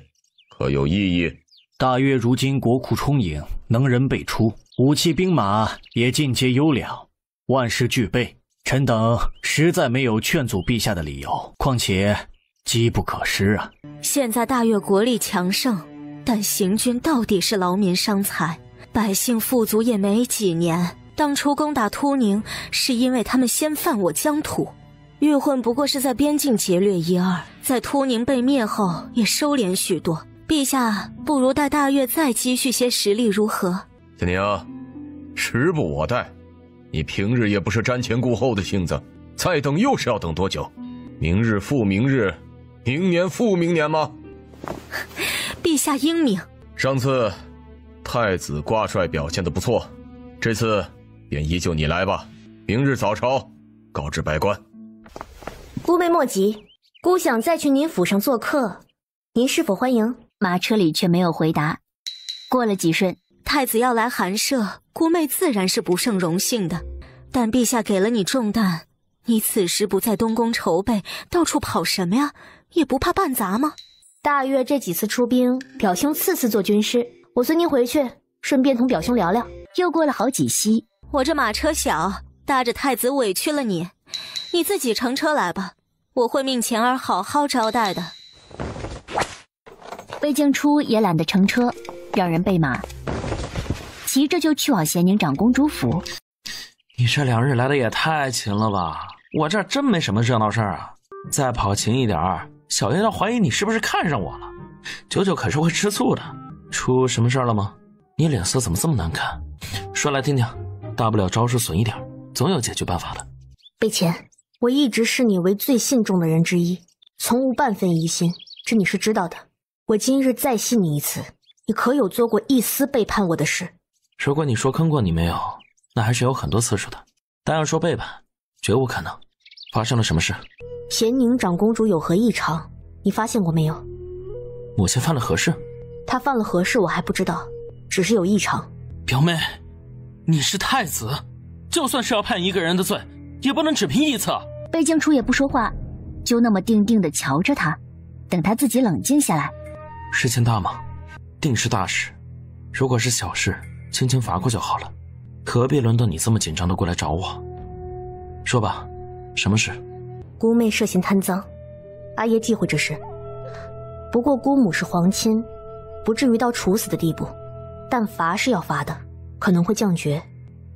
可有异议？大约如今国库充盈，能人辈出，武器兵马也尽皆优良，万事俱备。臣等实在没有劝阻陛下的理由，况且机不可失啊。现在大越国力强盛，但行军到底是劳民伤财，百姓富足也没几年。当初攻打突宁，是因为他们先犯我疆土。玉混不过是在边境劫掠1、2，在突宁被灭后也收敛许多。陛下不如待大越再积蓄些实力如何？简宁，时不我待，你平日也不是瞻前顾后的性子，再等又是要等多久？明日复明日，明年复明年吗？陛下英明。上次太子挂帅表现得不错，这次便依旧你来吧。明日早朝告知百官。姑妹莫急，姑想再去您府上做客，您是否欢迎？马车里却没有回答。过了几瞬，太子要来寒舍，姑妹自然是不胜荣幸的。但陛下给了你重担，你此时不在东宫筹备，到处跑什么呀？也不怕办砸吗？大越这几次出兵，表兄次次做军师，我随您回去，顺便同表兄聊聊。又过了好几夕，我这马车小，搭着太子委屈了你，你自己乘车来吧，我会命钱儿好好招待的。魏静初也懒得乘车，让人备马，骑着就去往咸宁长公主府。你这2日来的也太勤了吧，我这儿真没什么热闹事儿啊。再跑勤一点儿，小爷要怀疑你是不是看上我了。99可是会吃醋的。出什么事儿了吗？你脸色怎么这么难看？说来听听，大不了招数损一点，总有解决办法的。备前，我一直视你为最信重的人之一，从无半分疑心，这你是知道的。我今日再信你一次，你可有做过一丝背叛我的事？如果你说坑过你没有，那还是有很多次数的。但要说背叛，绝无可能。发生了什么事？咸宁长公主有何异常？你发现过没有？母亲犯了何事？她犯了何事我还不知道，只是有异常。表妹，你是太子，就算是要判一个人的罪，也不能只凭臆测。贝静初也不说话，就那么定定地瞧着他，等他自己冷静下来。事情大吗？定是大事。如果是小事，轻轻罚过就好了，何必轮到你这么紧张的过来找我？说吧，什么事？姑妹涉嫌贪赃，阿爷忌讳这事。不过姑母是皇亲，不至于到处死的地步，但罚是要罚的，可能会降爵。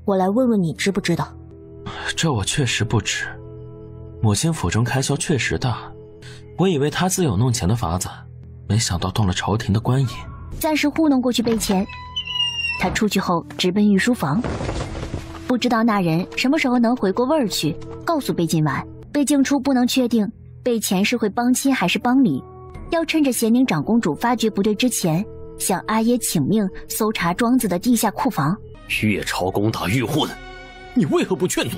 我来问问你知不知道？这我确实不知。母亲府中开销确实大，我以为她自有弄钱的法子，没想到动了朝廷的官瘾。暂时糊弄过去备前，他出去后直奔御书房，不知道那人什么时候能回过味儿去，告诉贝晋婉。贝静初不能确定备前是会帮亲还是帮理，要趁着咸宁长公主发觉不对之前，向阿耶请命搜查庄子的地下库房。越朝攻打玉混，你为何不劝阻？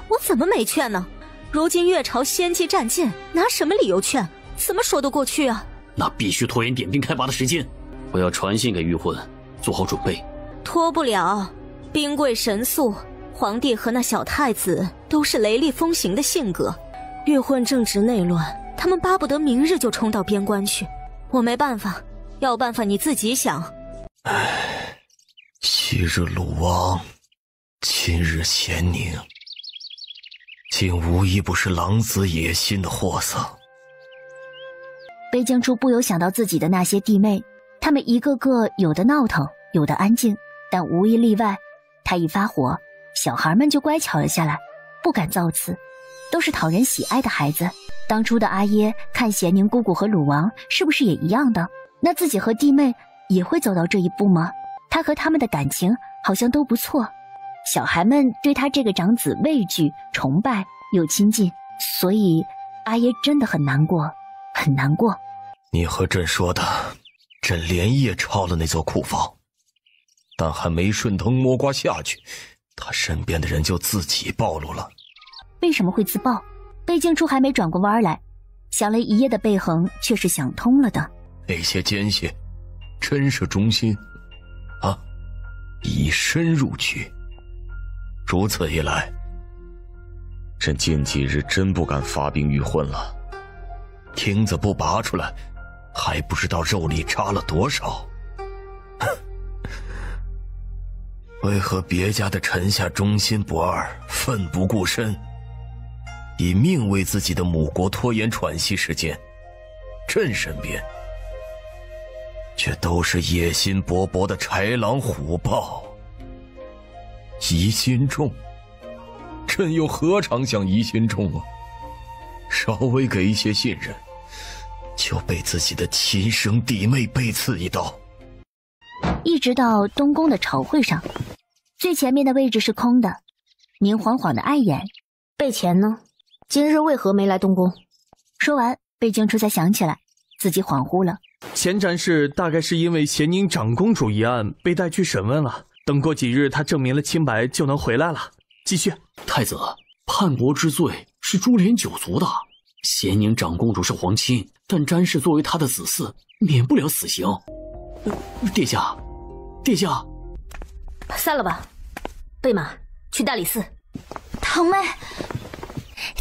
我怎么没劝呢？如今越朝先机占尽，拿什么理由劝？怎么说得过去啊？那必须拖延点兵开拔的时间。我要传信给玉混，做好准备。拖不了，兵贵神速，皇帝和那小太子都是雷厉风行的性格，玉混正值内乱，他们巴不得明日就冲到边关去。我没办法，要办法你自己想。昔日鲁王，今日咸宁，竟无一不是狼子野心的货色。北京初不由想到自己的那些弟妹，她们一个个有的闹腾，有的安静，但无一例外，她一发火，小孩们就乖巧了下来，不敢造次，都是讨人喜爱的孩子。当初的阿耶看咸宁姑姑和鲁王是不是也一样的？那自己和弟妹也会走到这一步吗？他和他们的感情好像都不错，小孩们对他这个长子畏惧、崇拜又亲近，所以阿耶真的很难过，很难过。你和朕说的，朕连夜抄了那座库房，但还没顺藤摸瓜下去，他身边的人就自己暴露了。为什么会自爆？贝静初还没转过弯来，想了一夜的贝恒却是想通了的。那些奸细真是忠心啊，以身入局。如此一来，朕近几日真不敢发兵御混了。钉子不拔出来，还不知道肉里插了多少。为何别家的臣下忠心不二，奋不顾身，以命为自己的母国拖延喘息时间，朕身边却都是野心勃勃的豺狼虎豹？疑心重，朕又何尝像疑心重啊？稍微给一些信任，就被自己的亲生弟妹背刺一刀。一直到东宫的朝会上，最前面的位置是空的，明晃晃的碍眼。贝前呢？今日为何没来东宫？说完，贝静初才想起来，自己恍惚了。前战事大概是因为咸宁长公主一案被带去审问了，等过几日她证明了清白就能回来了。继续。太子，叛国之罪是株连九族的。咸宁长公主是皇亲，但詹氏作为她的子嗣，免不了死刑。殿下，殿下，散了吧。贝马，去大理寺。堂妹，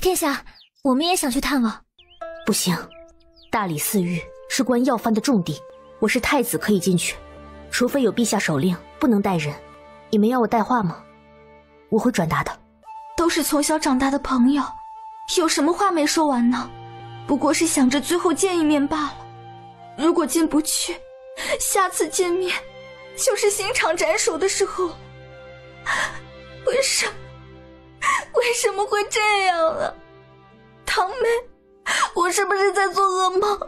殿下，我们也想去探望。不行，大理寺狱是关要犯的重地，我是太子可以进去，除非有陛下手令，不能带人。你们要我带话吗？我会转达的。都是从小长大的朋友，有什么话没说完呢？不过是想着最后见一面罢了。如果进不去，下次见面就是刑场斩首的时候了。为什么会这样啊？堂妹，我是不是在做噩梦？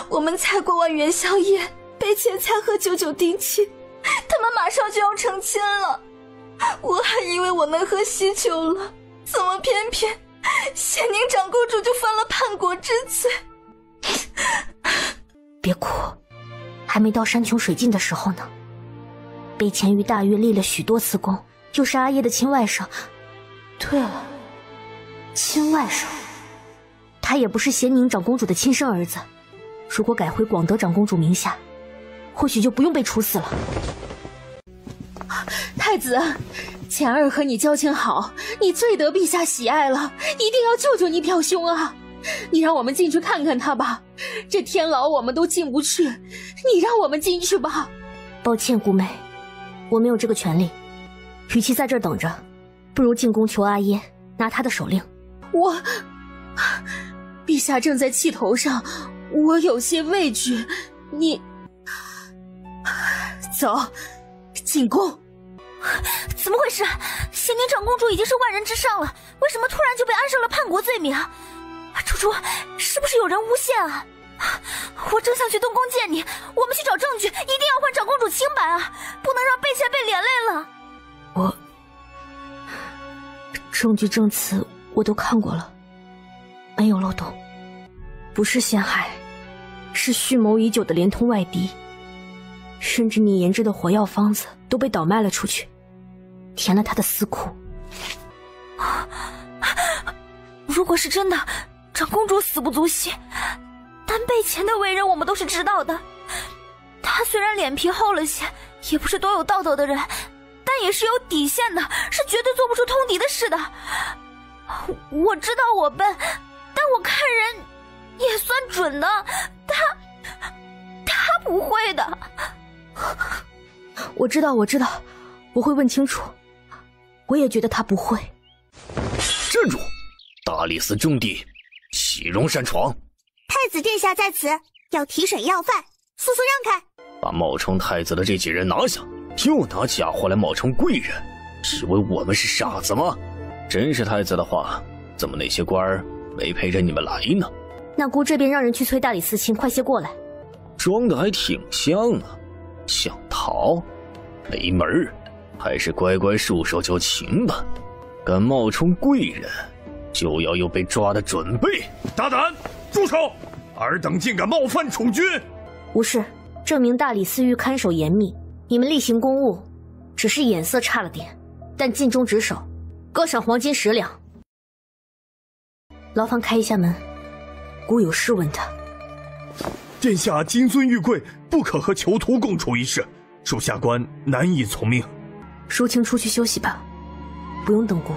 我们才过完元宵夜，贝前才和九九定亲，他们马上就要成亲了。我还以为我能喝喜酒了，怎么偏偏咸宁长公主就犯了叛国之罪？别哭，还没到山穷水尽的时候呢。贝前于大越立了许多次功，又是阿耶的亲外甥。对了，亲外甥，他也不是咸宁长公主的亲生儿子。如果改回广德长公主名下，或许就不用被处死了。太子，前儿和你交情好，你最得陛下喜爱了，一定要救救你表兄啊！你让我们进去看看他吧，这天牢我们都进不去，你让我们进去吧。抱歉，姑妹，我没有这个权利。与其在这儿等着，不如进宫求阿耶，拿他的手令。陛下正在气头上，我有些畏惧。你走，进宫。怎么回事？咸宁长公主已经是万人之上了，为什么突然就被安上了叛国罪名？楚楚，是不是有人诬陷啊？我正想去东宫见你，我们去找证据，一定要还长公主清白啊！不能让贝前被连累了。证据证词我都看过了，没有漏洞，不是陷害，是蓄谋已久的连通外敌，甚至你研制的火药方子都被倒卖了出去，填了他的私库。如果是真的，长公主死不足惜，但贝前的为人我们都是知道的。他虽然脸皮厚了些，也不是多有道德的人，但也是有底线的，是绝对做不出通敌的事的。我知道我笨，但我看人也算准的。他不会的。我知道，我会问清楚。我也觉得他不会。站住！大理寺重地，岂容擅闯？太子殿下在此，要提审要犯，速速让开！把冒充太子的这几人拿下，又拿假货来冒充贵人，以为我们是傻子吗？真是太子的话，怎么那些官儿没陪着你们来呢？那姑这边让人去催大理寺卿，快些过来。装的还挺像啊，想逃？没门儿！还是乖乖束手就擒吧。敢冒充贵人，就要有被抓的准备。大胆！住手！尔等竟敢冒犯储君！无事，证明大理寺狱看守严密，你们例行公务，只是眼色差了点，但尽忠职守，各赏黄金10两。牢房开一下门，姑有事问他。殿下金尊玉贵，不可和囚徒共处一室，属下官难以从命。淑清出去休息吧，不用等姑。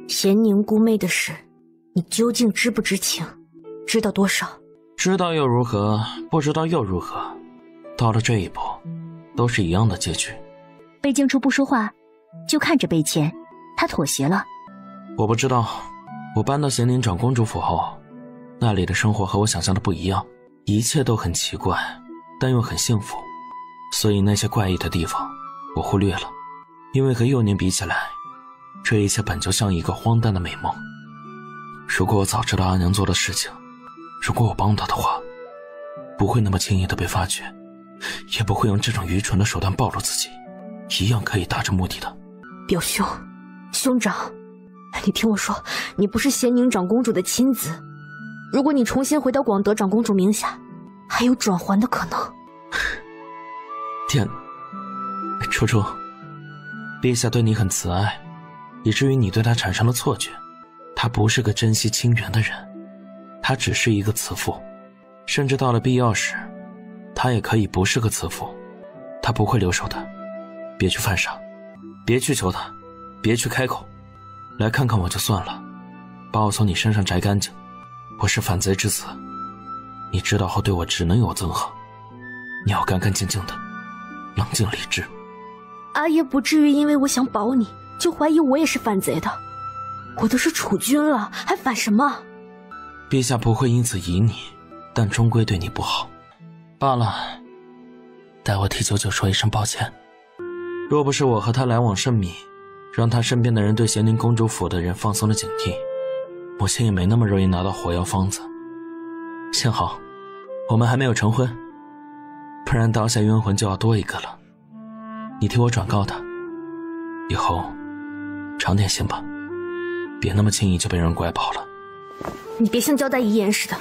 咸宁姑妹的事，你究竟知不知情？知道多少？知道又如何？不知道又如何？到了这一步，都是一样的结局。贝静初不说话，就看着贝谦，他妥协了。我不知道，我搬到咸宁长公主府后，那里的生活和我想象的不一样，一切都很奇怪，但又很幸福。所以那些怪异的地方，我忽略了。因为和幼年比起来，这一切本就像一个荒诞的美梦。如果我早知道阿娘做的事情，如果我帮她的话，不会那么轻易的被发觉，也不会用这种愚蠢的手段暴露自己，一样可以达成目的的。表兄，兄长，你听我说，你不是咸宁长公主的亲子，如果你重新回到广德长公主名下，还有转圜的可能。初初，陛下对你很慈爱，以至于你对他产生了错觉。他不是个珍惜亲缘的人，他只是一个慈父，甚至到了必要时，他也可以不是个慈父。他不会留手的，别去犯傻，别去求他，别去开口，来看看我就算了，把我从你身上摘干净。我是反贼之子，你知道后对我只能有憎恨。你要干干净净的，冷静理智。阿爷不至于因为我想保你，就怀疑我也是反贼的。我都是储君了，还反什么？陛下不会因此疑你，但终归对你不好。罢了，代我替九九说一声抱歉。若不是我和他来往甚密，让他身边的人对咸宁公主府的人放松了警惕，母亲也没那么容易拿到火药方子。幸好我们还没有成婚，不然刀下冤魂就要多一个了。你替我转告他，以后长点心吧，别那么轻易就被人拐跑了。你别像交代遗言似的，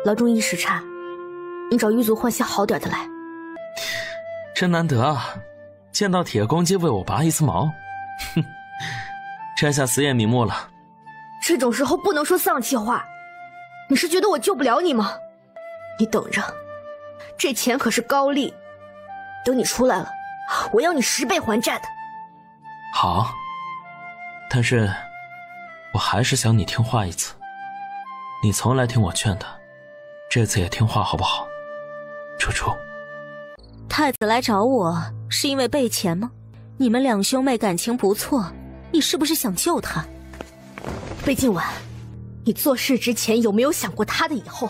牢中一时差，你找狱卒换些好点的来。真难得啊，见到铁公鸡为我拔一次毛。哼，这下死也瞑目了。这种时候不能说丧气话。你是觉得我救不了你吗？你等着，这钱可是高利，等你出来了，我要你10倍还债的。好，但是我还是想你听话一次。你从来听我劝的，这次也听话好不好？楚楚。太子来找我是因为贝钱吗？你们两兄妹感情不错，你是不是想救他？贝静婉，你做事之前有没有想过他的以后？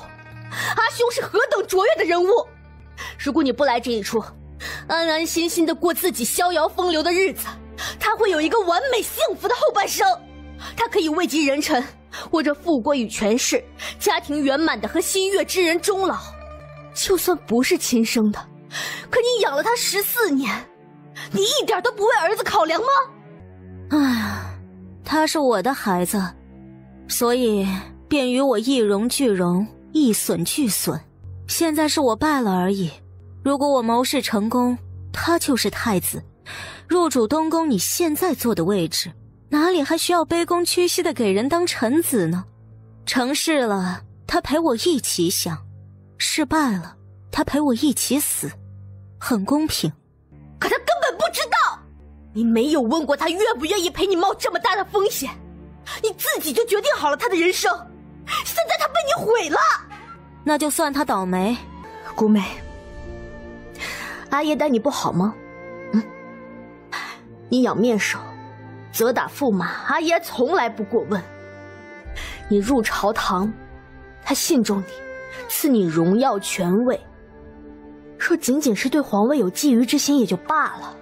阿兄是何等卓越的人物！如果你不来这一出，安安心心的过自己逍遥风流的日子，他会有一个完美幸福的后半生。他可以位极人臣，握着富贵与权势，家庭圆满的和心悦之人终老。就算不是亲生的，可你养了他14年，你一点都不为儿子考量吗？唉，他是我的孩子，所以便与我一荣俱荣，一损俱损。现在是我败了而已，如果我谋事成功，他就是太子，入主东宫你现在坐的位置，哪里还需要卑躬屈膝的给人当臣子呢？成事了，他陪我一起享，失败了，他陪我一起死，很公平。可他根本不知道，你没有问过他愿不愿意陪你冒这么大的风险，你自己就决定好了他的人生，现在他被你毁了。那就算他倒霉。姑妹，阿爷待你不好吗？你养面首，责打驸马，阿爷从来不过问。你入朝堂，他信重你，赐你荣耀权位。若仅仅是对皇位有觊觎之心也就罢了，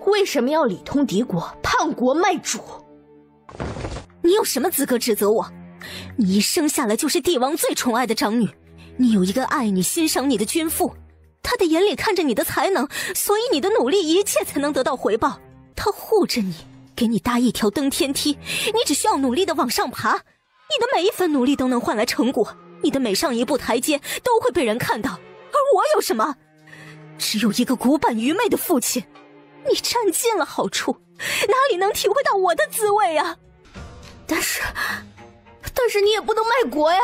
为什么要里通敌国，叛国卖主？你有什么资格指责我？你一生下来就是帝王最宠爱的长女，你有一个爱你欣赏你的君父，他的眼里看着你的才能，所以你的努力一切才能得到回报。他护着你，给你搭一条登天梯，你只需要努力的往上爬，你的每一分努力都能换来成果，你的每上一步台阶都会被人看到。而我有什么？只有一个古板愚昧的父亲。你占尽了好处，哪里能体会到我的滋味啊？但是你也不能卖国呀，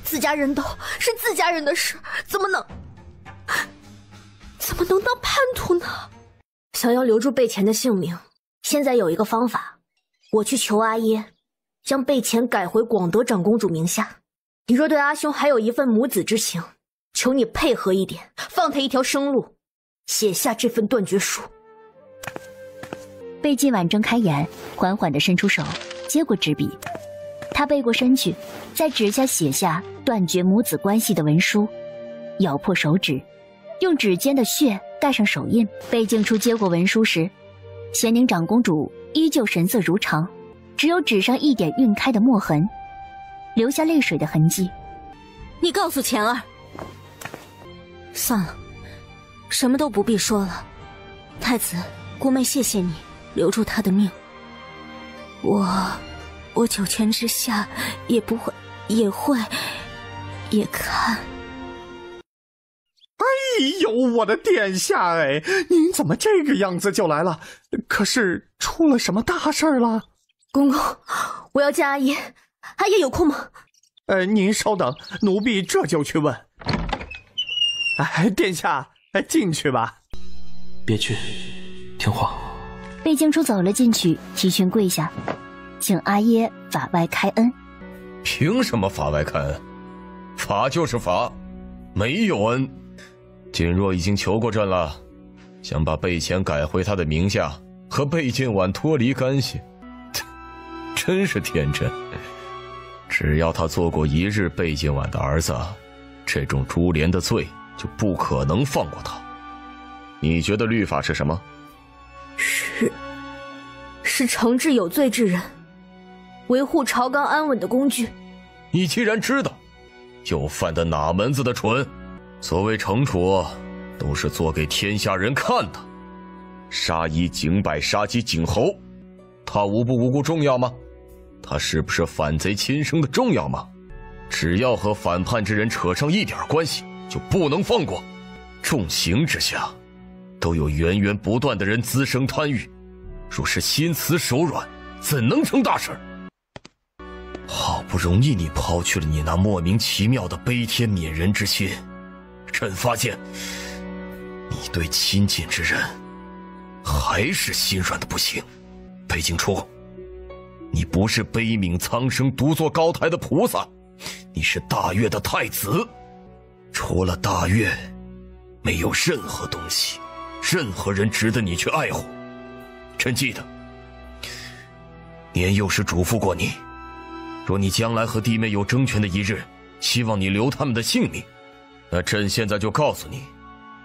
自家人斗是自家人的事，怎么能当叛徒呢？想要留住贝钱的性命，现在有一个方法，我去求阿耶，将贝钱改回广德长公主名下。你若对阿兄还有一份母子之情，求你配合一点，放他一条生路，写下这份断绝书。贝今晚睁开眼，缓缓地伸出手，接过纸笔。他背过身去，在纸下写下断绝母子关系的文书，咬破手指，用指尖的血盖上手印。贝静初接过文书时，咸宁长公主依旧神色如常，只有纸上一点晕开的墨痕，留下泪水的痕迹。你告诉钱儿，算了，什么都不必说了。太子，姑妹谢谢你留住她的命。我九泉之下也看。哎呦，我的殿下哎，您怎么这个样子就来了？可是出了什么大事了？公公，我要见阿爷，阿爷有空吗？您稍等，奴婢这就去问。殿下，进去吧。别去，听话。贝静初走了进去，提裙跪下，请阿耶法外开恩。凭什么法外开恩？法就是法，没有恩。锦若已经求过朕了，想把贝钱改回他的名下，和贝晋婉脱离干系，真是天真。只要他做过一日贝晋婉的儿子，这种株连的罪就不可能放过他。你觉得律法是什么？是惩治有罪之人，维护朝纲安稳的工具。你既然知道，又犯的哪门子的蠢？所谓惩处，都是做给天下人看的。杀一儆百，杀鸡儆猴，他无不无辜重要吗？他是不是反贼亲生的重要吗？只要和反叛之人扯上一点关系，就不能放过。重刑之下，都有源源不断的人滋生贪欲，若是心慈手软，怎能成大事？好不容易你抛去了你那莫名其妙的悲天悯人之心，朕发现你对亲近之人还是心软的不行。贝静初，你不是悲悯苍生独坐高台的菩萨，你是大越的太子。除了大越，没有任何东西，任何人值得你去爱护。朕记得年幼时嘱咐过你，若你将来和弟妹有争权的一日，希望你留他们的性命。那朕现在就告诉你，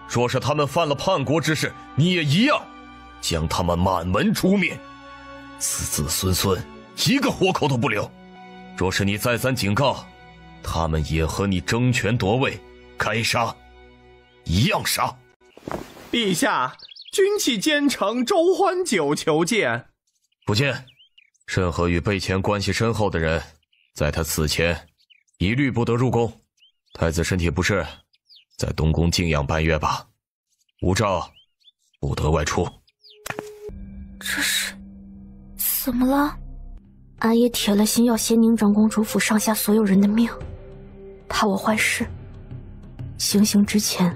若是他们犯了叛国之事，你也一样，将他们满门诛灭，子子孙孙一个活口都不留。若是你再三警告，他们也和你争权夺位，该杀一样杀。陛下，军器监丞周欢久求见。不见。任何与贝钱关系深厚的人，在他死前一律不得入宫。太子身体不适，在东宫静养半月吧，无诏不得外出。这是怎么了？阿爷铁了心要咸宁长公主府上下所有人的命，怕我坏事，行刑之前，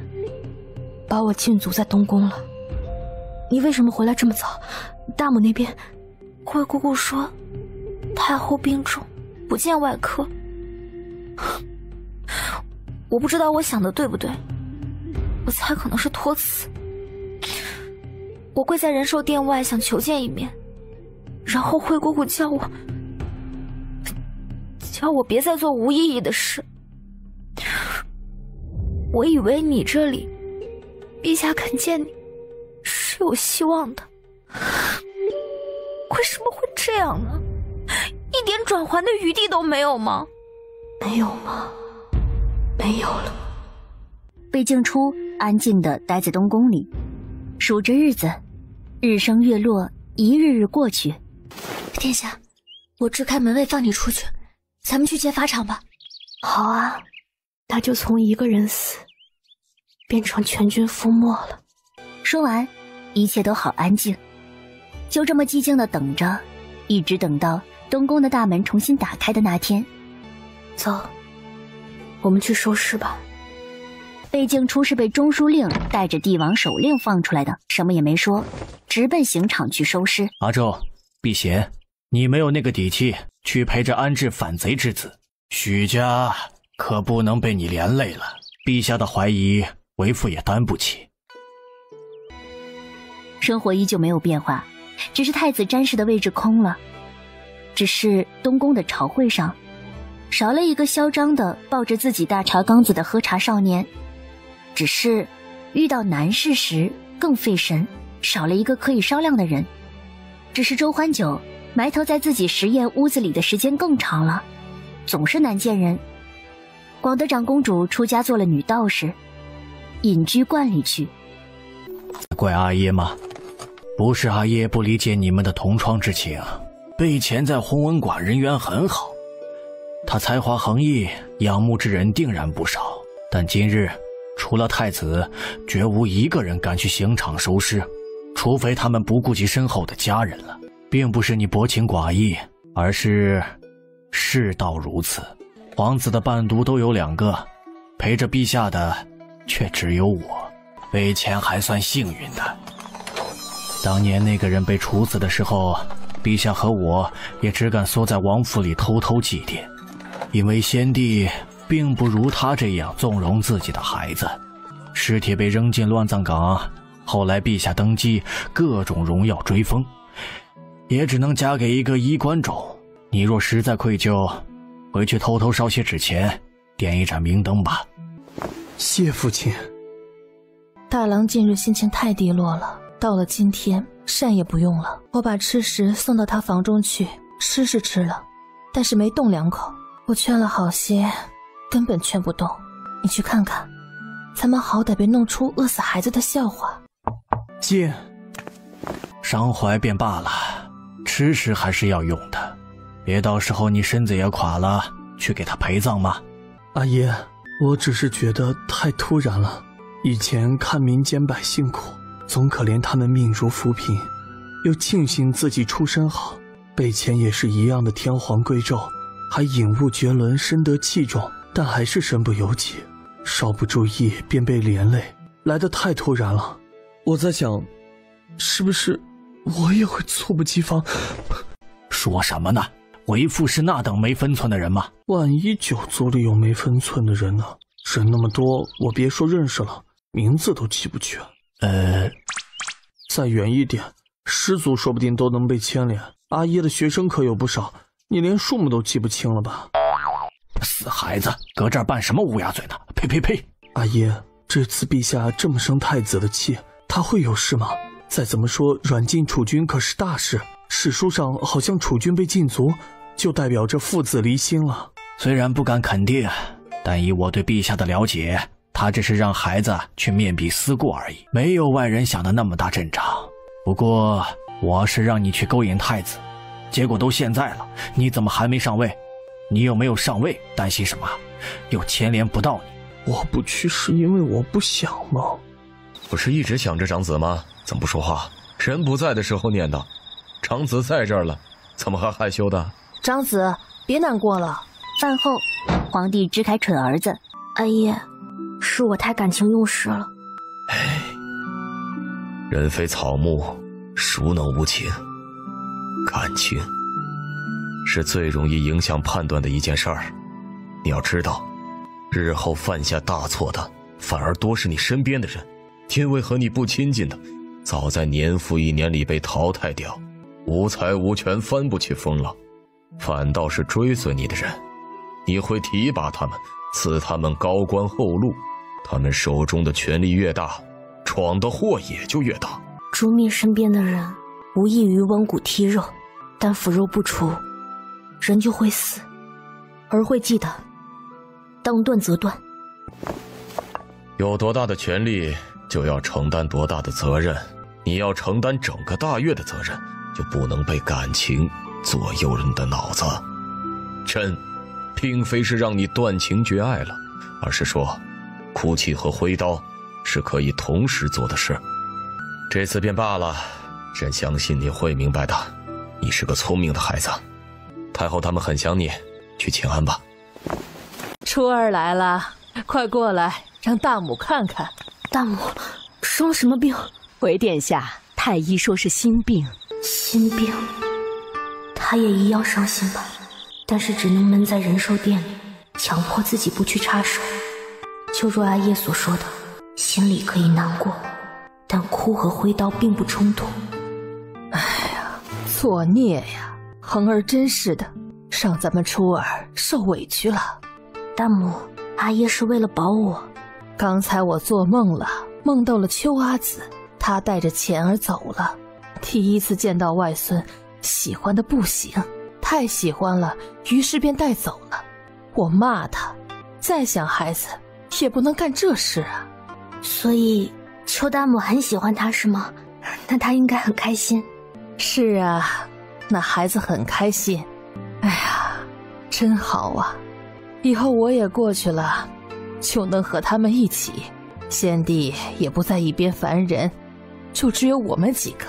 把我禁足在东宫了。你为什么回来这么早？大母那边，灰姑姑说，太后病重，不见外客。我不知道我想的对不对，我猜可能是托辞。我跪在仁寿殿外想求见一面，然后灰姑姑叫我别再做无意义的事。我以为你这里，陛下肯见你是有希望的，为什么会这样呢？一点转圜的余地都没有吗？没有吗？没有了。魏静初安静地待在东宫里，数着日子，日升月落，一日日过去。殿下，我支开门卫放你出去，咱们去劫法场吧。好啊，他就从一个人死变成全军覆没了。说完，一切都好安静，就这么寂静地等着，一直等到东宫的大门重新打开的那天。走，我们去收尸吧。魏静初是被中书令带着帝王手令放出来的，什么也没说，直奔刑场去收尸。阿胄，避嫌，你没有那个底气去陪着安置反贼之子，许家可不能被你连累了。陛下的怀疑，为父也担不起。生活依旧没有变化，只是太子詹氏的位置空了。只是东宫的朝会上，少了一个嚣张的抱着自己大茶缸子的喝茶少年。只是遇到难事时更费神，少了一个可以商量的人。只是周欢九埋头在自己实验屋子里的时间更长了，总是难见人。广德长公主出家做了女道士，隐居观里去。怪阿耶吗？不是阿耶不理解你们的同窗之情，备前在弘文馆人缘很好，他才华横溢，仰慕之人定然不少。但今日除了太子，绝无一个人敢去刑场收尸，除非他们不顾及身后的家人了。并不是你薄情寡义，而是世道如此。皇子的伴读都有2个，陪着陛下的却只有我。备前还算幸运的。当年那个人被处死的时候，陛下和我也只敢缩在王府里偷偷祭奠，因为先帝并不如他这样纵容自己的孩子。尸体被扔进乱葬岗，后来陛下登基，各种荣耀追封，也只能加给一个衣冠冢。你若实在愧疚，回去偷偷烧些纸钱，点一盏明灯吧。谢父亲。大郎近日心情太低落了，到了今天膳也不用了。我把吃食送到他房中去，吃是吃了，但是没动2口。我劝了好些，根本劝不动。你去看看，咱们好歹别弄出饿死孩子的笑话。见。伤怀便罢了，吃食还是要用的，别到时候你身子也垮了，去给他陪葬吗？阿爷，我只是觉得太突然了。以前看民间百姓苦，总可怜他们命如浮萍，又庆幸自己出身好。备前也是一样的天皇贵胄，还引物绝伦，深得器重，但还是身不由己，稍不注意便被连累，来得太突然了。我在想，是不是我也会猝不及防？说什么呢？为父是那等没分寸的人吗？万一九族里有没分寸的人呢？人那么多，我别说认识了，名字都记不全。再远一点，师族说不定都能被牵连。阿耶的学生可有不少，你连数目都记不清了吧？死孩子，搁这儿拌什么乌鸦嘴呢？呸呸呸！阿耶，这次陛下这么生太子的气，他会有事吗？再怎么说，软禁储君可是大事，史书上好像储君被禁足，就代表着父子离心了。虽然不敢肯定，但以我对陛下的了解，他只是让孩子去面壁思过而已，没有外人想的那么大阵仗。不过我是让你去勾引太子，结果都现在了，你怎么还没上位？你有没有上位？担心什么？又牵连不到你。我不去是因为我不想吗？不是一直想着长子吗？怎么不说话？人不在的时候念叨，长子在这儿了，怎么还害羞的？长子，别难过了。饭后，皇帝支开蠢儿子。阿爷，是我太感情用事了。唉，人非草木，孰能无情？感情是最容易影响判断的一件事儿。你要知道，日后犯下大错的，反而多是你身边的人，因为和你不亲近的，早在年复一年里被淘汰掉，无才无权，翻不起风浪。反倒是追随你的人，你会提拔他们，赐他们高官厚禄，他们手中的权力越大，闯的祸也就越大。诛灭身边的人，无异于剜骨剔肉，但腐肉不除，人就会死。儿会记得，当断则断。有多大的权力，就要承担多大的责任。你要承担整个大越的责任，就不能被感情左右了你的脑子。朕并非是让你断情绝爱了，而是说，哭泣和挥刀是可以同时做的事。这次便罢了，朕相信你会明白的。你是个聪明的孩子，太后他们很想你，去请安吧。初儿来了，快过来，让大母看看。大母生了什么病？回殿下，太医说是心病。心病，他也一样伤心吧？但是只能闷在仁寿殿里，强迫自己不去插手。就如阿叶所说的，心里可以难过，但哭和挥刀并不冲突。哎呀，作孽呀！恒儿真是的，让咱们初儿受委屈了。大母，阿叶是为了保我。刚才我做梦了，梦到了秋阿紫，她带着钱儿走了。第一次见到外孙，喜欢的不行，太喜欢了，于是便带走了。我骂他，再想孩子也不能干这事啊。所以邱大母很喜欢他是吗？那他应该很开心。是啊，那孩子很开心。哎呀，真好啊！以后我也过去了，就能和他们一起，先帝也不在一边烦人，就只有我们几个，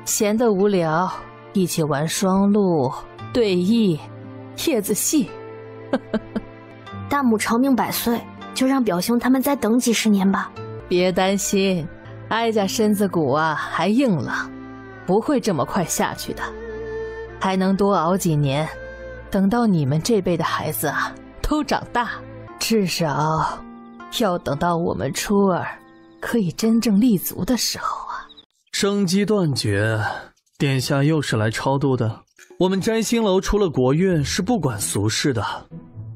闲得无聊，一起玩双陆、对弈、叶子戏。大母长命百岁，就让表兄他们再等几十年吧。别担心，哀家身子骨啊还硬朗，不会这么快下去的，还能多熬几年，等到你们这辈的孩子啊都长大，至少要等到我们初儿可以真正立足的时候啊。生机断绝，殿下又是来超度的。我们摘星楼除了国乐是不管俗事的，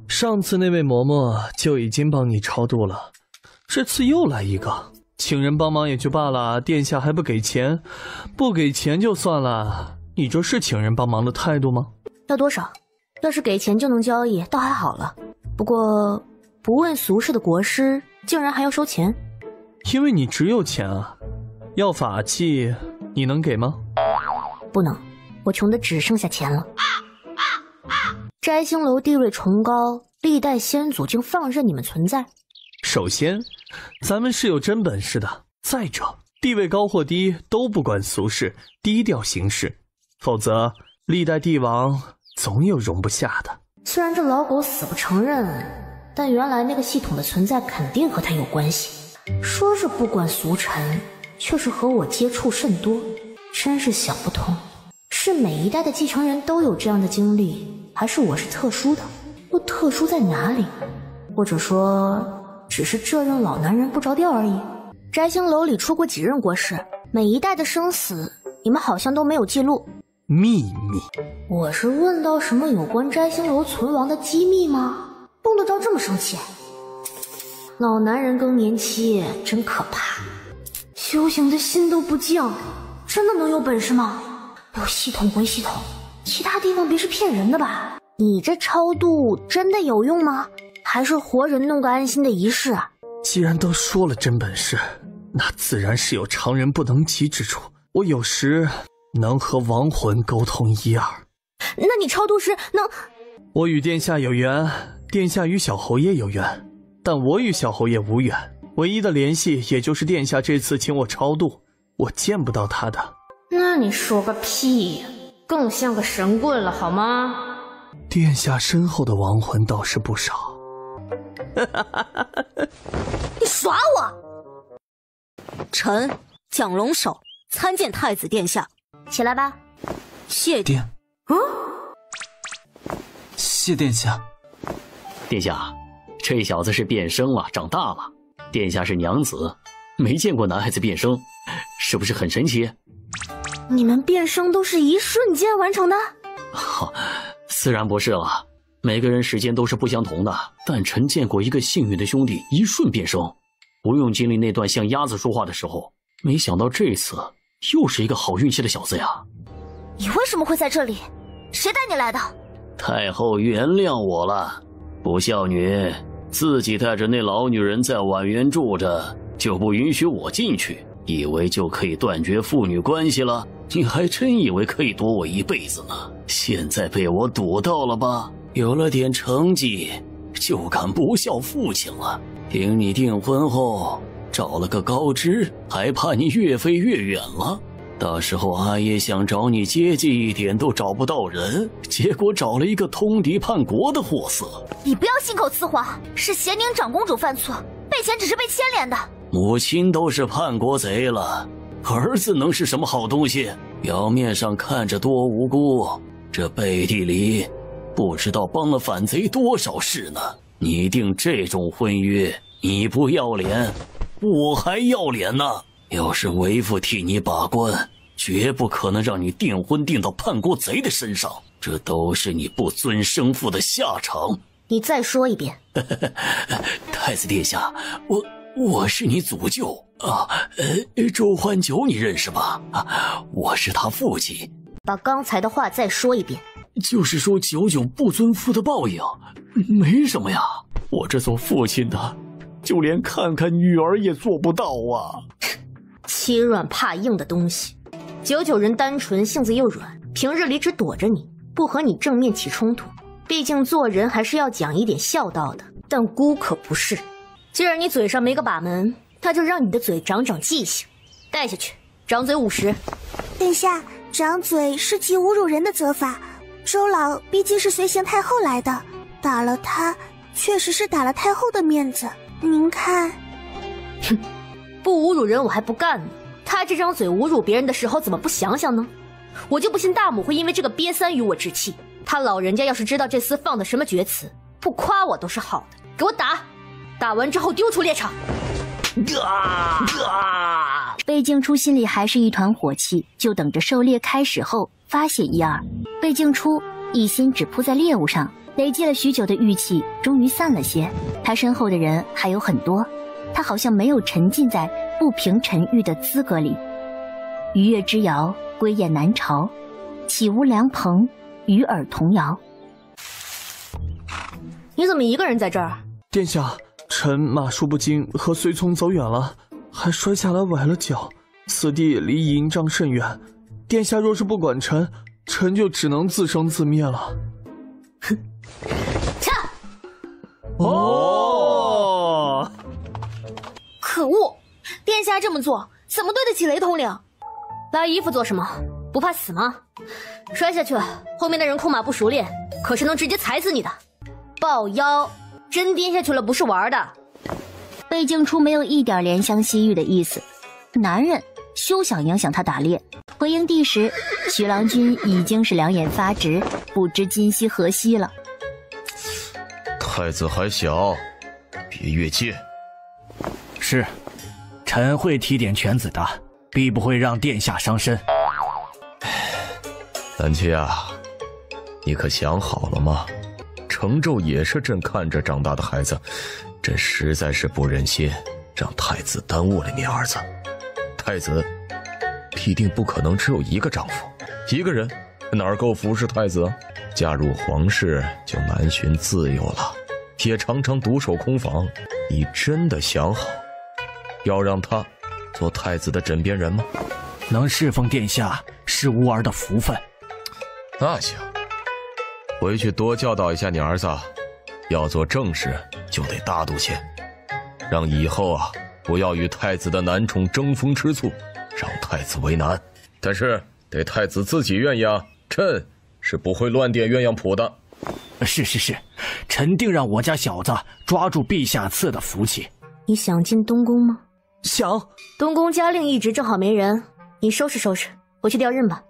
上次那位嬷嬷就已经帮你超度了，这次又来一个，请人帮忙也就罢了，殿下还不给钱，不给钱就算了，你这是请人帮忙的态度吗？要多少？要是给钱就能交易，倒还好了。不过不问俗事的国师，竟然还要收钱？因为你只有钱啊。要法器，你能给吗？不能，我穷的只剩下钱了。摘星楼地位崇高，历代先祖竟放任你们存在。首先，咱们是有真本事的。再者，地位高或低都不管俗事，低调行事，否则历代帝王总有容不下的。虽然这老狗死不承认，但原来那个系统的存在肯定和他有关系。说是不管俗尘，却是和我接触甚多，真是想不通，是每一代的继承人都有这样的经历，还是我是特殊的？又特殊在哪里？或者说只是这任老男人不着调而已。摘星楼里出过几任国师，每一代的生死你们好像都没有记录。秘密？我是问到什么有关摘星楼存亡的机密吗？用得着这么生气？老男人更年期真可怕，修行的心都不静，真的能有本事吗？有系统归系统，其他地方别是骗人的吧？你这超度真的有用吗？还是活人弄个安心的仪式啊？既然都说了真本事，那自然是有常人不能及之处。我有时能和亡魂沟通一二。那你超度时能……我与殿下有缘，殿下与小侯爷有缘，但我与小侯爷无缘，唯一的联系也就是殿下这次请我超度，我见不到他的。那你说个屁，更像个神棍了好吗？殿下身后的亡魂倒是不少。你耍我！臣蒋龙首参见太子殿下。起来吧。谢殿。谢殿下。殿下，这小子是变生了，长大了。殿下是娘子，没见过男孩子变生，是不是很神奇？你们变生都是一瞬间完成的？自然不是了，每个人时间都是不相同的。但臣见过一个幸运的兄弟，一瞬变生，不用经历那段像鸭子说话的时候。没想到这次又是一个好运气的小子呀！你为什么会在这里？谁带你来的？太后原谅我了，不孝女自己带着那老女人在婉园住着，就不允许我进去，以为就可以断绝父女关系了。你还真以为可以躲我一辈子呢？现在被我堵到了吧？有了点成绩就敢不孝父亲了。听你订婚后找了个高枝，还怕你越飞越远了。到时候阿爷想找你接近一点都找不到人，结果找了一个通敌叛国的货色。你不要信口雌黄，是咸宁长公主犯错，被钱只是被牵连的。母亲都是叛国贼了，儿子能是什么好东西？表面上看着多无辜，这背地里不知道帮了反贼多少事呢。你定这种婚约，你不要脸，我还要脸呢。要是为父替你把关，绝不可能让你订婚订到叛国贼的身上，这都是你不尊生父的下场。你再说一遍。太子殿下，我是你祖舅啊，周欢九你认识吧？我是他父亲。把刚才的话再说一遍。就是说九九不尊父的报应，没什么呀。我这做父亲的，就连看看女儿也做不到啊。欺软怕硬的东西。九九人单纯，性子又软，平日里只躲着你，不和你正面起冲突。毕竟做人还是要讲一点孝道的。但姑可不是，既然你嘴上没个把门，那就让你的嘴长长记性。带下去，掌嘴50。殿下，掌嘴是极侮辱人的责罚。周老毕竟是随行太后来的，打了他，确实是打了太后的面子。您看，哼，不侮辱人我还不干呢。他这张嘴侮辱别人的时候，怎么不想想呢？我就不信大母会因为这个瘪三与我置气。他老人家要是知道这厮放的什么厥词，不夸我都是好的。给我打，打完之后丢出猎场。贝静初心里还是一团火气，就等着狩猎开始后发泄一二。贝静初一心只扑在猎物上，累积了许久的郁气终于散了些。他身后的人还有很多，他好像没有沉浸在不平沉郁的资格里。鱼跃之遥，归雁南巢，岂无良朋，与尔同遥。你怎么一个人在这儿？殿下，臣马术不精，和随从走远了，还摔下来崴了脚。此地离营帐甚远，殿下若是不管臣，臣就只能自生自灭了。哼！撤！哦！可恶！殿下这么做，怎么对得起雷统领？拉衣服做什么？不怕死吗？摔下去，后面的人控马不熟练，可是能直接踩死你的。抱腰，真跌下去了不是玩的。贝静初没有一点怜香惜玉的意思，男人休想影响他打猎。回营地时，徐郎君已经是两眼发直，不知今夕何夕了。太子还小，别越界。是，臣会提点犬子的，必不会让殿下伤身。南七啊，你可想好了吗？程宙也是朕看着长大的孩子，朕实在是不忍心让太子耽误了你儿子。太子必定不可能只有一个丈夫，一个人哪够服侍太子？嫁入皇室就难寻自由了，也常常独守空房。你真的想好要让他做太子的枕边人吗？能侍奉殿下是吾儿的福分。那行，回去多教导一下你儿子，要做正事就得大度些，让以后啊不要与太子的男宠争风吃醋，让太子为难。但是得太子自己愿意啊，朕是不会乱点鸳鸯谱的。是，臣定让我家小子抓住陛下赐的福气。你想进东宫吗？想。东宫嘉令一职正好没人，你收拾收拾，回去调任吧。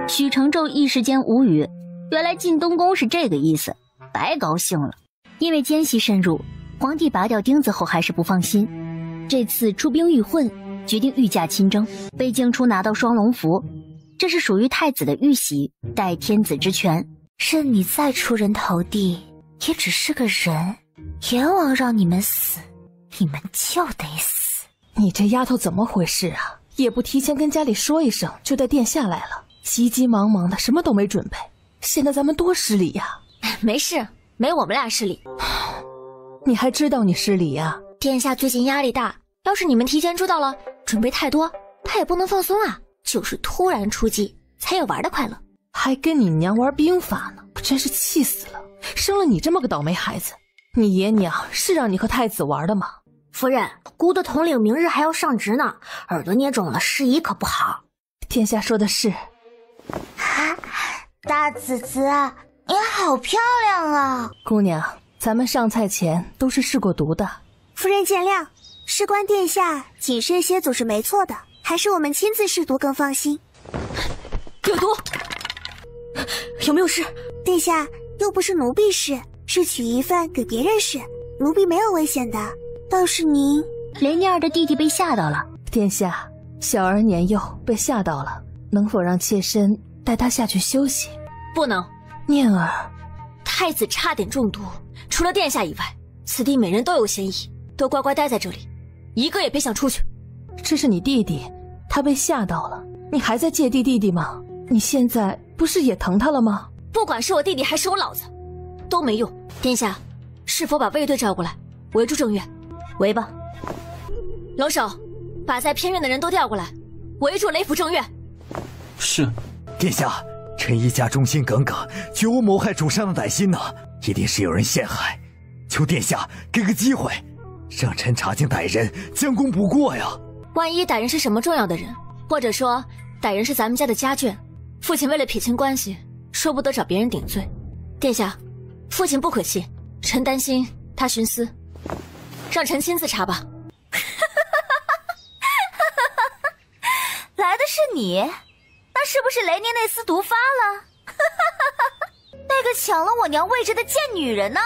许承胄一时间无语，原来进东宫是这个意思，白高兴了。因为奸细深入，皇帝拔掉钉子后还是不放心，这次出兵御混，决定御驾亲征。魏京初拿到双龙符，这是属于太子的玉玺，代天子之权。任你再出人头地，也只是个人。阎王让你们死，你们就得死。你这丫头怎么回事啊？也不提前跟家里说一声，就带殿下来了，急急忙忙的，什么都没准备，显得咱们多失礼呀。没事，没我们俩失礼。你还知道你失礼呀？殿下最近压力大，要是你们提前知道了，准备太多，他也不能放松啊。就是突然出击，才有玩的快乐。还跟你娘玩兵法呢，真是气死了！生了你这么个倒霉孩子，你爷娘是让你和太子玩的吗？夫人，姑的统领明日还要上职呢，耳朵捏肿了，事宜可不好。殿下说的是。大子子，你好漂亮啊！姑娘，咱们上菜前都是试过毒的。夫人见谅，事关殿下，谨慎些总是没错的，还是我们亲自试毒更放心。有毒！有没有事？殿下，又不是奴婢试，是取一份给别人试，奴婢没有危险的。倒是您，雷念儿的弟弟被吓到了。殿下，小儿年幼，被吓到了，能否让妾身带他下去休息？不能。念儿，太子差点中毒，除了殿下以外，此地每人都有嫌疑，都乖乖待在这里，一个也别想出去。这是你弟弟，他被吓到了，你还在芥蒂弟弟吗？你现在不是也疼他了吗？不管是我弟弟还是我老子，都没用。殿下，是否把卫队召过来，围住正月？围吧。龙首，把在偏院的人都调过来，围住雷府正月。是。殿下，臣一家忠心耿耿，绝无谋害主上的歹心呢，一定是有人陷害，求殿下给个机会，让臣查清歹人，将功补过呀。万一歹人是什么重要的人，或者说歹人是咱们家的家眷，父亲为了撇清关系，说不得找别人顶罪。殿下，父亲不可信，臣担心他徇私，让臣亲自查吧。来的是你，那是不是雷涅内斯毒发了？那个抢了我娘位置的贱女人呢？